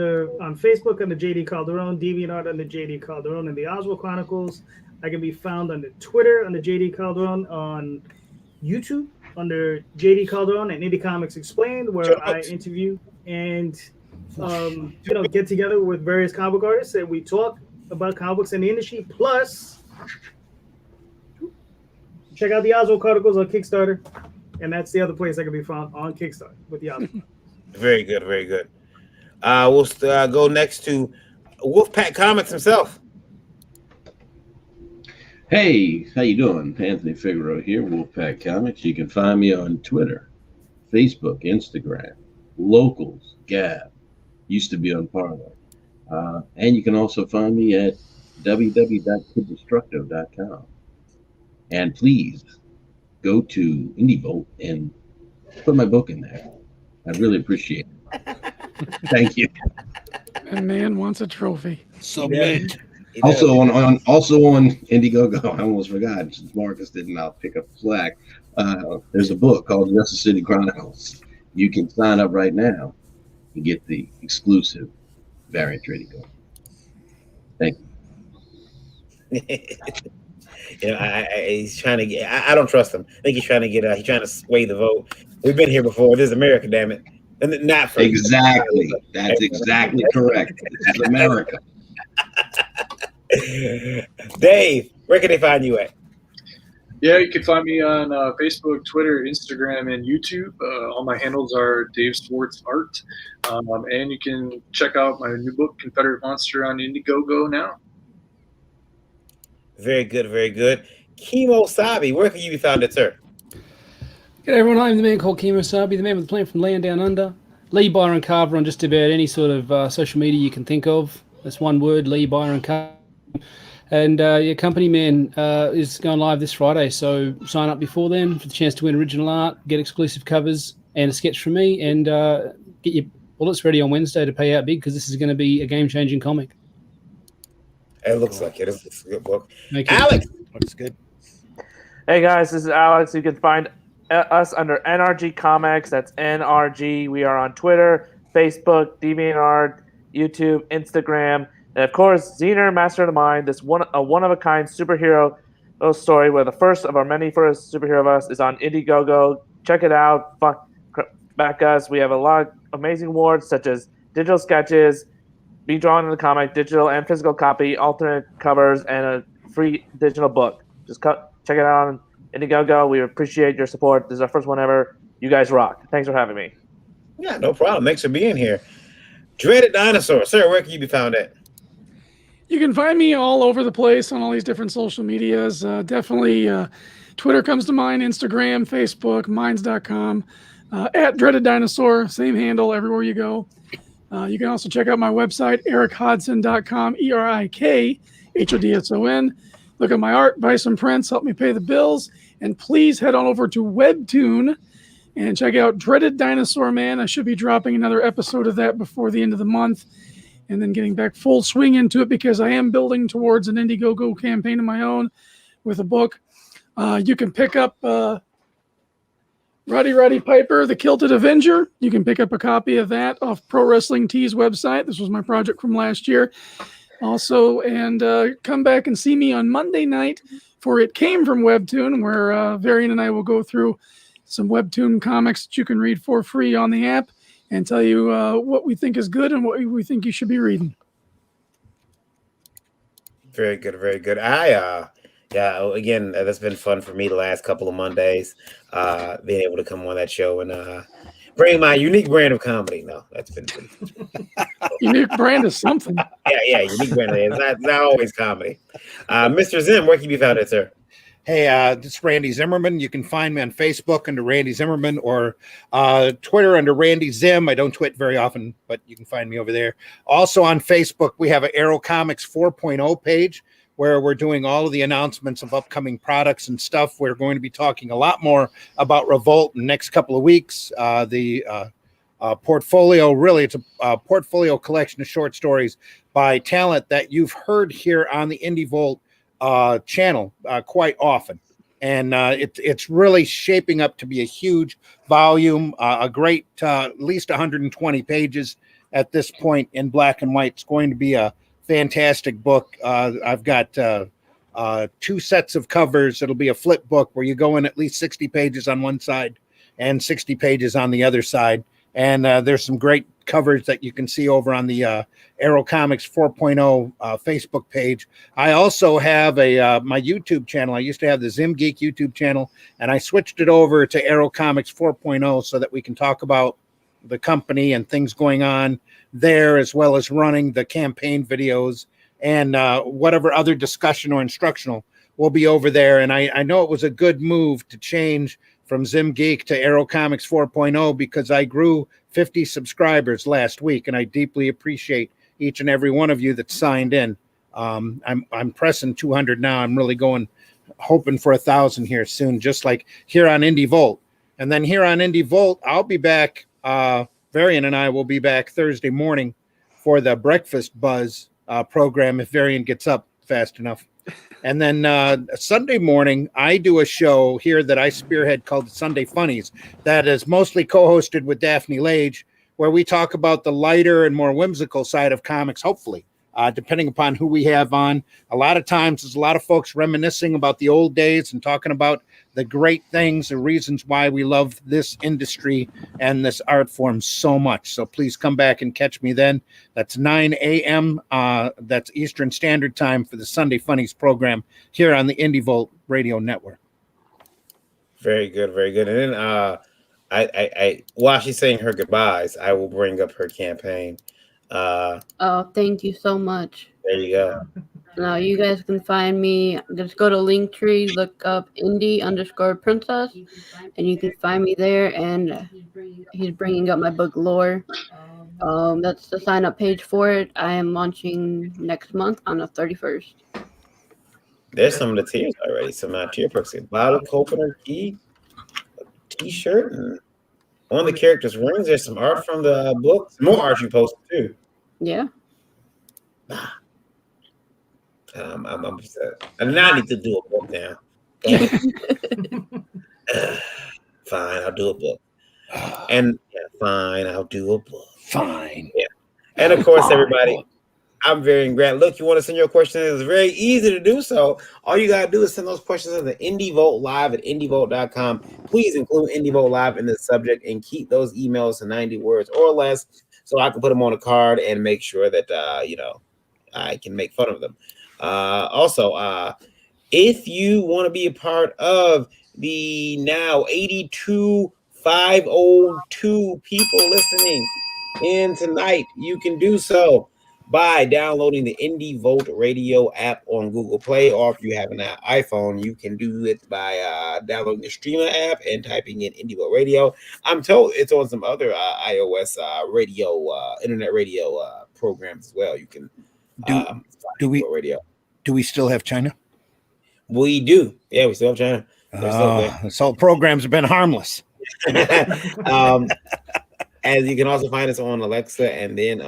Facebook under JD Calderon, DeviantArt under JD Calderon, and the Oswald Chronicles. I can be found on Twitter under JD Calderon, on YouTube under JD Calderon and Indie Comics Explained, where I interview and get together with various comic artists and we talk. about comic books in the industry. Plus, check out the Oswald Chronicles on Kickstarter, and that's the other place I can be found on Kickstarter with the Oswald. Very good, very good. We'll go next to Wolfpack Comics himself. Hey, how you doing? Anthony Figueroa here, Wolfpack Comics. You can find me on Twitter, Facebook, Instagram, Locals, Gab. Used to be on Parler. And you can also find me at www.kiddestructo.com. And please go to IndieVolt and put my book in there. I'd really appreciate it. Thank you. And man wants a trophy. Submit. Also on Indiegogo, I almost forgot. Since Marcus didn't, I'll pick up slack. There's a book called Justice City Chronicles. You can sign up right now and get the exclusive variant trading card. Thank you. He's trying to get. I don't trust him. I think he's trying to get. He's trying to sway the vote. We've been here before. This is America, damn it. And not for exactly. That's exactly correct. That's America. Dave, where can they find you at? Yeah, you can find me on Facebook, Twitter, Instagram, and YouTube. All my handles are Dave Swartz Art. And you can check out my new book, Confederate Monster, on Indiegogo now. Very good, very good. Kimo Sabi, where can you be found at, sir? G'day everyone, I'm the man called Kimo Sabi, the man with the plan from Land Down Under. Lee Byron Carver on just about any sort of social media you can think of. That's one word, Lee Byron Carver. And your company man is going live this Friday, so sign up before then for the chance to win original art, get exclusive covers and a sketch from me, and get your bullets ready on Wednesday to pay out big, because this is going to be a game-changing comic. It looks like it. It's a good book. Alex, looks good. Hey guys, this is Alex. You can find us under NRG Comics. That's NRG. We are on Twitter, Facebook, DeviantArt, YouTube, Instagram, and of course, Zener, Master of the Mind. This a one-of-a-kind superhero story, where the first of our many first superhero of us is on Indiegogo. Check it out. Back us. We have a lot of amazing awards, such as digital sketches, be drawn in the comic, digital and physical copy, alternate covers, and a free digital book. Just check it out on Indiegogo. We appreciate your support. This is our first one ever. You guys rock. Thanks for having me. Yeah, no problem. Thanks for being here. Dreaded Dinosaur, sir, where can you be found at? You can find me all over the place on all these different social medias. Definitely Twitter comes to mind, Instagram, Facebook, minds.com, at Dreaded Dinosaur, same handle everywhere you go. You can also check out my website, erichodson.com, ERIKHODSON. Look at my art, buy some prints, help me pay the bills, and please head on over to Webtoon and check out Dreaded Dinosaur Man. I should be dropping another episode of that before the end of the month, and then getting back full swing into it, because I am building towards an Indiegogo campaign of my own with a book. You can pick up Roddy Piper, The Kilted Avenger. You can pick up a copy of that off Pro Wrestling Tees website. This was my project from last year. Also, and come back and see me on Monday night for It Came From Webtoon, where Varian and I will go through some Webtoon comics that you can read for free on the app, and tell you what we think is good and what we think you should be reading. Very good, very good. Again, that's been fun for me the last couple of Mondays, being able to come on that show and bring my unique brand of comedy. No, that's been pretty fun. Unique brand is something. Yeah, unique brand. It's not always comedy. Mr. Zim, where can you be found at, sir? Hey, this is Randy Zimmerman. You can find me on Facebook under Randy Zimmerman, or Twitter under Randy Zim. I don't tweet very often, but you can find me over there. Also on Facebook, we have an Aero Comics 4.0 page where we're doing all of the announcements of upcoming products and stuff. We're going to be talking a lot more about Revolt in the next couple of weeks. The portfolio, really, it's a portfolio collection of short stories by talent that you've heard here on the IndieVolt channel quite often, and it's really shaping up to be a huge volume, a great at least 120 pages at this point in black and white. It's going to be a fantastic book. I've got 2 sets of covers. It'll be a flip book where you go in at least 60 pages on one side and 60 pages on the other side, and there's some great covers that you can see over on the Arrow Comics 4.0 Facebook page. I also have my YouTube channel. I used to have the Zim Geek YouTube channel, and I switched it over to Arrow Comics 4.0 so that we can talk about the company and things going on there, as well as running the campaign videos and whatever other discussion or instructional will be over there. And I know it was a good move to change from Zim Geek to Arrow Comics 4.0 because I grew 50 subscribers last week, and I deeply appreciate each and every one of you that signed in. I'm pressing 200 now. I'm really hoping for 1,000 here soon, just like here on Indie Volt. And then here on Indie Volt, I'll be back. Varian and I will be back Thursday morning for the Breakfast Buzz program if Varian gets up fast enough. And then Sunday morning, I do a show here that I spearhead called Sunday Funnies that is mostly co-hosted with Daphne Lage, where we talk about the lighter and more whimsical side of comics, hopefully, depending upon who we have on. A lot of times, there's a lot of folks reminiscing about the old days and talking about the great things and reasons why we love this industry and this art form so much. So please come back and catch me then. That's 9 a.m. That's Eastern Standard Time for the Sunday Funnies program here on the Indie Volt Radio Network. Very good, very good. And then I while she's saying her goodbyes, I will bring up her campaign. Oh, thank you so much. There you go. Now you guys can find me. Just go to Linktree, look up indie_princess, and you can find me there. And he's bringing up my book Lore. That's the sign up page for it. I am launching next month on the 31st. There's some of the tiers already. Some tier perks. Bottle opener key, t-shirt, and on the characters' rings. There's some art from the book. More art you posted too. Yeah. I'm upset. And now I need to do a book now. Fine, I'll do a book. And fine, I'll do a book. Fine. Yeah. And of course, everybody, I'm very glad. Look, you want to send your questions? It's very easy to do so. All you gotta do is send those questions to the Indie Volt Live at indievolt.com. Please include Indie Volt Live in the subject and keep those emails to 90 words or less, so I can put them on a card and make sure that I can make fun of them. Also, if you want to be a part of the now 82,502 people listening in tonight, you can do so by downloading the Indie Volt Radio app on Google Play, or if you have an iPhone, you can do it by downloading the Streamer app and typing in Indie Volt Radio. I'm told it's on some other iOS internet radio programs as well. You can do we radio. Do we still have China? We do. Yeah, we still have China. This whole program's been harmless. As you can also find us on Alexa, and then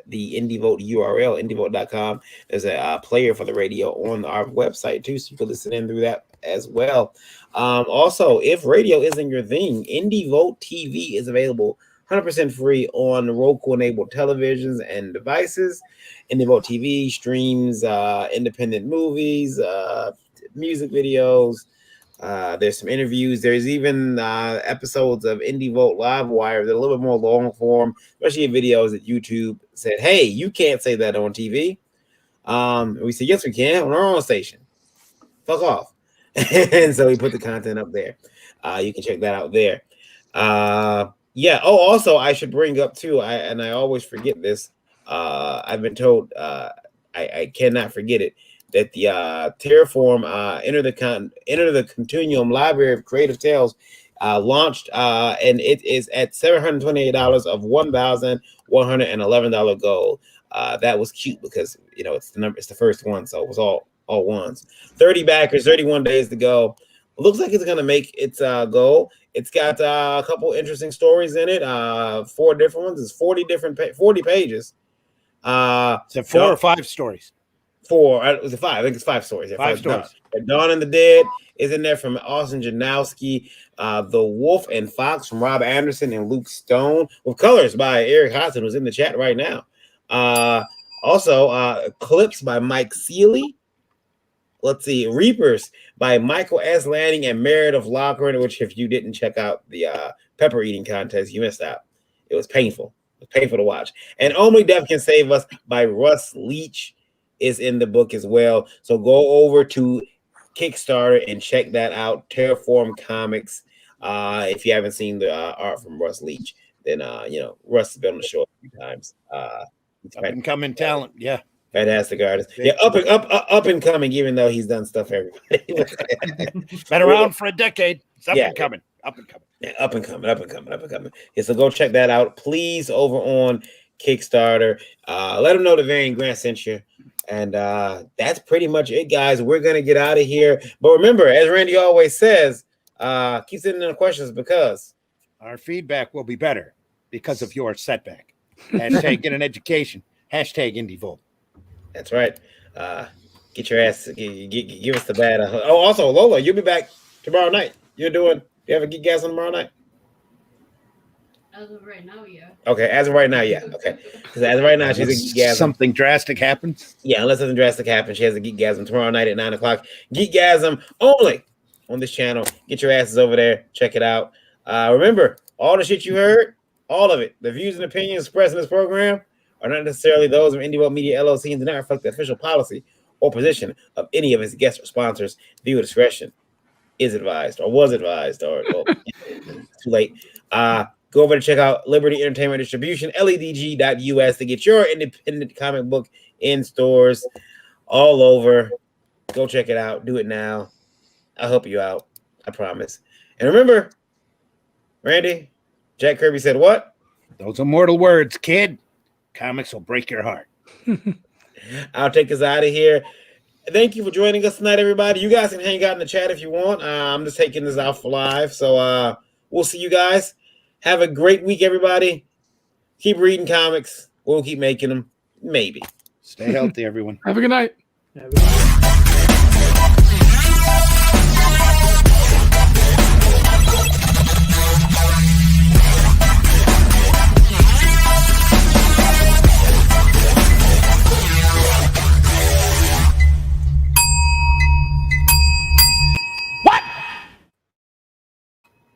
the Indie Volt URL, indievolt.com. There's a player for the radio on our website too, so you can listen in through that as well. Also, if radio isn't your thing, Indie Volt TV is available 100% free on Roku-enabled televisions and devices. Indie Volt TV streams independent movies, music videos. There's some interviews. There's even episodes of Indie Volt Livewire that are a little bit more long form, especially videos that YouTube said, hey, you can't say that on TV. We said, yes, we can on our own station. Fuck off. And so we put the content up there. You can check that out there. Yeah. Oh, also, I should bring up too, I always forget this. I've been told I cannot forget it, that the Terraform Enter the Continuum Library of Creative Tales launched, and it is at $728 of $1,111 gold. That was cute because it's the first one, so it was all ones. 30 backers, 31 days to go. It looks like it's gonna make its goal. It's got a couple interesting stories in it. 4 different ones. It's 40 pages. So 4 or 5 stories. 4. It was 5. I think it's 5 stories. Yeah, 5 stories. Dawn of the Dead is in there from Austin Janowski. The Wolf and Fox from Rob Anderson and Luke Stone, with colors by Eric Hodson, who's in the chat right now. Also, Eclipse by Mike Seeley. Let's see, Reapers by Michael S. Lanning and Meredith Lochran, which if you didn't check out the pepper eating contest, you missed out. It was painful. Pay for the watch. And Only Death Can Save Us by Russ Leach is in the book as well. So go over to Kickstarter and check that out. Terraform Comics. If you haven't seen the art from Russ Leach, then Russ has been on the show a few times. Up and coming talent, yeah. Fantastic artist. Yeah, up and coming, even though he's done stuff for everybody. Been around for a decade. It's up and coming. Up and coming. Yeah, up and coming. Yeah, so go check that out, please, over on Kickstarter. Let them know the Variant Grant sent you. And that's pretty much it, guys. We're gonna get out of here. But remember, as Randy always says, keep sending in the questions because our feedback will be better because of your setback. Hashtag get an education. Hashtag Indie Volt. That's right. Get your ass. Give us the bad. Also, Lola, you'll be back tomorrow night. You have a Geekgasm tomorrow night? As of right now, yeah. Okay, as of right now, yeah. Okay. Because as of right now, she's a Geekgasm. Something drastic happens? Yeah, unless something drastic happens, she has a Geekgasm tomorrow night at 9 o'clock. Geekgasm only on this channel. Get your asses over there. Check it out. Remember, all the shit you heard, all of it, the views and opinions expressed in this program are not necessarily those of IndieVolt Media LLC and do not reflect the official policy or position of any of its guests or sponsors. Viewer discretion is advised or was advised or it's too late. Go over to check out Liberty Entertainment Distribution, ledg.us, to get your independent comic book in stores all over. Go check it out. Do it now. I'll help you out. I promise. And remember, Randy, Jack Kirby said what? Those immortal words, kid. Comics will break your heart. I'll take us out of here. Thank you for joining us tonight, everybody. You guys can hang out in the chat if you want. I'm just taking this out for live. So we'll see you guys. Have a great week, everybody. Keep reading comics. We'll keep making them. Maybe. Stay healthy, everyone. Have a good night.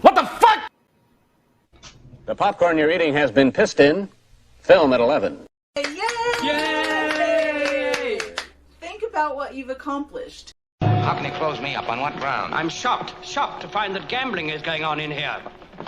What the fuck? The popcorn you're eating has been pissed in. Film at 11. Yay! Think about what you've accomplished. How can you close me up? On what ground? I'm shocked to find that gambling is going on in here.